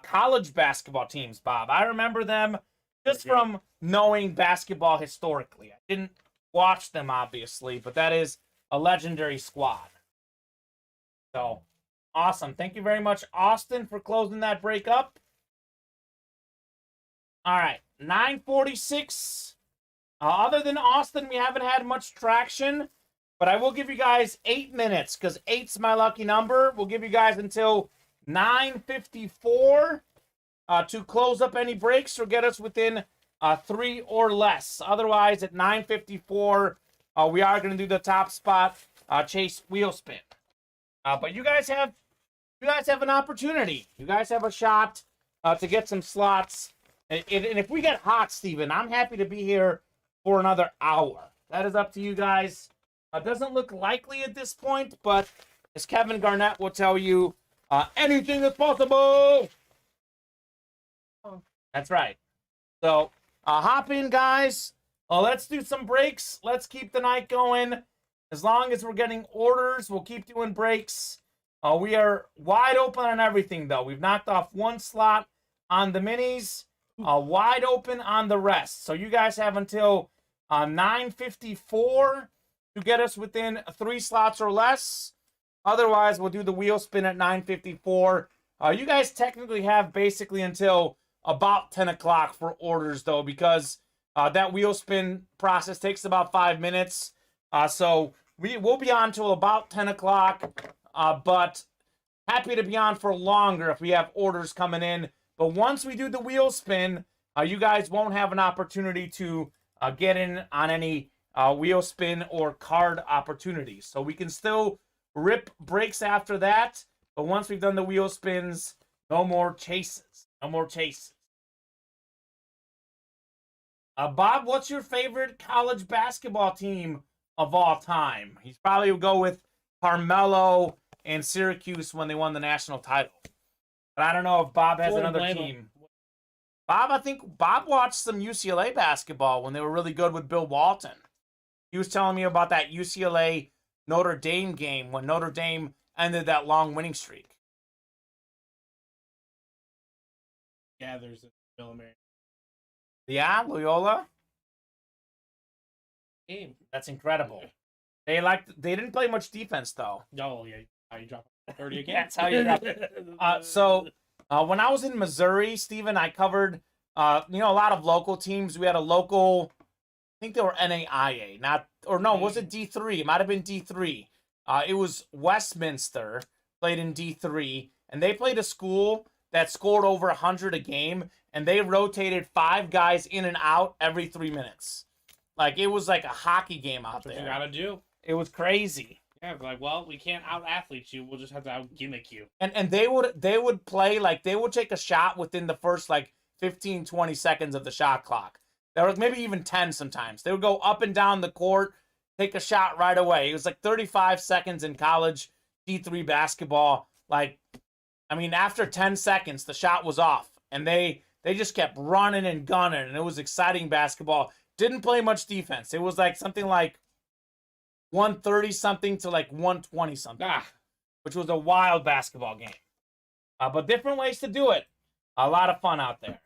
Speaker 2: college basketball teams, Bob. I remember them just from knowing basketball historically. I didn't watch them, obviously, but that is a legendary squad. So, awesome. Thank you very much, Austin, for closing that break up. All right, 9:46. Other than Austin, we haven't had much traction, but I will give you guys 8 minutes because 8's my lucky number. We'll give you guys until 9:54 to close up any breaks or get us within 3 or less. Otherwise, at 9:54, we are going to do the top spot chase wheel spin. But you guys have an opportunity. You guys have a shot to get some slots. And if we get hot, Steven, I'm happy to be here for another hour. That is up to you guys. Doesn't look likely at this point, but as Kevin Garnett will tell you, anything is possible. That's right. So hop in, guys. Let's do some breaks. Let's keep the night going. As long as we're getting orders, we'll keep doing breaks. We are wide open on everything, though. We've knocked off one slot on the minis, wide open on the rest. So you guys have until 9:54 to get us within 3 slots or less. Otherwise, we'll do the wheel spin at 9:54. You guys technically have basically until about 10 o'clock for orders, though, because that wheel spin process takes about 5 minutes. So we'll be on till about 10 o'clock, but happy to be on for longer if we have orders coming in. But once we do the wheel spin, you guys won't have an opportunity to get in on any wheel spin or card opportunities. So we can still rip breaks after that, but once we've done the wheel spins, no more chases. No more chases. Bob, what's your favorite college basketball team of all time? He's probably would go with Carmelo and Syracuse when they won the national title. But I don't know if Bob has another team. Bob, I think Bob watched some UCLA basketball when they were really good with Bill Walton. He was telling me about that UCLA Notre Dame game when Notre Dame ended that long winning streak.
Speaker 3: Yeah, there's a millimeter.
Speaker 2: Yeah, Loyola.
Speaker 3: Game.
Speaker 2: That's incredible. They didn't play much defense though.
Speaker 3: Oh yeah, how you drop 30 again?
Speaker 2: That's how you drop it. So when I was in Missouri, Steven, I covered a lot of local teams. We had a local, I think they were NAIA, was it D3? It might have been D3. It was Westminster, played in D3, and they played a school that scored over 100 a game, and they rotated 5 guys in and out every 3 minutes. Like, it was like a hockey game out there.
Speaker 3: What you gotta do.
Speaker 2: It was crazy.
Speaker 3: Yeah, like, well, we can't out-athlete you. We'll just have to out-gimmick you.
Speaker 2: And they would play, like, they would take a shot within the first, 15, 20 seconds of the shot clock. There was maybe even 10 sometimes. They would go up and down the court, take a shot right away. It was 35 seconds in college D3 basketball. After 10 seconds, the shot was off. And they just kept running and gunning, and it was exciting basketball. Didn't play much defense. It was something like 130-something to 120-something, which was a wild basketball game. But different ways to do it. A lot of fun out there.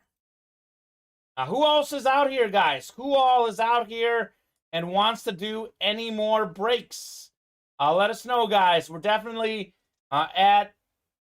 Speaker 2: Who else is out here, guys? Who all is out here and wants to do any more breaks? Let us know, guys. We're definitely at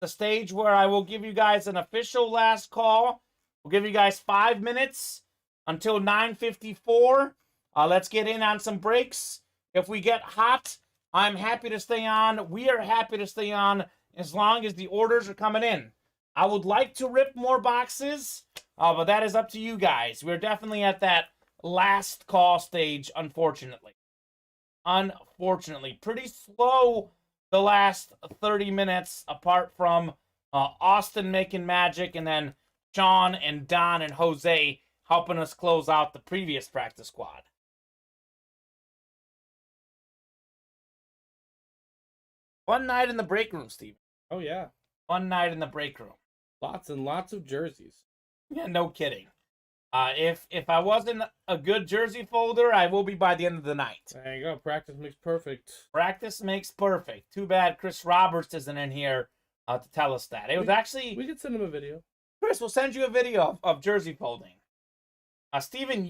Speaker 2: the stage where I will give you guys an official last call. We'll give you guys 5 minutes until 9:54. Let's get in on some breaks. If we get hot, I'm happy to stay on. We are happy to stay on as long as the orders are coming in. I would like to rip more boxes, but that is up to you guys. We're definitely at that last call stage, unfortunately. Pretty slow the last 30 minutes, apart from Austin making magic, and then Sean and Don and Jose helping us close out the previous practice squad. Fun night in the break room, Steven.
Speaker 3: Oh, yeah.
Speaker 2: Fun night in the break room.
Speaker 3: Lots and lots of jerseys.
Speaker 2: Yeah, no kidding. If I wasn't a good jersey folder, I will be by the end of the night.
Speaker 3: There you go. Practice makes perfect.
Speaker 2: Practice makes perfect. Too bad Chris Roberts isn't in here to tell us that. We
Speaker 3: could send him a video.
Speaker 2: Chris, we'll send you a video of jersey folding. Steven,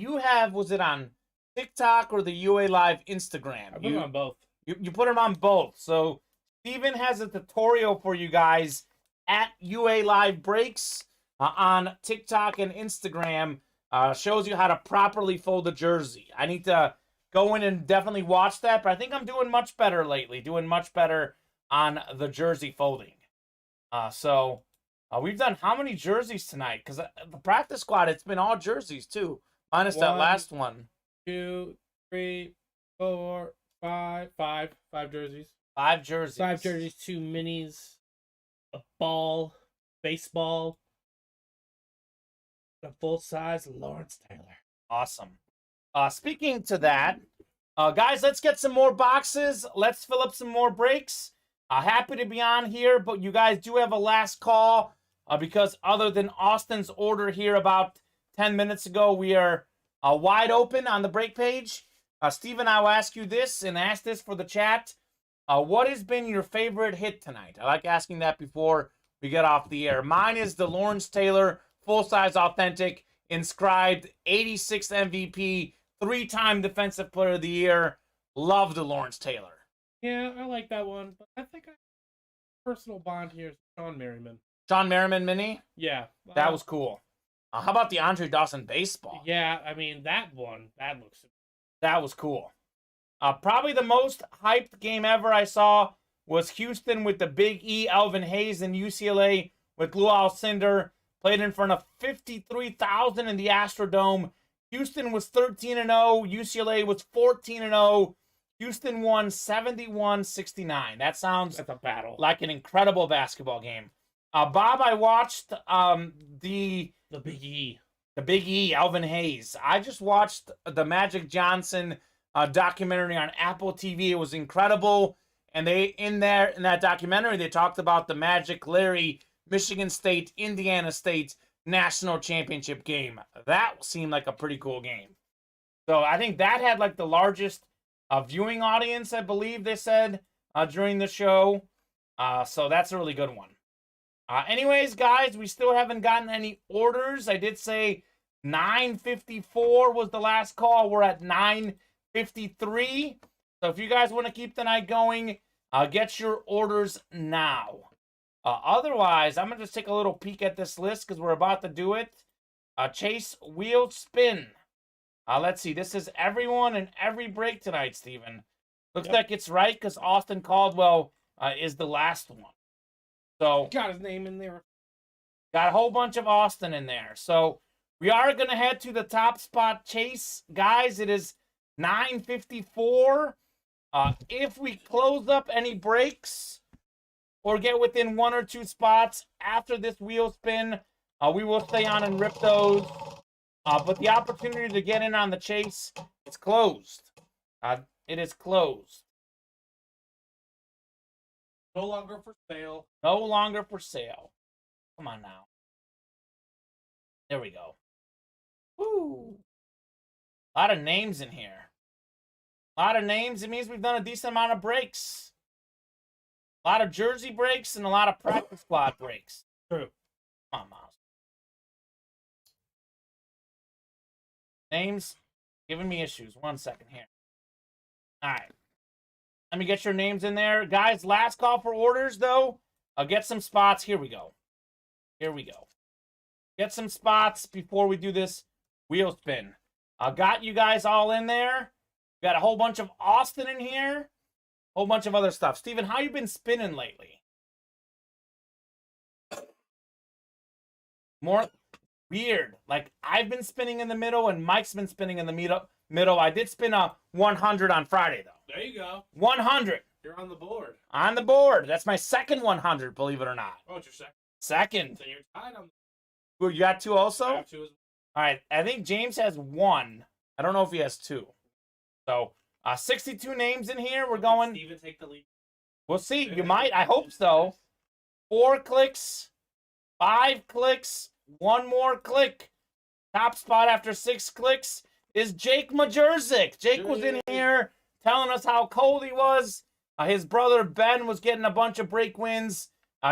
Speaker 2: was it on TikTok or the UA Live Instagram?
Speaker 3: I put them on both.
Speaker 2: You put them on both. So Steven has a tutorial for you guys at UA Live Breaks on TikTok and Instagram. Shows you how to properly fold a jersey. I need to go in and definitely watch that, but I think I'm doing much better lately. Doing much better on the jersey folding. So we've done how many jerseys tonight? Because the practice squad, it's been all jerseys too, minus that last one.
Speaker 3: 2, 3, 4, 5. 5 jerseys.
Speaker 2: 5 jerseys.
Speaker 3: 5 jerseys, 2 minis, a ball, baseball, a full-size Lawrence Taylor.
Speaker 2: Awesome. Speaking to that, guys, let's get some more boxes. Let's fill up some more breaks. Happy to be on here, but you guys do have a last call because other than Austin's order here about 10 minutes ago, we are wide open on the break page. Steven, I will ask you this and ask this for the chat. What has been your favorite hit tonight? I like asking that before we get off the air. Mine is the Lawrence Taylor full-size authentic inscribed 86th MVP, 3-time Defensive Player of the Year. Love the Lawrence Taylor.
Speaker 3: Yeah, I like that one. But I think personal bond here is Sean Merriman.
Speaker 2: Sean Merriman mini?
Speaker 3: Yeah.
Speaker 2: That was cool. How about the Andre Dawson baseball?
Speaker 3: Yeah, I mean, that one, that looks...
Speaker 2: That was cool. Probably the most hyped game ever I saw was Houston with the Big E, Alvin Hayes, and UCLA with Lou Alcindor. Played in front of 53,000 in the Astrodome. Houston was 13-0. UCLA was 14-0. Houston won 71-69. That sounds
Speaker 3: That's a battle.
Speaker 2: like an incredible basketball game. Bob, I watched the
Speaker 3: Big E.
Speaker 2: The Big E, Alvin Hayes. I just watched the Magic Johnson documentary on Apple TV. It was incredible. And they in that documentary, they talked about the Magic Larry, Michigan State, Indiana State national championship game. That seemed like a pretty cool game. So I think that had like the largest viewing audience, I believe they said, during the show. So that's a really good one. Anyways, guys, we still haven't gotten any orders. I did say 9:54 was the last call. We're at 9:53. So if you guys want to keep the night going, get your orders now. Otherwise, I'm going to just take a little peek at this list because we're about to do it. Chase Wheel Spin. Let's see. This is everyone and every break tonight, Steven. Looks like it's right because Austin Caldwell is the last one. So
Speaker 3: Got his name in there.
Speaker 2: got a whole bunch of Austin in there. So we are going to head to the top spot chase. Guys, it is 9:54. If we close up any breaks or get within 1 or 2 spots after this wheel spin, we will stay on and rip those. But the opportunity to get in on the chase is closed. It is closed.
Speaker 3: No longer for sale.
Speaker 2: No longer for sale. Come on now. There we go. Woo. A lot of names in here. A lot of names. It means we've done a decent amount of breaks. A lot of jersey breaks and a lot of practice squad breaks.
Speaker 3: True.
Speaker 2: Come on, Miles. Names giving me issues. 1 second here. All right. Let me get your names in there. Guys, last call for orders, though. I'll get some spots. Here we go. Here we go. Get some spots before we do this wheel spin. I got you guys all in there. Got a whole bunch of Austin in here. A whole bunch of other stuff. Steven, how you been spinning lately? More weird. Like, I've been spinning in the middle, and Mike's been spinning in the middle. I did spin a 100 on Friday, though.
Speaker 3: There you go.
Speaker 2: 100.
Speaker 3: You're on the board.
Speaker 2: On the board. That's my second 100, believe it or not.
Speaker 3: Oh, it's your second.
Speaker 2: Second.
Speaker 3: So you're tied on
Speaker 2: Ooh, you got 2 also?
Speaker 3: I have 2 as well.
Speaker 2: All right. I think James has 1. I don't know if he has 2. So, 62 names in here. We're going.
Speaker 3: Steven take the lead.
Speaker 2: We'll see. You might. I hope so. 4 clicks. 5 clicks. 1 more click. Top spot after 6 clicks is Jake Majerzik. Jake was in here telling us how cold he was. His brother Ben was getting a bunch of break wins.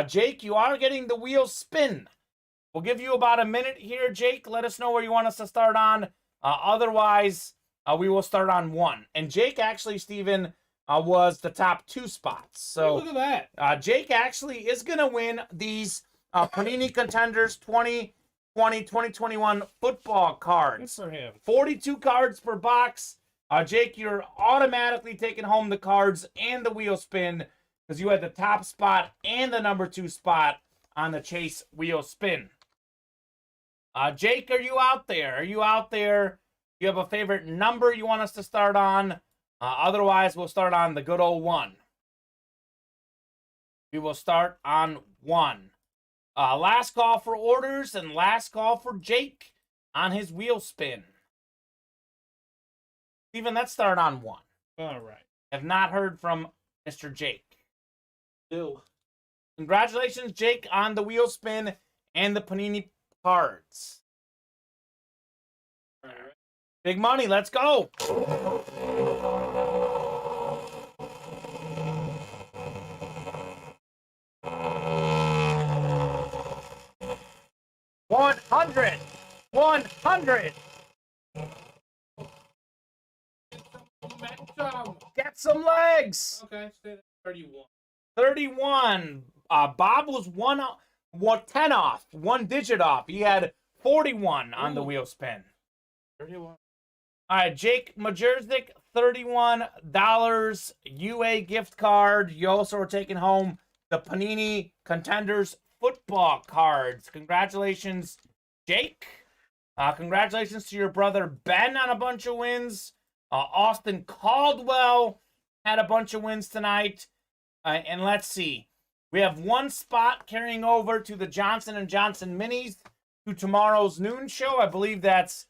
Speaker 2: Jake, you are getting the wheel spin. We'll give you about a minute here, Jake. Let us know where you want us to start on. Otherwise, we will start on 1. And Jake actually, Steven, was the top 2 spots. So
Speaker 3: Look at that.
Speaker 2: Jake actually is going to win these Panini Contenders 2020-2021 football
Speaker 3: Good
Speaker 2: cards.
Speaker 3: for him.
Speaker 2: 42 cards per box. Jake, you're automatically taking home the cards and the wheel spin because you had the top spot and the number 2 spot on the chase wheel spin. Jake, are you out there? Are you out there? You have a favorite number you want us to start on? Otherwise, we'll start on the good old 1. We will start on 1. Last call for orders and last call for Jake on his wheel spin. Steven, let's start on 1.
Speaker 3: All right.
Speaker 2: Have not heard from Mr. Jake.
Speaker 3: Do.
Speaker 2: Congratulations, Jake, on the wheel spin and the Panini cards.
Speaker 3: All right.
Speaker 2: Big money. Let's go. $100.
Speaker 3: Momentum.
Speaker 2: Get some legs.
Speaker 3: Okay, stay there. 31.
Speaker 2: 31. Bob was 10 off, 1 digit off. He had 41 on the wheel spin.
Speaker 3: 31.
Speaker 2: All right, Jake Majerzik, $31 UA gift card. You also are taking home the Panini Contenders football cards. Congratulations, Jake. Congratulations to your brother Ben on a bunch of wins. Austin Caldwell had a bunch of wins tonight. And let's see. We have 1 spot carrying over to the Johnson & Johnson Minis to tomorrow's noon show. I believe that's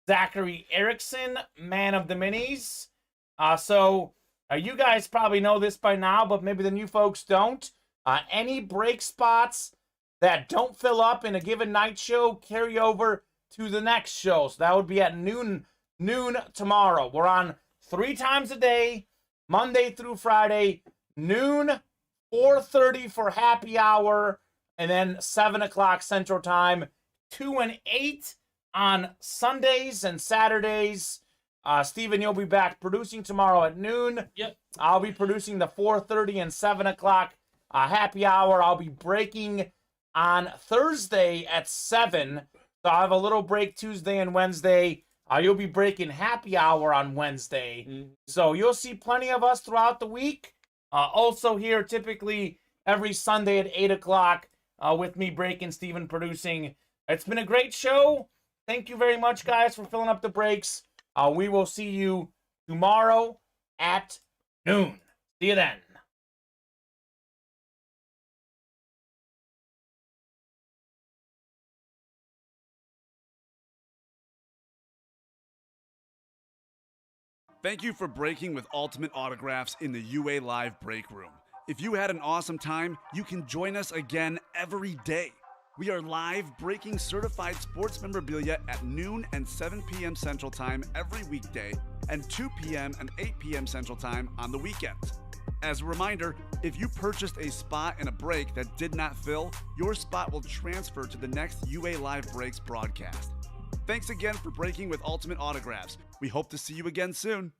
Speaker 2: Zachary Erickson, man of the Minis. So you guys probably know this by now, but maybe the new folks don't. Any break spots that don't fill up in a given night show carry over to the next show. So that would be at noon tomorrow. We're on 3 times a day, Monday through Friday, noon, 4:30 for happy hour, and then 7 o'clock Central Time, 2 and 8 on Sundays and Saturdays. Steven, you'll be back producing tomorrow at noon.
Speaker 3: Yep.
Speaker 2: I'll be producing the 4:30 and 7 o'clock happy hour. I'll be breaking on Thursday at 7. So I'll have a little break Tuesday and Wednesday. You'll be breaking happy hour on Wednesday.
Speaker 3: Mm-hmm.
Speaker 2: So you'll see plenty of us throughout the week. Also here typically every Sunday at 8 o'clock with me breaking, Steven producing. It's been a great show. Thank you very much, guys, for filling up the breaks. We will see you tomorrow at noon. See you then.
Speaker 1: Thank you for breaking with Ultimate Autographs in the UA Live Break Room. If you had an awesome time, you can join us again every day. We are live breaking certified sports memorabilia at noon and 7 p.m. Central Time every weekday, and 2 p.m. and 8 p.m. Central Time on the weekends. As a reminder, if you purchased a spot in a break that did not fill, your spot will transfer to the next UA Live Breaks broadcast. Thanks again for breaking with Ultimate Autographs. We hope to see you again soon.